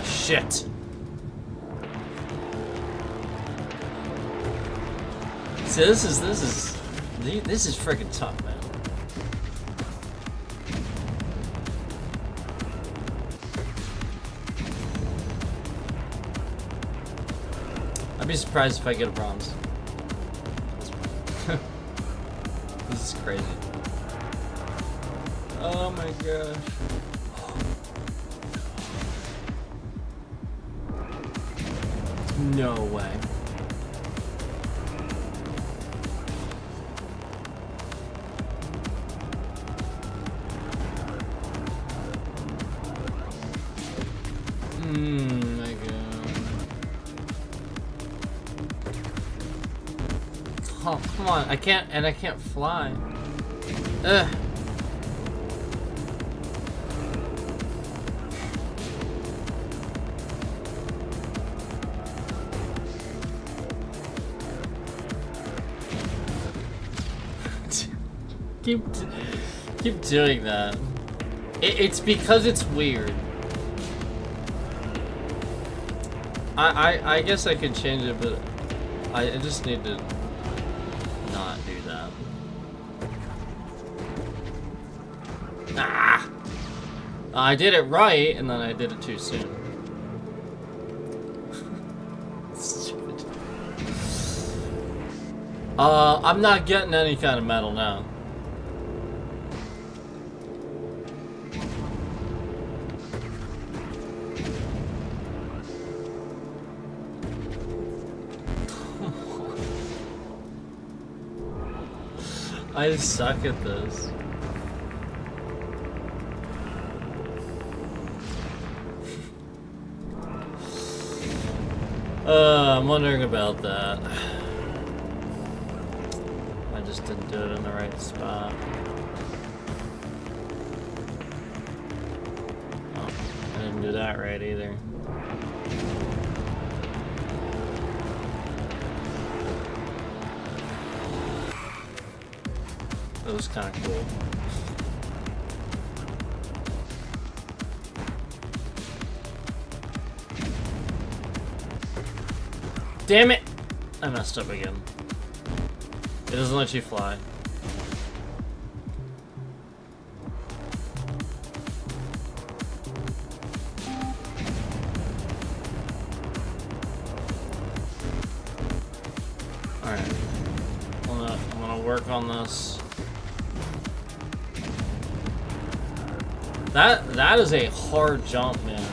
Shit. See, this is freaking tough, man. I'd be surprised if I get a bronze. This is crazy. Oh my gosh. No way. My god. Oh, come on. I can't fly. Ugh. keep doing that. It's because it's weird. I guess I could change it, but I just need to not do that. Ah! I did it right, and then I did it too soon. Stupid. I'm not getting any kind of metal now. I suck at this. I'm wondering about that. I just didn't do it in the right spot. Oh, I didn't do that right either. That was kind of cool. Damn it! I messed up again. It doesn't let you fly. Alright. I'm gonna work on this. That is a hard jump, man.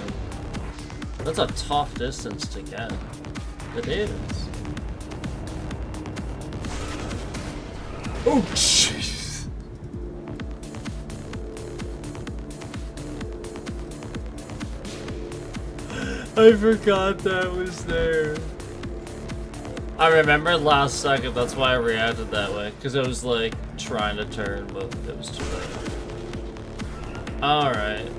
That's a tough distance to get. It is. Oh, jeez. I forgot that was there. I remembered last second, that's why I reacted that way. Because it was like trying to turn, but it was too late. Alright.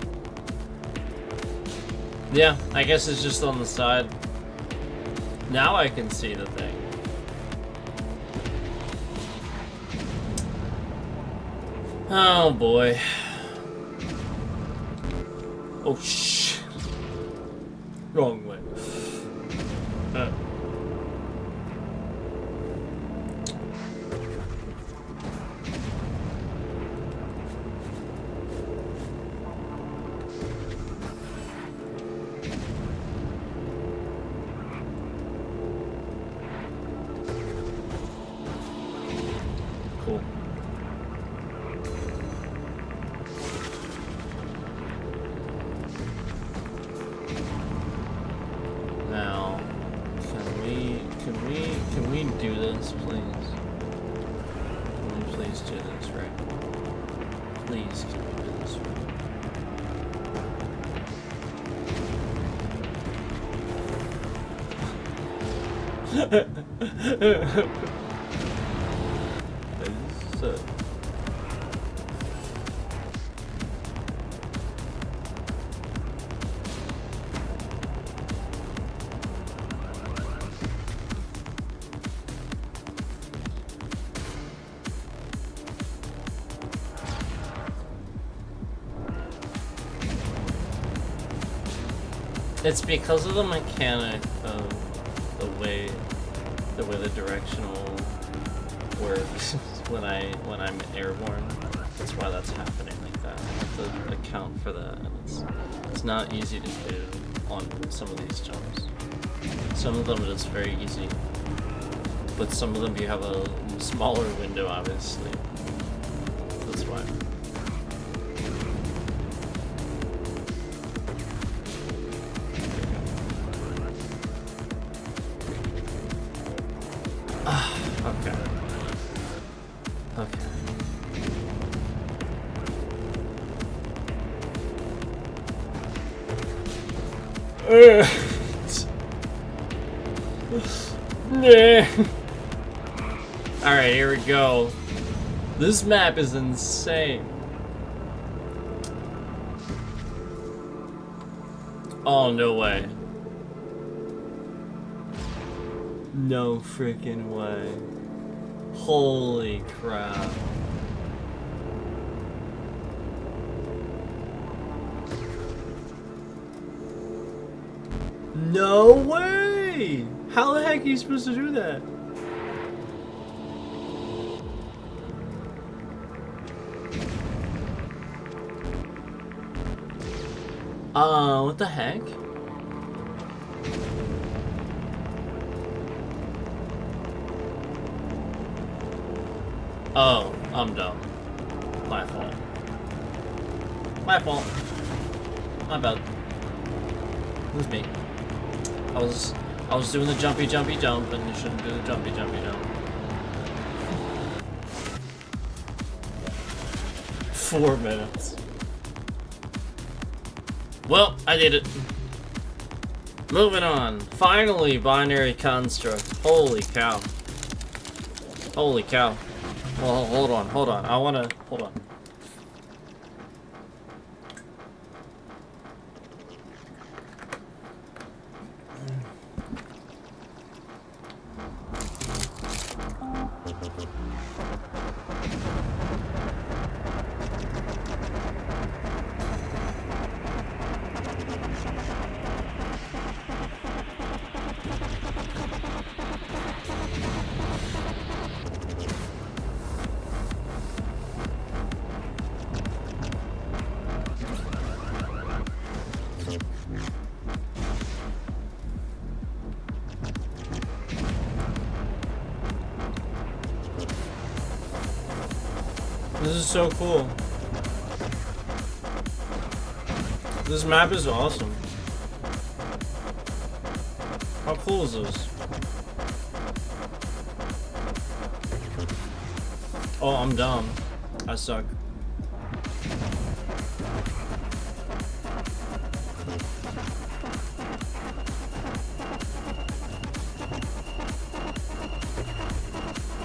Yeah, I guess it's just on the side. Now I can see the thing. Oh boy. Oh shit. Wrong way. Cool. Now, can we do this, please? Can we please do this right? Please, can we do this right? It's because of the mechanic of the way the directional works when I'm airborne. That's why that's happening like that. I have to account for that, and it's not easy to do on some of these jumps. Some of them it's very easy, but some of them you have a smaller window, obviously. That's why. Okay. Okay. Alright, here we go. This map is insane. Oh, no way. No freaking way. Holy crap. No way! How the heck are you supposed to do that? What the heck? Oh, I'm dumb. My fault. My fault. My bad. It was me. I was doing the jumpy jump, and you shouldn't do the jumpy jump. 4 minutes. Well, I did it. Moving on. Finally, binary construct. Holy cow. Holy cow. Well, hold on. I wanna, hold on. This is so cool. This map is awesome. How cool is this? Oh, I'm dumb. I suck.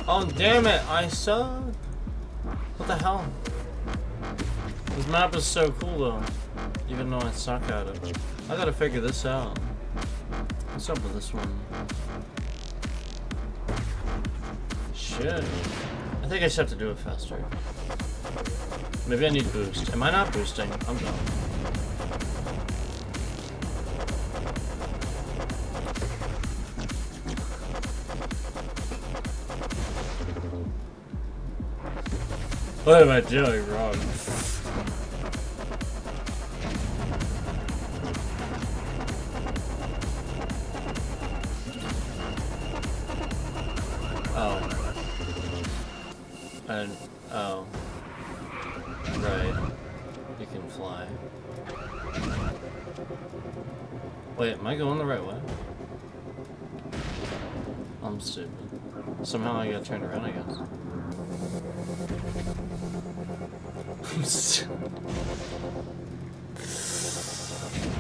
Oh, damn it, I suck. What the hell? This map is so cool though, even though I suck at it. I gotta figure this out. What's up with this one? Shit. I think I just have to do it faster. Maybe I need boost. Am I not boosting? I'm done. What am I doing wrong? Oh. And, oh. Right. You can fly. Wait, am I going the right way? I'm stupid. Somehow I gotta turn around, I guess.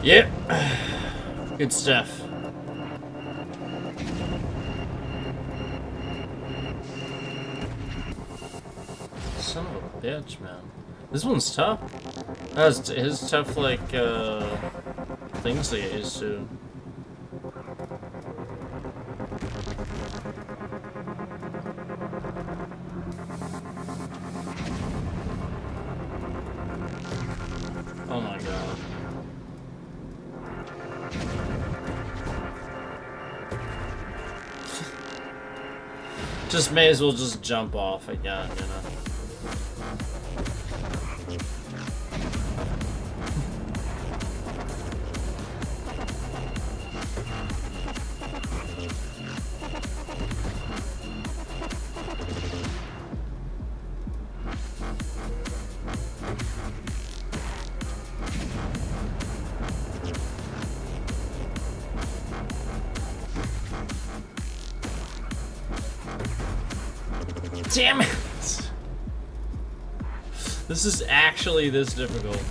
Yep. Good stuff. Son of a bitch, man. This one's tough. That's his tough, like, things they get used to. Oh my god. Just may as well just jump off again, you know? Damn it! This is actually this difficult.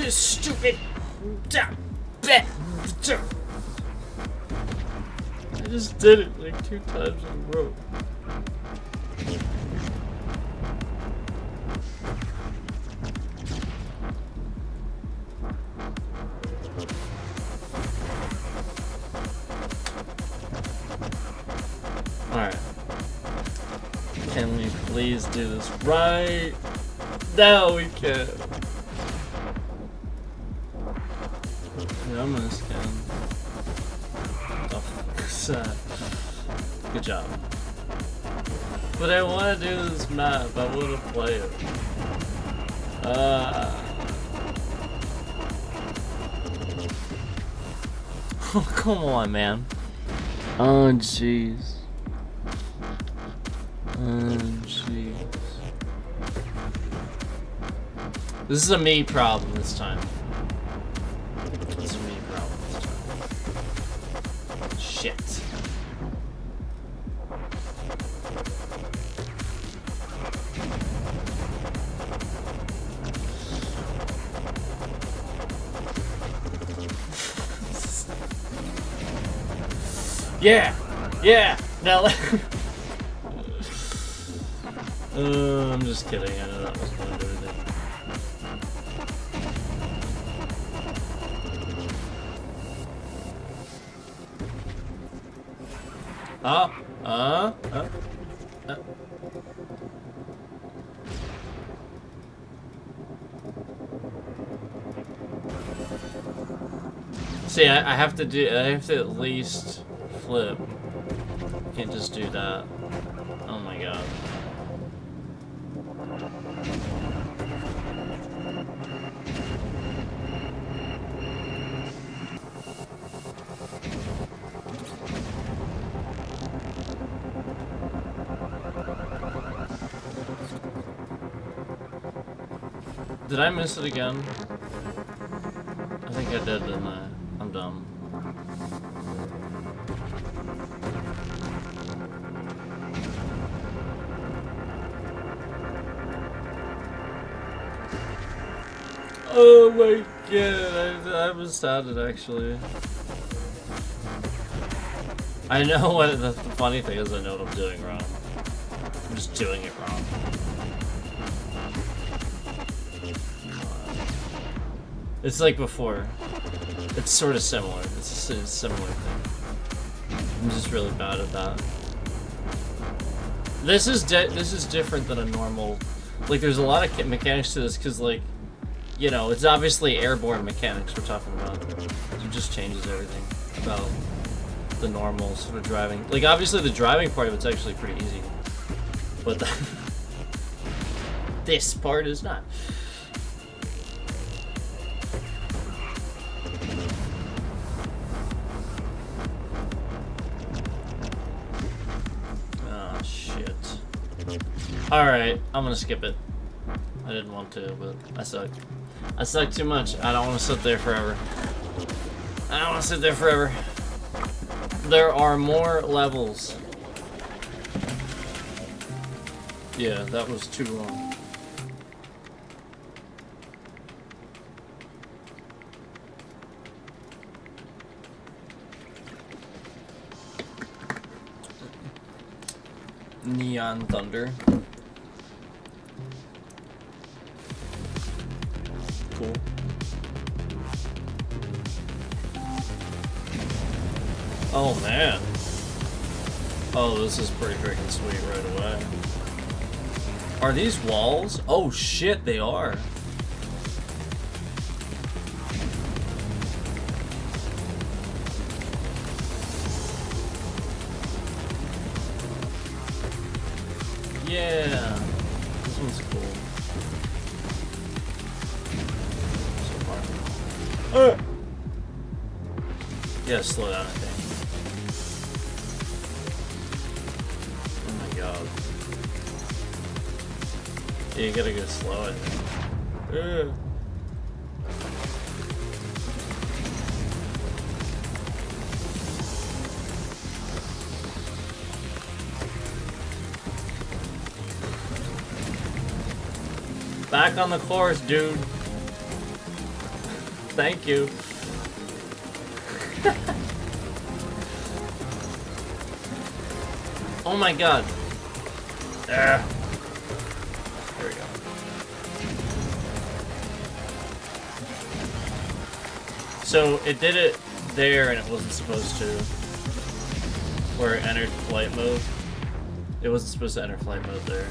Stupid. I just did it like 2 times in a row. Alright. Can we please do this right. No, we can't. Yeah, I'm gonna scan. Oh, sad. Good job. But I want to do this map. I want to play it. Oh, come on, man. Oh, jeez. Oh, jeez. This is a me problem this time. This is a me problem this time. Shit. Yeah! Yeah! Now I'm just kidding. I know that was going to do it. See, I have to at least flip. Can't just do that. Oh my god. Did I miss it again? I think I did, didn't I? I'm dumb. Oh my god, I was sad actually. I know what the funny thing is, I know what I'm doing wrong. I'm just doing it wrong. It's like before. It's sort of similar. It's a similar thing. I'm just really bad at that. This is different than a normal. Like, there's a lot of mechanics to this because, like, you know, it's obviously airborne mechanics we're talking about. It just changes everything about the normal sort of driving. Like, obviously the driving part of it's actually pretty easy, but this part is not. Oh shit. Alright, I'm gonna skip it. I didn't want to, but I sucked. I suck too much. I don't want to sit there forever. I don't want to sit there forever. There are more levels. Yeah, that was too long. Neon Thunder. Cool. Oh man. Oh, this is pretty freaking sweet right away. Are these walls? Oh shit, they are. Yeah. This one's cool. Yeah, slow down, I think. Oh my god. Yeah, you gotta go slow, I think. Back on the course, dude. Thank you. Oh my god. There we go. So it did it there and it wasn't supposed to. Where it entered flight mode. It wasn't supposed to enter flight mode there.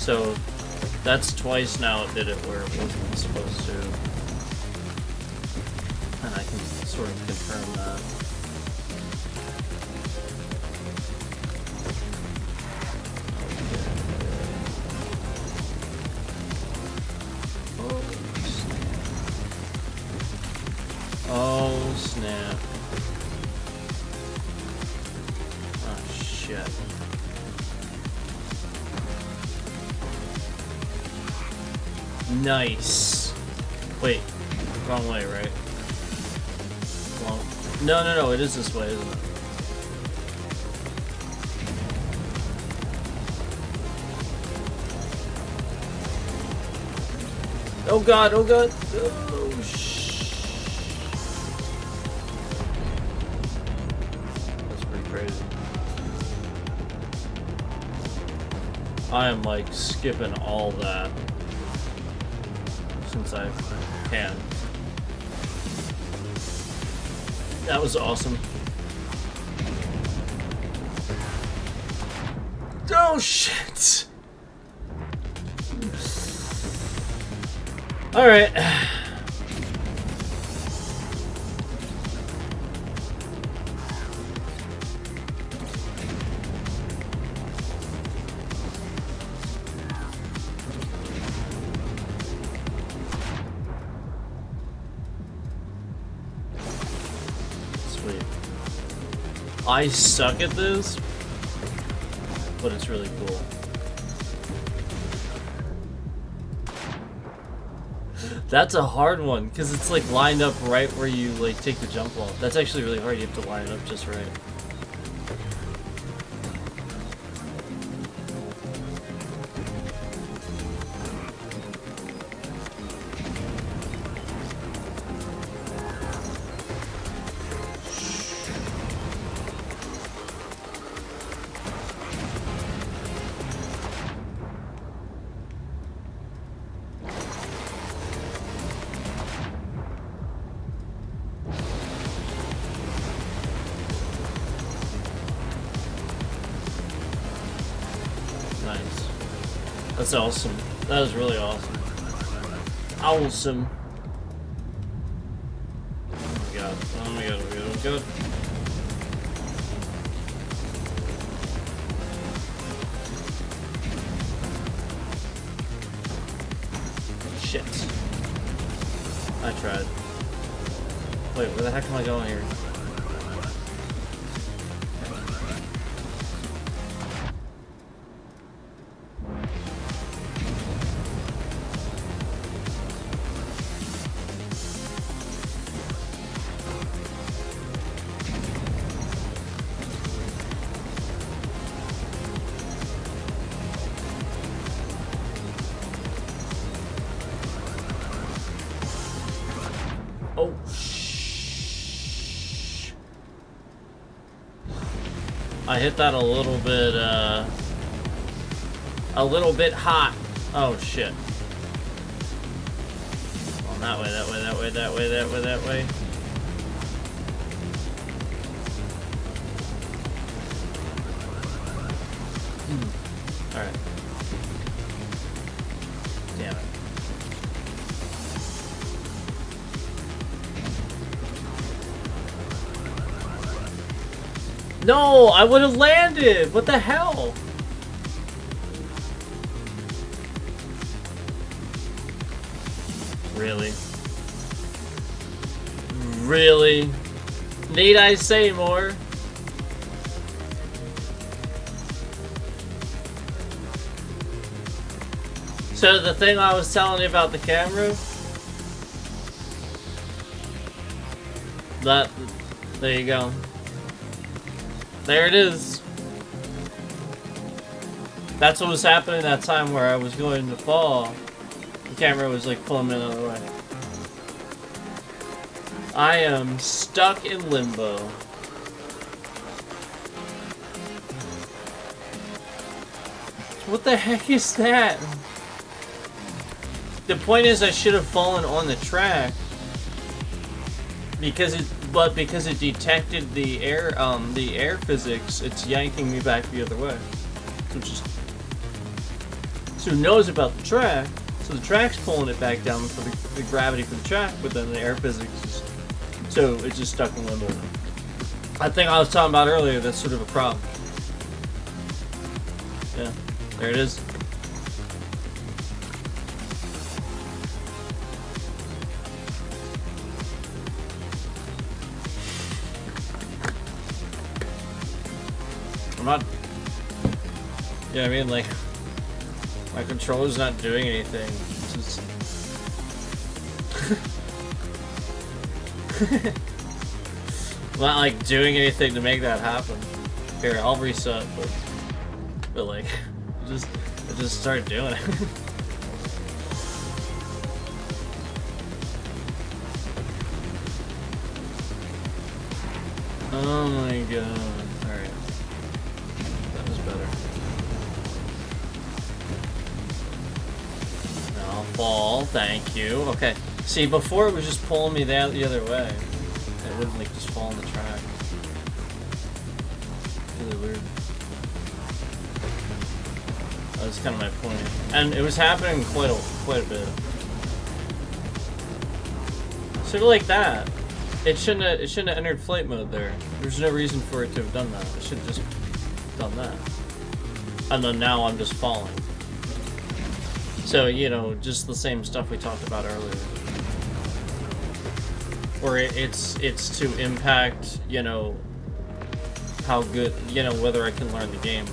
So that's twice now it did it where it wasn't supposed to. And I can sort of confirm that. Oh snap. Oh shit. Nice. Wait, wrong way, right? Well, no, it is this way, isn't it? Oh god, oh god. Oh shh. That's pretty crazy. I am like skipping all that since I can. That was awesome. Oh shit! Alright. Sweet. I suck at this, but it's really cool. That's a hard one, because it's like lined up right where you like take the jump off. That's actually really hard, you have to line it up just right. Nice. That's awesome. That is really awesome. Awesome. Oh my god. Oh my god. Oh my god. Oh my god. Shit. I tried. Wait, where the heck am I going here? Oh, shh. I hit that a little bit hot. Oh, shit. Oh, that way, that way, that way, that way, that way, that way. Alright. Damn it. No, I would have landed. What the hell? Really? Really? Need I say more? So the thing I was telling you about the camera, there you go. There it is. That's what was happening that time where I was going to fall. The camera was like pulling me the other way. I am stuck in limbo. What the heck is that? The point is I should have fallen on the track because it detected the air physics, it's yanking me back the other way. So it knows about the track, so the track's pulling it back down for the gravity for the track, but then the air physics is... So it's just stuck in limbo. I think I was talking about earlier, that's sort of a problem. Yeah, there it is. I'm not... Yeah, I mean, like... My controller's not doing anything. It's just... not like doing anything to make that happen. Here, I'll reset, but like, just start doing it. Oh my god! All right, that was better. Now fall, thank you. Okay, see, before it was just pulling me the other way. It wouldn't like just fall on the track. Really weird. That was kind of my point, and it was happening quite a bit. Sort of like that. It shouldn't have entered flight mode there. There's no reason for it to have done that. It should have just done that. And then now I'm just falling. So, you know, just the same stuff we talked about earlier. Or it's to impact, you know, how good, you know, whether I can learn the game.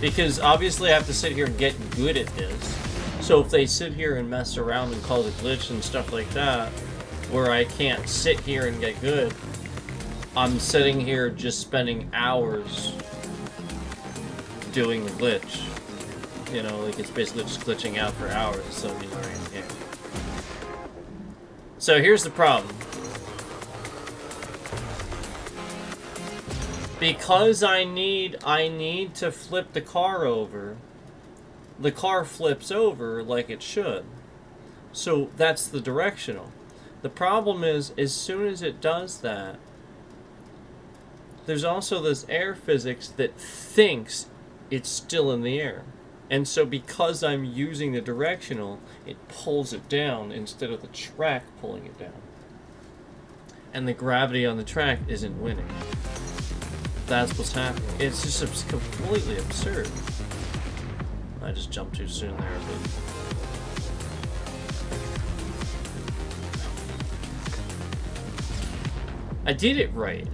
Because obviously I have to sit here and get good at this. So if they sit here and mess around and cause a glitch and stuff like that, where I can't sit here and get good, I'm sitting here just spending hours doing the glitch. You know, like it's basically just glitching out for hours instead of me learning the game. So here's the problem. Because I need to flip the car over, the car flips over like it should. So that's the directional. The problem is, as soon as it does that, there's also this air physics that thinks it's still in the air. And so because I'm using the directional, it pulls it down instead of the track pulling it down. And the gravity on the track isn't winning. That's what's happening. It's just completely absurd. I just jumped too soon there, but... I did it right.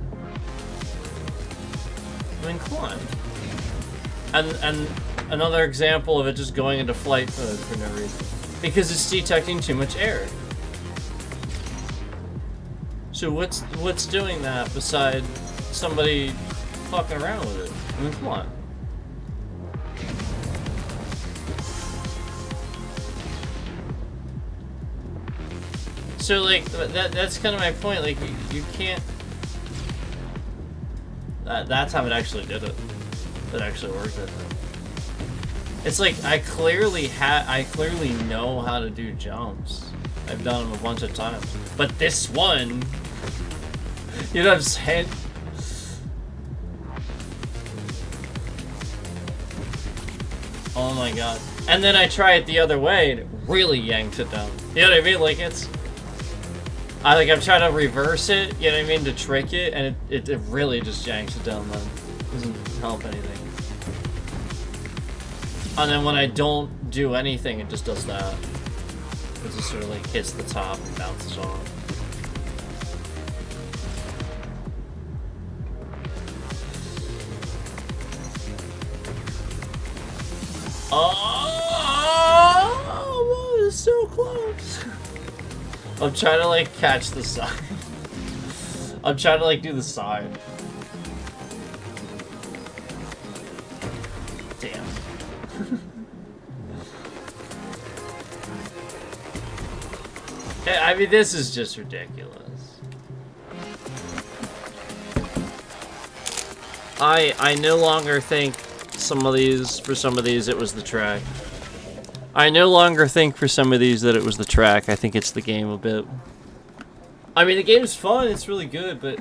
I mean, come on. And another example of it just going into flight mode for no reason. Because it's detecting too much air. So what's doing that beside somebody fucking around with it? I mean, come on. So, like, that's kind of my point. Like, you can't... That's how it actually did it. It actually worked, I think. It's like, I clearly know how to do jumps. I've done them a bunch of times. But this one... You know what I'm saying? Oh my god. And then I try it the other way, and it really yanks it down. You know what I mean? Like, it's... I'm trying to reverse it, you know what I mean, to trick it, and it really just yanks it down then. Doesn't help anything. And then when I don't do anything, it just does that. It just sort of like hits the top and bounces off. Oh, that is so close. I'm trying to like catch the side. I'm trying to like do the side. Damn. I mean, this is just ridiculous. I no longer think for some of these it was the track. I no longer think for some of these that it was the track. I think it's the game a bit. I mean, the game's fun. It's really good, but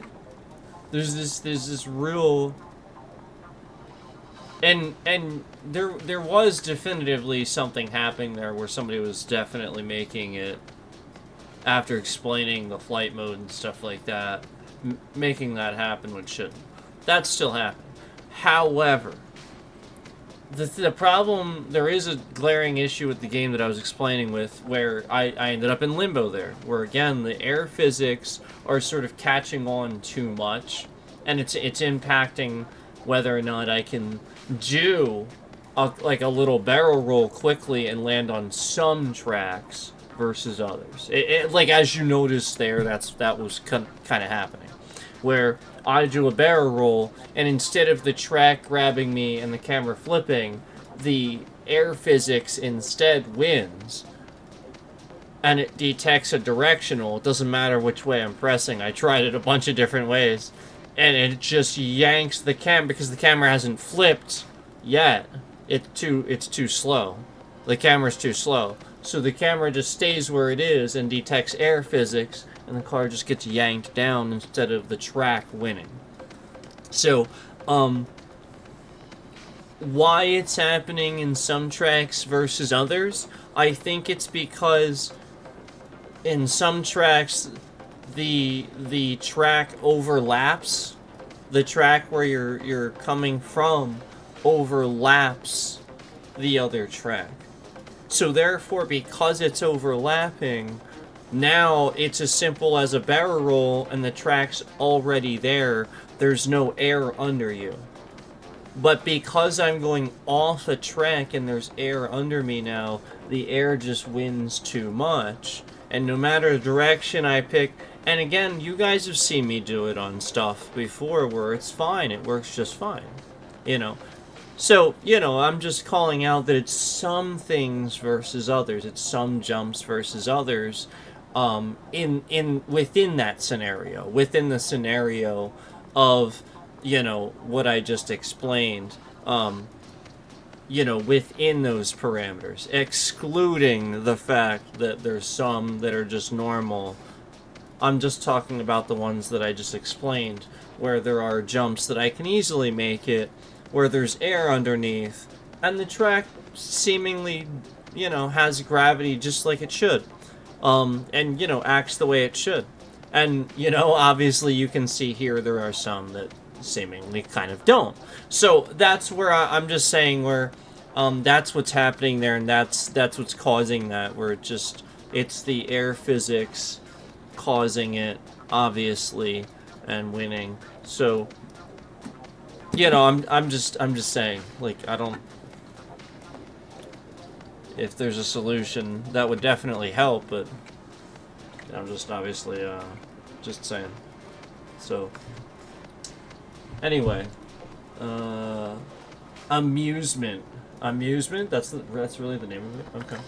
there's this real And there was definitively something happening there where somebody was definitely making it, after explaining the flight mode and stuff like that, making that happen when it shouldn't. That's still happening. However, the problem, there is a glaring issue with the game that I was explaining with, where I ended up in limbo there, where again the air physics are sort of catching on too much, and it's impacting whether or not I can do like a little barrel roll quickly and land on some tracks versus others. Like, as you noticed there, that was kind of happening, where I do a barrel roll, and instead of the track grabbing me and the camera flipping, the air physics instead wins, and it detects a directional. It doesn't matter which way I'm pressing. I tried it a bunch of different ways, and it just yanks the camera, because the camera hasn't flipped yet. It's too slow. The camera's too slow. So the camera just stays where it is and detects air physics, and the car just gets yanked down instead of the track winning. So, why it's happening in some tracks versus others, I think it's because in some tracks the track overlaps. The track where you're coming from overlaps the other track. So therefore, because it's overlapping, now it's as simple as a barrel roll and the track's already there. There's no air under you. But because I'm going off a track and there's air under me now, the air just wins too much. And no matter the direction I pick, and again, you guys have seen me do it on stuff before where it's fine, it works just fine, you know. So, you know, I'm just calling out that it's some things versus others. It's some jumps versus others, within that scenario, within the scenario of, you know, what I just explained, you know, within those parameters, excluding the fact that there's some that are just normal. I'm just talking about the ones that I just explained, where there are jumps that I can easily make it, where there's air underneath, and the track seemingly, you know, has gravity just like it should. And, you know, acts the way it should. And, you know, obviously you can see here there are some that seemingly kind of don't. So that's where I'm just saying where that's what's happening there, and that's what's causing that, where it's the air physics causing it, obviously, and winning. So, you know, I'm just saying, like, I don't, if there's a solution that would definitely help, but I'm just obviously just saying. So anyway, amusement, that's really the name of it. Okay.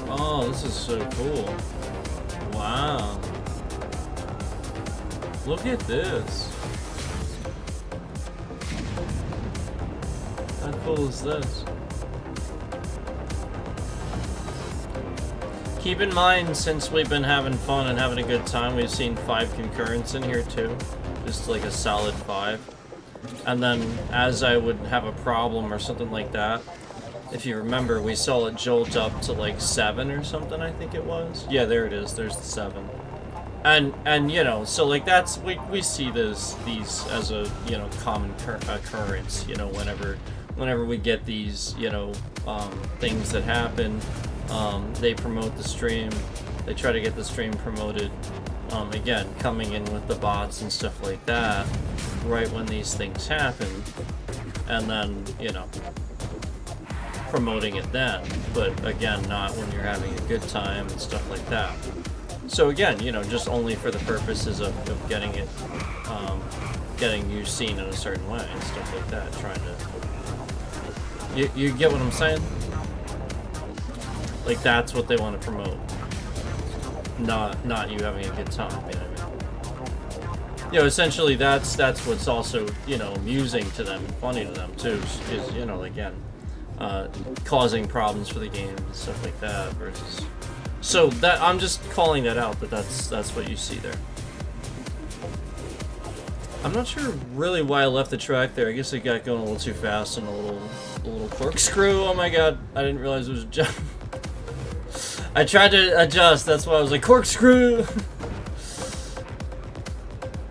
Oh, this is so cool. Wow. Look at this. How cool is this? Keep in mind, since we've been having fun and having a good time, we've seen 5 concurrents in here too. Just like a solid 5. And then, as I would have a problem or something like that, if you remember, we saw it jolt up to like 7 or something, I think it was. Yeah, there it is. There's the 7. And you know, so like that's, we see these as a, you know, common occurrence, you know, whenever we get these, you know, things that happen, they promote the stream, they try to get the stream promoted, again, coming in with the bots and stuff like that, right when these things happen, and then, you know, promoting it then, but again, not when you're having a good time and stuff like that. So again, you know, just only for the purposes of getting it getting you seen in a certain way and stuff like that. Trying to, you get what I'm saying? Like that's what they want to promote, not you having a good time. You know what I mean? You know, essentially that's what's also, you know, amusing to them and funny to them too. Is, you know, again, causing problems for the game and stuff like that. Versus, so that I'm just calling that out, but that's what you see there. I'm not sure really why I left the track there. I guess it got going a little too fast and a little corkscrew. Oh my god, I didn't realize it was a jump. I tried to adjust, that's why I was like, corkscrew!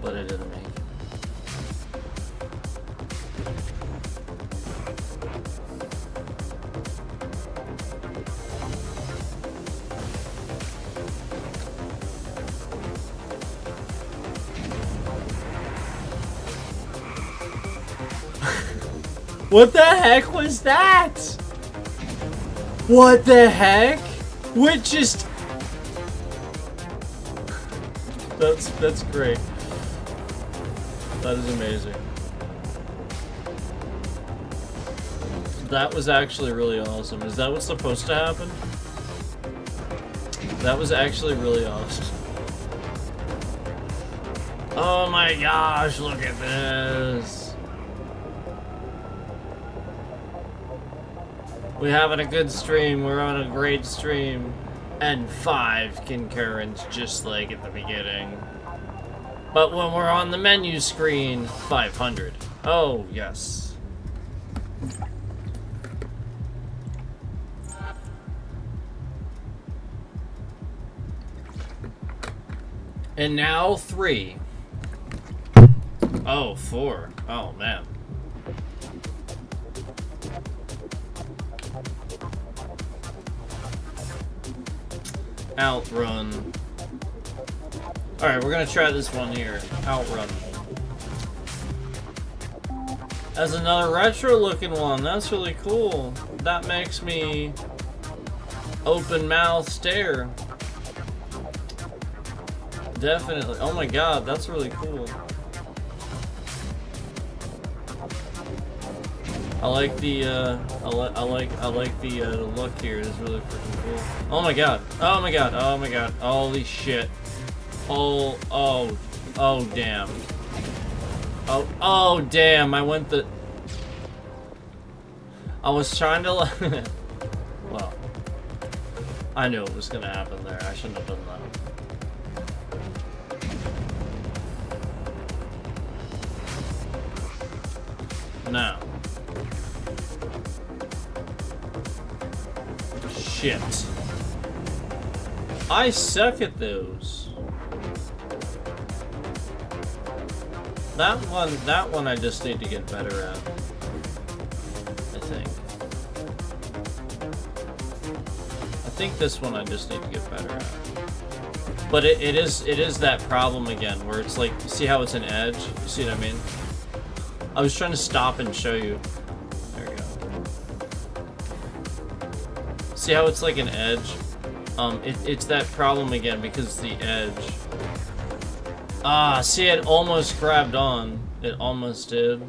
But it didn't make it. What the heck was that? What the heck? What just... That's great. That is amazing. That was actually really awesome. Is that what's supposed to happen? That was actually really awesome. Oh my gosh, look at this. We're having a good stream, we're on a great stream. And 5 concurrents, just like at the beginning. But when we're on the menu screen, 500. Oh, yes. And now 3. Oh, 4. Oh, man. Outrun. Alright, we're gonna try this one here. Outrun. As another retro looking one. That's really cool. That makes me open mouth stare. Definitely. Oh my god, that's really cool. I like the I like the look here. It's really freaking cool. Oh my god. Oh my god. Oh my god. Holy shit. Oh damn. Oh damn. I went the I was trying to well, I knew it was gonna happen there. I shouldn't have done that. No. Shit. I suck at those. That one I just need to get better at. I think this one I just need to get better at. But it is that problem again where it's like, see how it's an edge? You see what I mean? I was trying to stop and show you. There we go. See how it's like an edge? It's that problem again because the edge. Ah, see, it almost grabbed on. It almost did.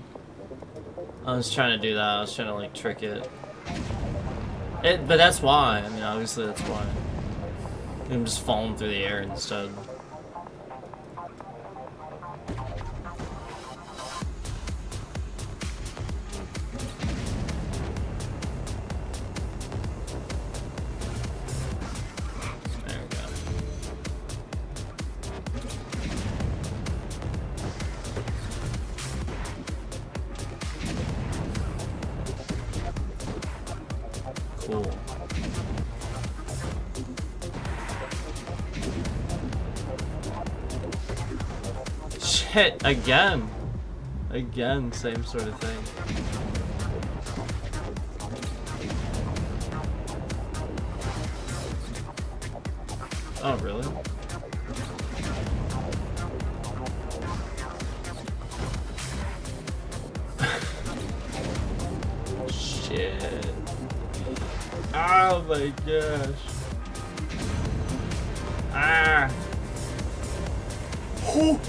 I was trying to do that. I was trying to like trick it. But that's why. I mean, obviously that's why. I'm just falling through the air instead. Shit, again. Again, same sort of thing. Oh, really? Shit. Oh my gosh. Ah. Oh.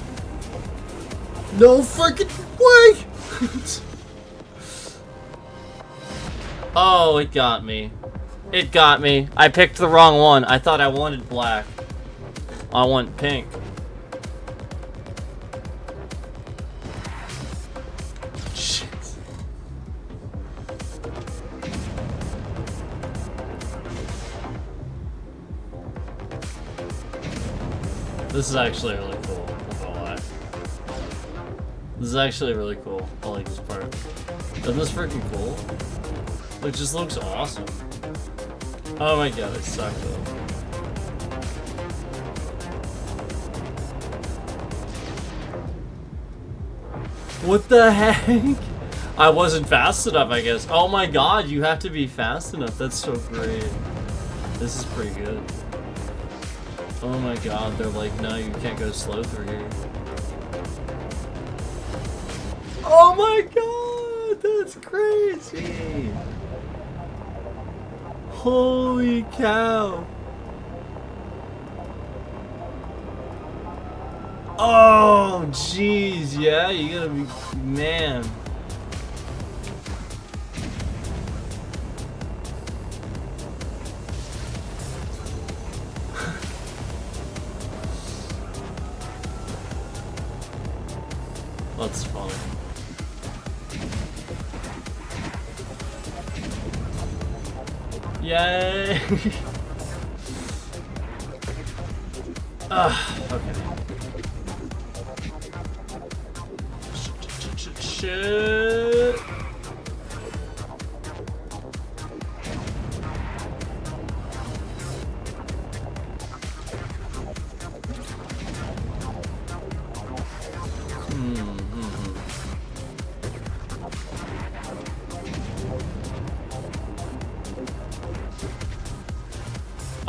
No freaking way! Oh, it got me. It got me. I picked the wrong one. I thought I wanted black. I want pink. Shit. This is actually really cool. I'm not gonna lie. This is actually really cool. I like this part. Isn't this freaking cool? It just looks awesome. Oh my god, it sucked though. What the heck? I wasn't fast enough, I guess. Oh my god, you have to be fast enough. That's so great. This is pretty good. Oh my god, they're like, no, you can't go slow through here. Oh my god, that's crazy. Holy cow. Oh, jeez, yeah, you gotta be, man. That's funny. Yay! Okay. Shit.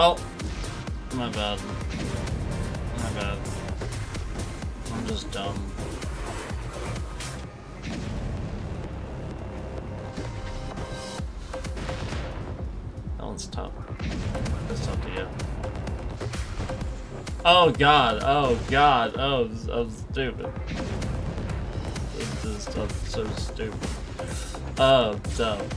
Oh, my bad. My bad. I'm just dumb. That one's tough. That's tough to get. Oh god, oh god, oh, I'm stupid. This is so stupid. Oh, dumb.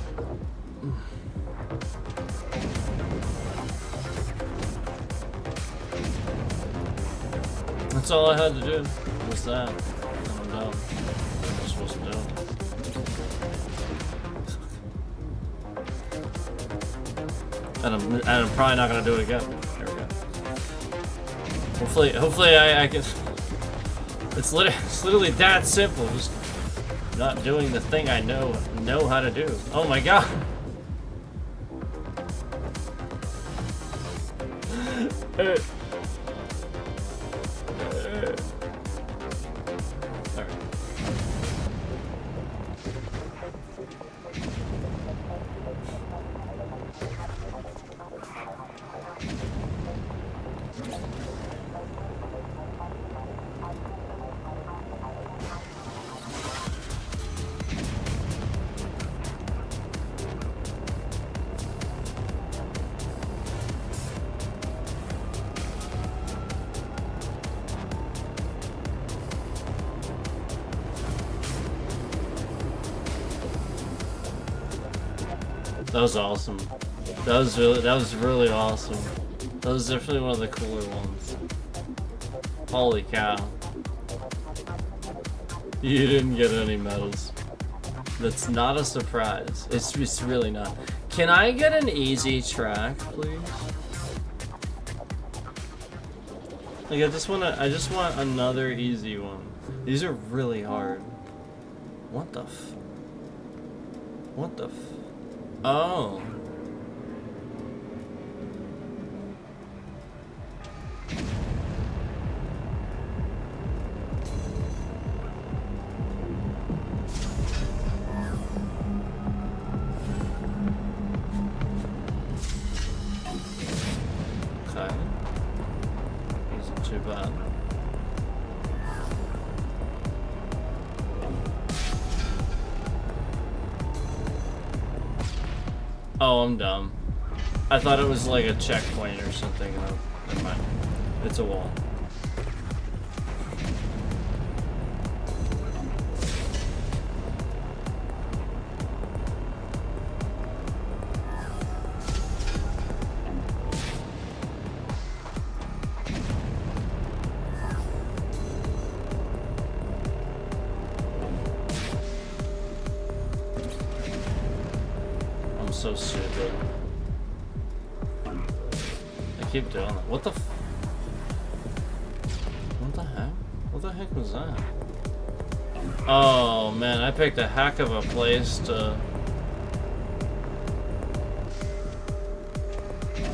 That's all I had to do. Was that? I'm dumb. I just wasn't doing it. And I'm probably not gonna do it again. There we go. Hopefully I can. It's literally that simple. Just not doing the thing I know how to do. Oh my god. That was awesome. That was really awesome. That was definitely one of the cooler ones. Holy cow. You didn't get any medals. That's not a surprise. It's really not. Can I get an easy track, please? Like I just want another easy one. These are really hard. What the f? What the f? Oh. Okay. Isn't too bad. Oh, I'm dumb. I thought it was like a checkpoint or something. Oh, never mind. It's a wall. so stupid. I keep doing that. What the what the heck? What the heck was that? Oh man, I picked a heck of a place to...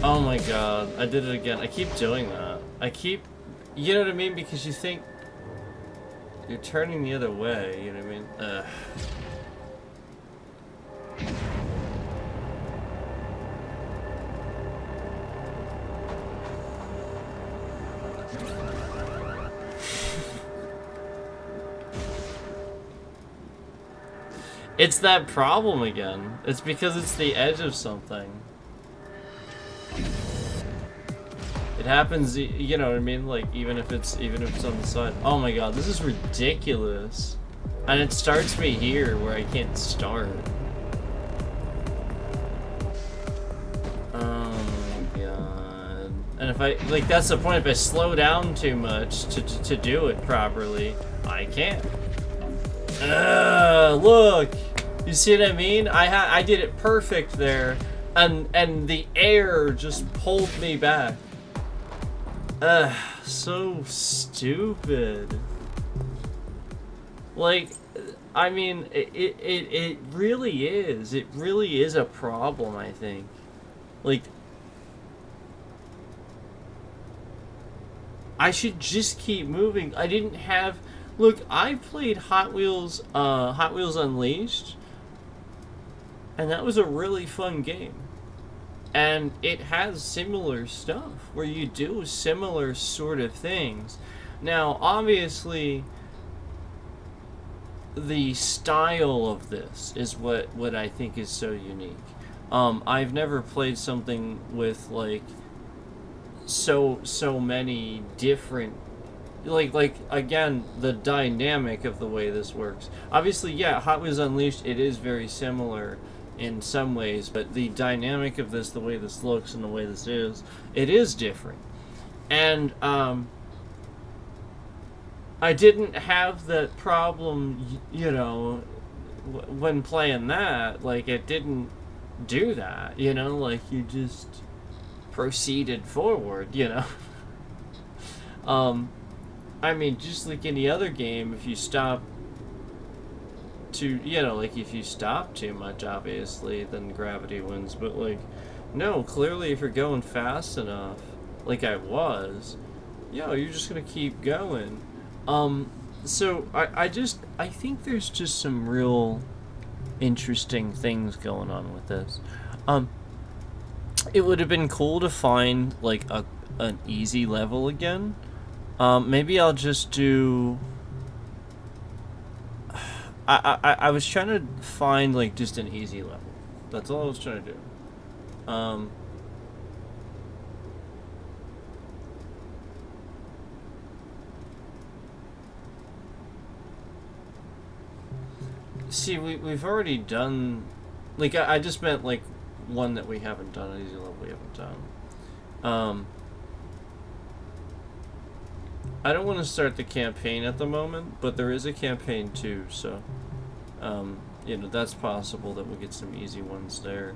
Oh my god, I did it again. I keep doing that. I keep... You know what I mean? Because you think... You're turning the other way, you know what I mean? Ugh. It's that problem again. It's because it's the edge of something. It happens, you know what I mean? Like even if it's on the side. Oh my god, this is ridiculous. And it starts me here where I can't start. Oh my god. And if I like that's the point, if I slow down too much to do it properly, I can't. Look! You see what I mean? I did it perfect there, and the air just pulled me back. So stupid. Like, I mean, it really is. It really is a problem, I think. Like, I should just keep moving. I didn't have... Look, I played Hot Wheels Unleashed, and that was a really fun game. And it has similar stuff, where you do similar sort of things. Now, obviously, the style of this is what I think is so unique. I've never played something with, like, so many different... Like again, the dynamic of the way this works. Obviously, yeah, Hot Wheels Unleashed, it is very similar in some ways, but the dynamic of this, the way this looks and the way this is, it is different. And I didn't have that problem, you know, when playing that. Like, it didn't do that, you know, like, you just proceeded forward, you know. I mean, just like any other game, if you stop too, you know, like if you stop too much, obviously, then gravity wins. But like, no, clearly if you're going fast enough, like I was, yo, you're just gonna keep going. So I think there's just some real interesting things going on with this. It would have been cool to find like an easy level again. Maybe I'll just do... I was trying to find, like, just an easy level. That's all I was trying to do. See, we've already done... Like, I just meant, like, one that we haven't done, an easy level we haven't done. I don't want to start the campaign at the moment, but there is a campaign too, so you know, that's possible that we'll get some easy ones there.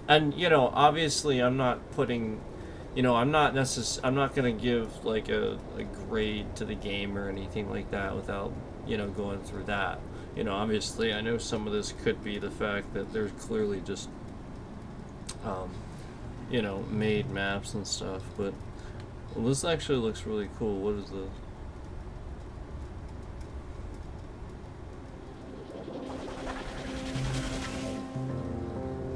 And you know, obviously I'm not putting, you know, I'm not gonna give like a grade to the game or anything like that without, you know, going through that. You know, obviously I know some of this could be the fact that there's clearly just you know, made maps and stuff, but well, this actually looks really cool. What is this?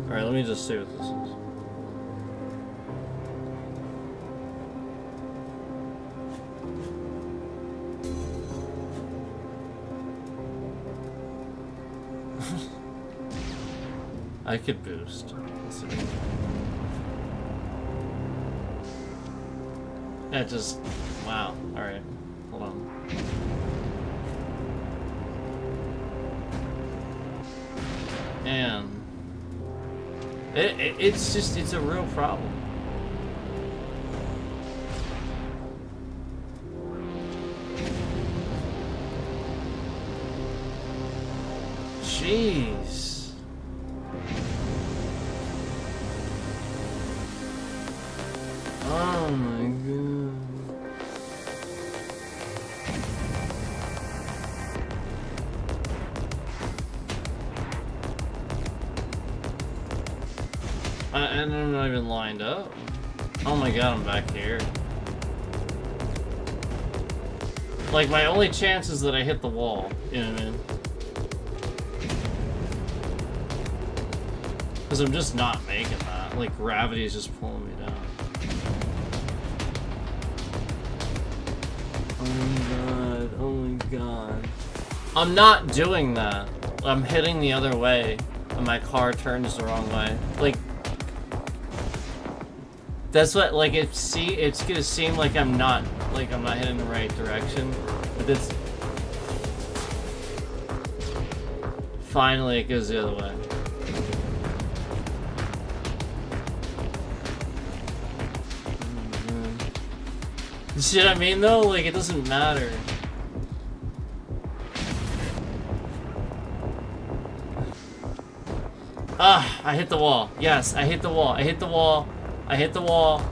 Alright, let me just see what this is. I could boost. Let's see. That just... Wow. Alright. Hold on. And... It's just... It's a real problem. Jeez. Oh my god. And I'm not even lined up. Oh my god, I'm back here. Like, my only chance is that I hit the wall. You know what I mean? Because I'm just not making that. Like, gravity is just pulling me down. Oh my god, oh my god. I'm not doing that. I'm hitting the other way, and my car turns the wrong way. Like, that's what, like, it's gonna seem like I'm not heading the right direction, but it's... Finally, it goes the other way. You see what I mean, though? Like, it doesn't matter. Ah, I hit the wall. Yes, I hit the wall. I hit the wall. I hit the wall.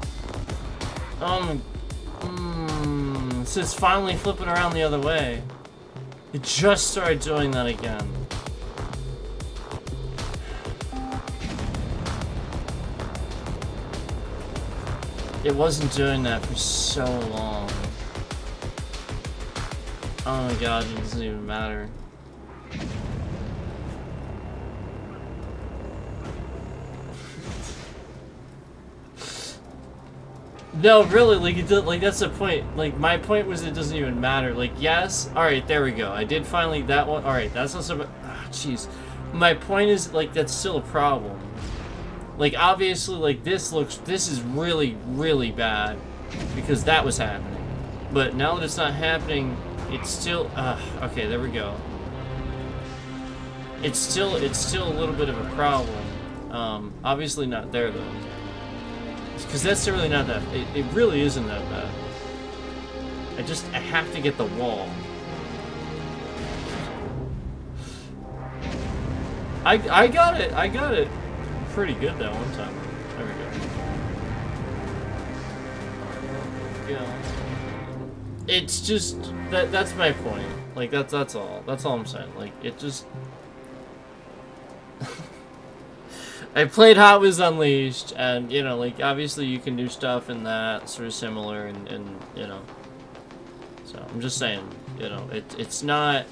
So it's finally flipping around the other way. It just started doing that again. It wasn't doing that for so long. Oh my god, it doesn't even matter. No, really, like, it does, like, that's the point. Like, my point was it doesn't even matter. Like, yes, alright, there we go. I did finally, that one, alright, that's not so, jeez. My point is, like, that's still a problem. Like, obviously, like, this is really, really bad, because that was happening. But now that it's not happening, it's still, okay, there we go. It's still a little bit of a problem. Obviously not there, though. Because that's really not that, it really isn't that bad. I have to get the wall. I got it pretty good that one time. There we go. Yeah. It's just, that's my point. Like, that's all I'm saying. Like, it just... I played Hot Wheels Unleashed, and, you know, like, obviously you can do stuff in that sort of similar, and you know. So, I'm just saying, you know, it's not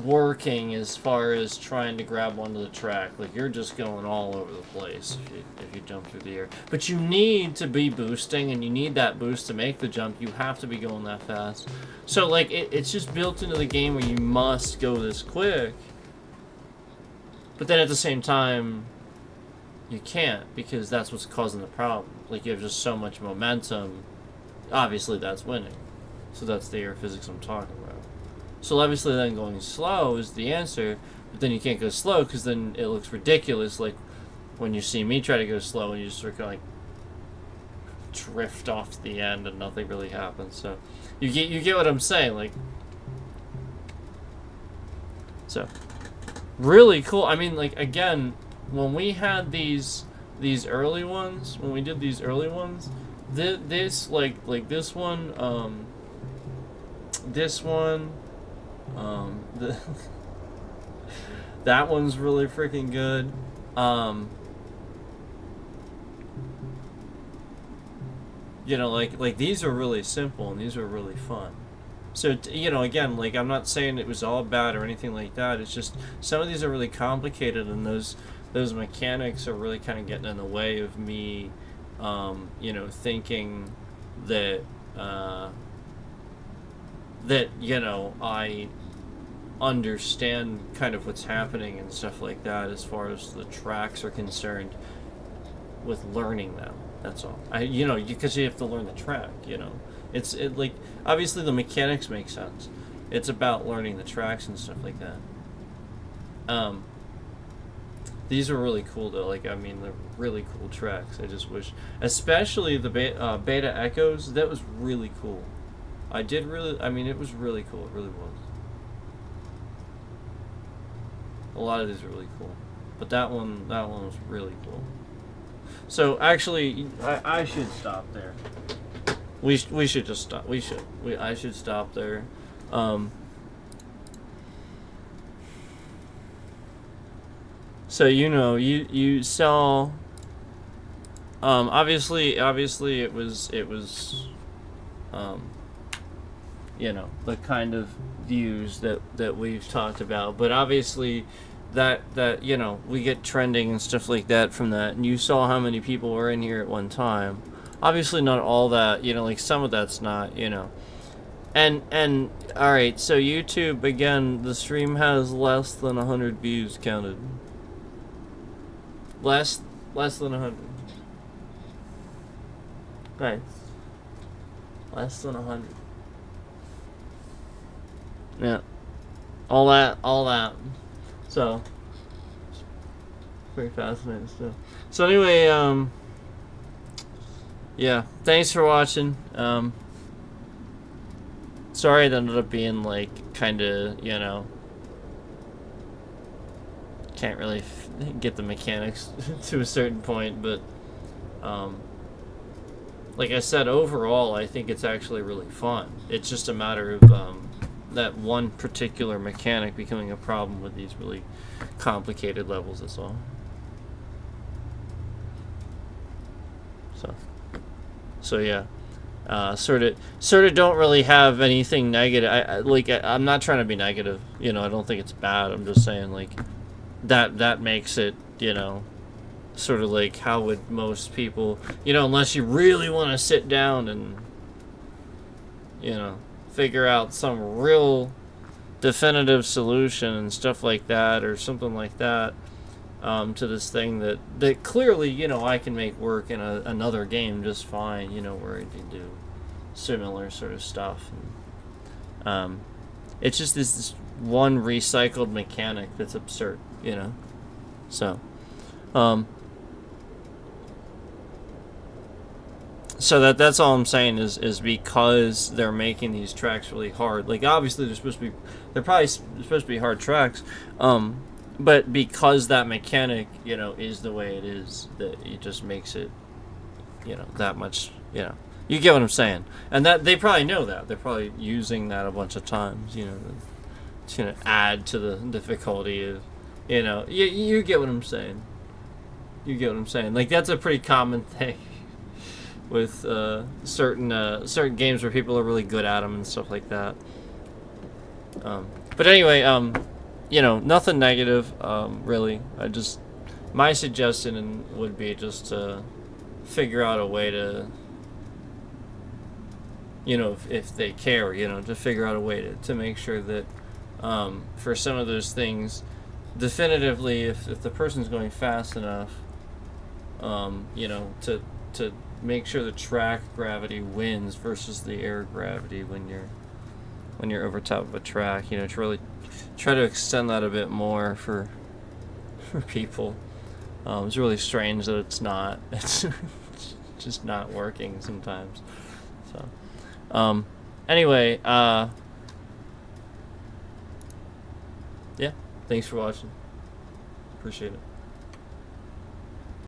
working as far as trying to grab onto the track. Like, you're just going all over the place if you jump through the air. But you need to be boosting, and you need that boost to make the jump. You have to be going that fast. So, like, it's just built into the game where you must go this quick. But then at the same time, you can't, because that's what's causing the problem. Like, you have just so much momentum. Obviously, that's winning. So that's the air physics I'm talking about. So obviously then going slow is the answer, but then you can't go slow, because then it looks ridiculous, like when you see me try to go slow and you just sort of like drift off to the end and nothing really happens. So you get what I'm saying, like. So really cool. I mean, like, again, when we had these early ones, when we did these early ones, this like this one, that one's really freaking good. You know, like these are really simple and these are really fun. So, you know, again, like, I'm not saying it was all bad or anything like that. It's just some of these are really complicated, and those mechanics are really kind of getting in the way of me, you know, thinking that that, you know, I understand kind of what's happening and stuff like that as far as the tracks are concerned with learning them. That's all. You know, because you have to learn the track, you know. It like, obviously the mechanics make sense. It's about learning the tracks and stuff like that. These are really cool though. Like, I mean, they're really cool tracks. I just wish, especially the Beta Echoes, that was really cool. I mean, it was really cool. It really was. A lot of these are really cool, but that one was really cool. So actually, I should stop there. We should just stop. I should stop there. So you saw. Obviously it was the kind of views that we've talked about, but obviously that we get trending and stuff like that from that, and you saw how many people were in here at one time. Obviously not all that, like some of that's not, and all right, so YouTube, again, the stream has less than 100 views counted. Less than 100. Nice. Less than 100. Yeah. All that. So, pretty fascinating stuff. So anyway, yeah. Thanks for watching. Sorry it ended up being like kind of, can't really get the mechanics to a certain point, but like I said, overall I think it's actually really fun. It's just a matter of that one particular mechanic becoming a problem with these really complicated levels, that's all. So yeah, sort of don't really have anything negative. I'm not trying to be negative, I don't think it's bad. I'm just saying, like, that makes it, sort of like, how would most people, unless you really want to sit down and, figure out some real definitive solution and stuff like that, or something like that, to this thing that clearly, I can make work in another game just fine, where I can do similar sort of stuff. And, it's just this one recycled mechanic that's absurd, So, so that's all I'm saying is because they're making these tracks really hard. Like, obviously they're probably supposed to be hard tracks, but because that mechanic, is the way it is, that it just makes it, that much, you get what I'm saying. And that they probably know that. They're probably using that a bunch of times, to add to the difficulty of, you get what I'm saying. You get what I'm saying. Like, that's a pretty common thing with certain games where people are really good at them and stuff like that. But anyway, nothing negative, really. My suggestion would be just to figure out a way to, if they care, to figure out a way to make sure that, for some of those things, definitively, if the person's going fast enough, to make sure the track gravity wins versus the air gravity when you're over top of a track, to really try to extend that a bit more for people. It's really strange that it's not. It's just not working sometimes. So, anyway, yeah. Thanks for watching. Appreciate it.